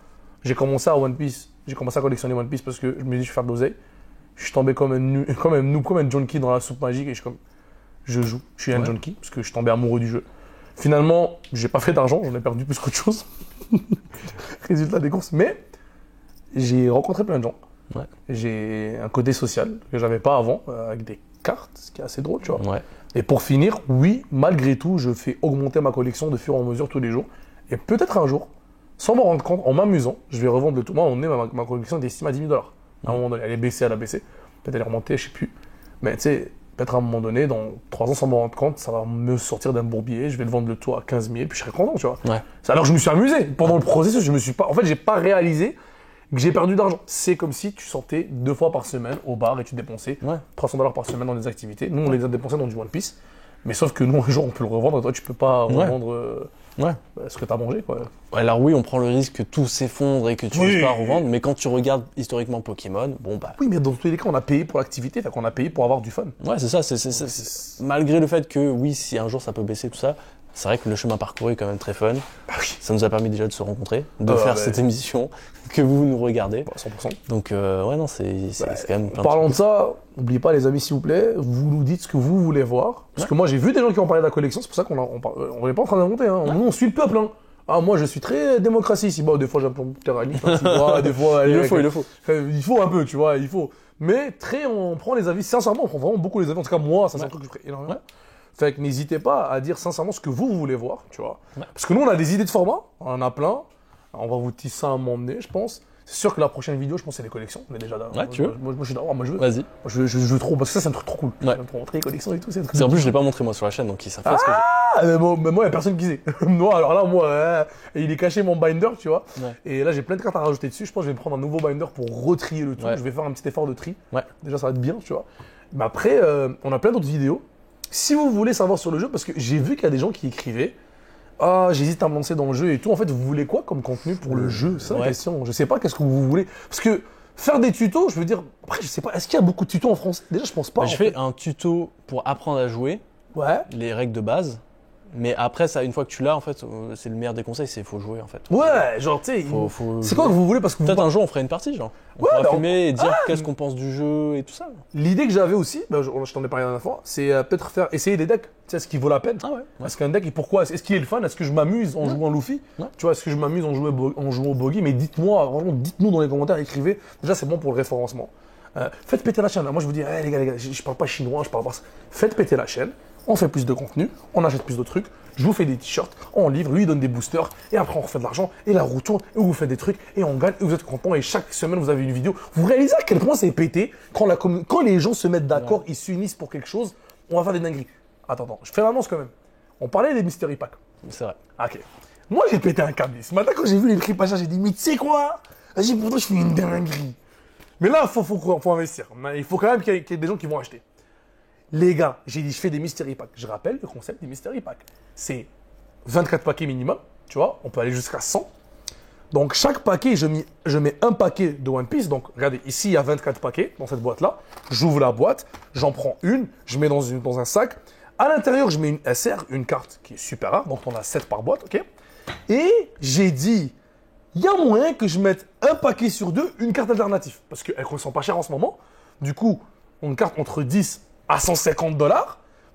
J'ai commencé à One Piece. J'ai commencé à collectionner One Piece parce que je me dis, je vais faire de l'oseille. Je suis tombé comme un noob, comme un junkie dans la soupe magique et je joue. Je suis un junkie parce que je suis tombé amoureux du jeu. Finalement, j'ai pas fait d'argent, j'en ai perdu plus qu'autre chose. Résultat des courses. Mais j'ai rencontré plein de gens. Ouais. J'ai un côté social que j'avais pas avant, avec des cartes, ce qui est assez drôle, tu vois. Ouais. Et pour finir, oui, malgré tout, je fais augmenter ma collection de fur et à mesure tous les jours. Et peut-être un jour, sans m'en rendre compte, en m'amusant, je vais revendre le tout. Moi, ma collection est estimée à 10 000 $. À un moment donné, elle est baissée, elle a baissé. Peut-être elle est remontée, je sais plus. Mais tu sais, peut-être à un moment donné, dans 3 ans, sans m'en rendre compte, ça va me sortir d'un bourbier, je vais le vendre le tout à 15 000, puis je serai content, tu vois. Ouais. Alors je me suis amusé. Pendant le processus, je me suis pas. En fait, j'ai pas réalisé que j'ai perdu d'argent. C'est comme si tu sortais 2 fois par semaine au bar et tu dépensais 300 $ par semaine dans des activités. Nous, on les a dépensés dans du One Piece. Mais sauf que nous, un jour, on peut le revendre et toi, tu peux pas revendre ce que tu as mangé, quoi. Alors oui, on prend le risque que tout s'effondre et que tu ne puisses pas revendre, mais quand tu regardes historiquement Pokémon, bon bah... Oui, mais dans tous les cas, on a payé pour l'activité, fait qu'on a payé pour avoir du fun. Ouais, c'est ça, malgré le fait que, oui, si un jour ça peut baisser, tout ça, c'est vrai que le chemin parcouru est quand même très fun. Bah oui. Ça nous a permis déjà de se rencontrer, de faire cette émission, que vous nous regardez. 100%. Donc, ouais, non, c'est quand même plein Parlant de ça, n'oubliez pas les amis, s'il vous plaît, vous nous dites ce que vous voulez voir. Parce que moi, j'ai vu des gens qui ont parlé de la collection, c'est pour ça qu'on n'est pas en train d'inventer. Hein. Nous, on suit le peuple. Hein. Ah, moi, je suis très démocratie ici. Bon, des fois, j'apprends terraniste. Des fois, il le faut. Il faut un peu, tu vois, il faut. Mais on prend les avis, sincèrement, on prend vraiment beaucoup les avis. En tout cas, moi, ça, c'est un truc que je ferai énormément. Fait que n'hésitez pas à dire sincèrement ce que vous voulez voir, tu vois. Parce que nous, on a des idées de format, on en a plein. On va vous tisser à un moment donné, je pense. C'est sûr que la prochaine vidéo, je pense, c'est les collections. On est déjà là. Ouais, tu veux moi, je suis d'accord, moi, je veux. Vas-y. Je veux trop, parce que ça, c'est un truc trop cool. J'aime trop montrer les collections et tout. En plus, je l'ai pas montré moi sur la chaîne, donc ils savent pas ce que j'ai. Mais moi, il n'y a personne qui sait. Moi, alors là, moi, il est caché mon binder, tu vois. Et là, j'ai plein de cartes à rajouter dessus. Je pense que je vais prendre un nouveau binder pour retrier le tout. Je vais faire un petit effort de tri. Déjà, ça va être bien, tu vois. Mais après, on a plein d'autres vidéos. Si vous voulez savoir sur le jeu, parce que j'ai vu qu'il y a des gens qui écrivaient « Ah, j'hésite à me lancer dans le jeu et tout ». En fait, vous voulez quoi comme contenu pour le jeu? C'est la question. Je sais pas qu'est-ce que vous voulez. Parce que faire des tutos, je veux dire... Après, je sais pas, est-ce qu'il y a beaucoup de tutos en français? Déjà, je pense pas. Je fais un tuto pour apprendre à jouer. Les règles de base. Mais après, ça, une fois que tu l'as, en fait, c'est le meilleur des conseils, c'est faut jouer, en fait. Ouais, genre, tu sais, c'est quoi que vous voulez parce que peut-être un jour, on ferait une partie, genre. On pourra filmer et dire qu'est-ce qu'on pense du jeu et tout ça. L'idée que j'avais aussi, je t'en ai parlé la dernière fois, c'est peut-être essayer des decks. Tu sais, est-ce qu'il vaut la peine? Est-ce qu'un deck, et pourquoi? Est-ce qu'il est le fun? Est-ce que je m'amuse en jouant Luffy? Tu vois, est-ce que je m'amuse en jouant au Boggy? Mais dites-moi, vraiment, dites-nous dans les commentaires, écrivez. Déjà, c'est bon pour le référencement. Faites péter la chaîne. Moi, je vous dis, les gars, je parle pas chinois, je parle pas. Faites péter la chaîne. On fait plus de contenu, on achète plus de trucs, je vous fais des t-shirts, on livre, lui il donne des boosters, et après on refait de l'argent, et la roue tourne, et vous faites des trucs, et on gagne, et vous êtes content, et chaque semaine vous avez une vidéo. Vous réalisez à quel point c'est pété quand les gens se mettent d'accord, ils s'unissent pour quelque chose, on va faire des dingueries. Attends, je fais l'annonce quand même. On parlait des mystery packs. C'est vrai. Ok. Moi j'ai pété un câble. Ce matin quand j'ai vu les prix pas chers, j'ai dit, mais tu sais quoi? Vas-y, pour toi je fais une dinguerie. Mais là, faut investir. Il faut quand même qu'il y ait des gens qui vont acheter. Les gars, j'ai dit, je fais des mystery packs. Je rappelle le concept des mystery packs. C'est 24 paquets minimum, tu vois, on peut aller jusqu'à 100. Donc, chaque paquet, je mets un paquet de One Piece. Donc, regardez, ici, il y a 24 paquets dans cette boîte-là. J'ouvre la boîte, j'en prends une, je mets dans un sac. À l'intérieur, je mets une SR, une carte qui est super rare. Donc, on a 7 par boîte, ok? Et j'ai dit, il y a moyen que je mette un paquet sur deux, une carte alternative. Parce qu'elles ne sont pas chères en ce moment. Du coup, une carte entre 10 à 150 $.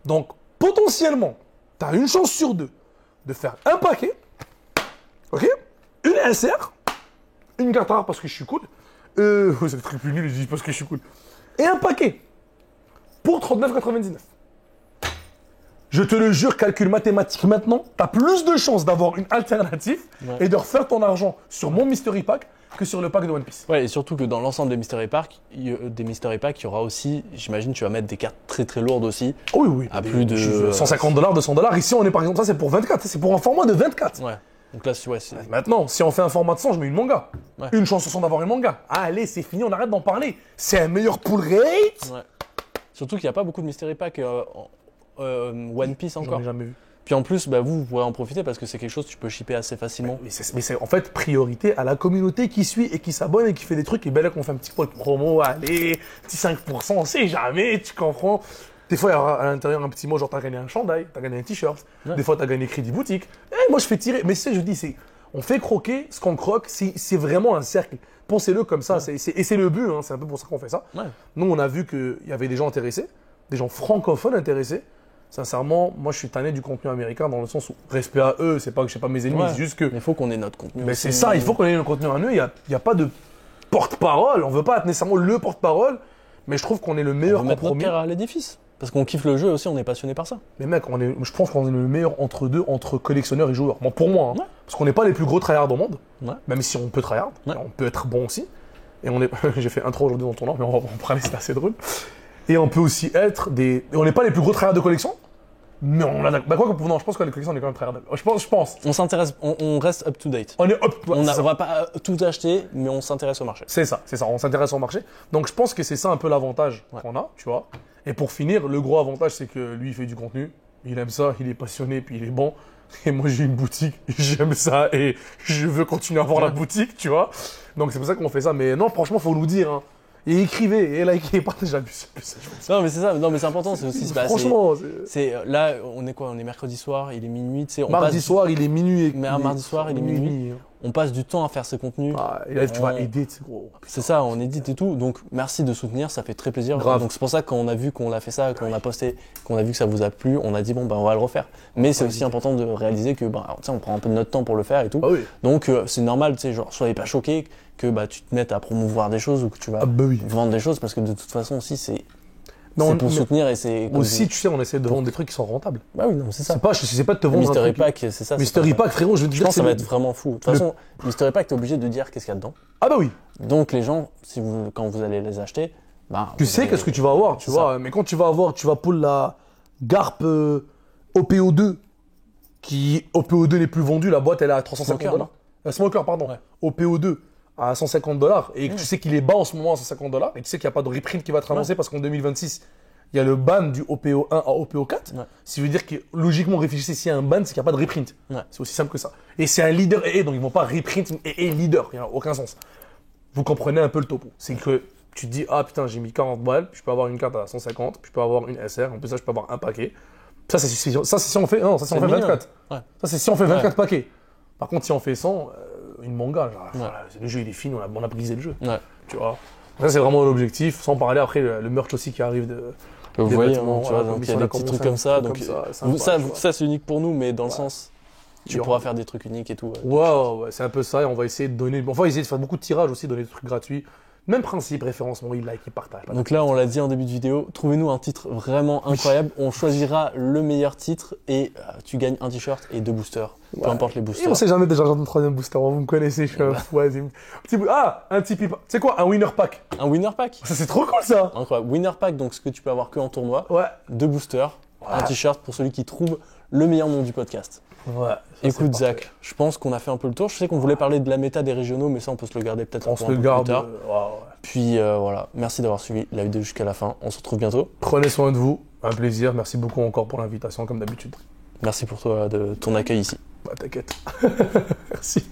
Donc, potentiellement, tu as une chance sur deux de faire un paquet, ok? Une SR, une carte rare parce que je suis cool. C'est très plus nul, je dis parce que je suis cool. Et un paquet pour 39,99 €. Je te le jure, calcul mathématique maintenant, tu as plus de chances d'avoir une alternative et de refaire ton argent sur mon Mystery Pack que sur le pack de One Piece. Ouais, et surtout que dans l'ensemble des Mystery Packs, il y aura aussi, j'imagine, tu vas mettre des cartes très très lourdes aussi. Oui. À plus de 150 $, 200 $. Ici, on est par exemple, ça c'est pour 24, c'est pour un format de 24. Ouais. Donc là, c'est... Maintenant, si on fait un format de 100, je mets une manga. Une chance sur 100 d'avoir une manga. Allez, c'est fini, on arrête d'en parler. C'est un meilleur pull rate. Ouais. Surtout qu'il n'y a pas beaucoup de Mystery Packs One Piece encore. J'en ai jamais vu. Puis en plus, vous pourrez en profiter parce que c'est quelque chose que tu peux shipper assez facilement. Mais c'est en fait priorité à la communauté qui suit et qui s'abonne et qui fait des trucs. Et ben là, qu'on fait un petit code promo, allez, petit 5%, on sait jamais, tu comprends. Des fois, il y aura à l'intérieur un petit mot, genre t'as gagné un chandail, t'as gagné un t-shirt. Des fois, t'as gagné crédit boutique. Et moi, je fais tirer. Mais je dis, c'est On fait croquer ce qu'on croque, c'est vraiment un cercle. Pensez-le comme ça, et c'est le but, hein, c'est un peu pour ça qu'on fait ça. Ouais. Nous, on a vu qu'il y avait des gens intéressés, des gens francophones intéressés. Sincèrement, moi, je suis tanné du contenu américain dans le sens où, respect à eux, c'est pas que je sais pas mes ennemis, Ouais. c'est juste que... Mais il faut qu'on ait notre contenu. Mais aussi. c'est ça, il faut qu'on ait le contenu à nous, il n'y a pas de porte-parole, on veut pas être nécessairement le porte-parole, mais je trouve qu'on est le On meilleur veut mettre notre compromis. pierre à l'édifice. Parce qu'on kiffe le jeu aussi, on est passionné par ça. Mais mec, je pense qu'on est le meilleur entre deux, entre collectionneurs et joueurs. Bon, pour moi, hein. Ouais. Parce qu'on n'est pas les plus gros tryhards au monde, Ouais. même si on peut tryhard, Ouais. on peut être bon aussi. Et on est, j'ai fait intro aujourd'hui dans ton nom, mais on va en parler, c'est assez drôle. Et on peut aussi être des, on n'est pas les plus gros tryhards de collection, mais on a, bah quoi que, non, je pense que les collections on est quand même tryhards. Je pense. On s'intéresse, on reste up to date. On est hop, On c'est ça. va pas tout acheter, mais on s'intéresse au marché. C'est ça, on s'intéresse au marché. Donc je pense que c'est ça un peu l'avantage qu'on a, tu vois. Et pour finir, le gros avantage, c'est que lui, il fait du contenu, il aime ça, il est passionné, puis il est bon. Et moi, j'ai une boutique, j'aime ça, et je veux continuer à avoir la boutique, tu vois. Donc c'est pour ça qu'on fait ça. Mais non, franchement, faut nous dire, hein. Et écrivez, et likez, et partagez. Non, mais c'est ça, non, mais c'est important, c'est aussi. Bah, Franchement, là, on est quoi? On est mercredi soir, il est minuit, tu sais. mardi soir, il est minuit. Et Mais un mardi soir, il est minuit. On passe du temps à faire ce contenu. Ah, et là, tu vas aider, tu sais, gros. C'est ça, on édite et tout. Donc, merci de soutenir, ça fait très plaisir. Grave. Donc, c'est pour ça que quand on a vu qu'on a fait ça, qu'on a posté, qu'on a vu que ça vous a plu, on a dit, bon, bah, on va le refaire. Mais c'est aussi important de réaliser que, bah, tu sais, on prend un peu de notre temps pour le faire et tout. Ah oui. Donc, c'est normal, tu sais, genre, soyez pas choqués que, bah, tu te mettes à promouvoir des choses ou que tu vas Ah bah oui. vendre des choses parce que de toute façon aussi, c'est Non, pour mais soutenir et c'est. comme aussi, vous- tu sais, on essaie de vendre des trucs qui sont rentables. Bah oui, non, c'est ça. C'est pas de te vendre un Mystery truc. Pack, c'est ça. c'est Mystery pas- Pack, frérot, je veux te Je dire, pense que ça c'est va le- être vraiment fou. De toute façon, Mystery Pack, t'es obligé de dire qu'est-ce qu'il y a dedans. Ah bah oui. Donc, les gens, quand vous allez les acheter, bah. Tu vous sais allez- qu'est-ce que tu vas avoir, tu C'est vois. Mais quand tu vas pull la Garp OPO2, qui OPO2 les plus vendus, la boîte elle est à 350 Smoker, dollars. Smoker, pardon. Ouais. OPO2 à 150 dollars. Et que tu sais qu'il est bas en ce moment à 150 dollars. Et tu sais qu'il n'y a pas de reprint qui va être annoncé parce qu'en 2026, il y a le ban du OPO1 à OPO4. Ouais. Ce qui veut dire que logiquement, réfléchissez, s'il y a un ban, c'est qu'il n'y a pas de reprint. Ouais. C'est aussi simple que ça. Et c'est un leader et donc ils vont pas reprint et leader. Il n'y a aucun sens. Vous comprenez un peu le topo. C'est que tu te dis, ah putain, j'ai mis 40 balles, puis je peux avoir une carte à 150, puis je peux avoir une SR, en plus ça, je peux avoir un paquet. Ça, c'est si on fait, non, ça, si on C'est fait mignon. 24. Ouais. Ça, c'est si on fait 24 Ouais. paquets. Par contre, si on fait 100, une manga, genre, Ouais. voilà, le jeu il est fini, on a brisé le jeu. Ouais. Tu vois. Ça, c'est vraiment l'objectif. Sans parler après le merch aussi qui arrive de. Vous des voyez, vêtements, hein, tu vois, voilà, donc il y a on des a petits commencé trucs un comme petit ça. truc Donc, comme ça, sympa, ça, tu vois. ça c'est unique pour nous, mais dans le sens, Il tu y aura- pourras faire des trucs uniques et tout. Ouais. Ouais, c'est un peu ça. Et on va essayer de donner. On va essayer de faire beaucoup de tirages aussi, donner des trucs gratuits. Même principe, référencement, il like, il partage. Donc là, on l'a dit en début de vidéo, trouvez-nous un titre vraiment incroyable. On choisira le meilleur titre et tu gagnes un t-shirt et 2 boosters. Peu Ouais. importe les Et boosters. on sait jamais déjà un troisième booster. Vous me connaissez, je suis un fou. Vas-y. Un Tipeee. Tu sais quoi? Un winner pack. Un winner pack. Ça, c'est trop cool ça. Incroyable. Winner pack, donc ce que tu peux avoir que en tournoi. Ouais. 2 boosters, un t-shirt pour celui qui trouve le meilleur nom du podcast. Ouais. Écoute Zach, je pense qu'on a fait un peu le tour. Je sais qu'on voulait parler de la méta des régionaux, mais ça on peut se le garder peut-être On pour se un le peu garde. plus tard. Ouais. Puis voilà, merci d'avoir suivi la vidéo jusqu'à la fin. On se retrouve bientôt. Prenez soin de vous. Un plaisir. Merci beaucoup encore pour l'invitation, comme d'habitude. Merci pour toi de ton accueil ici. Bah, t'inquiète. Merci.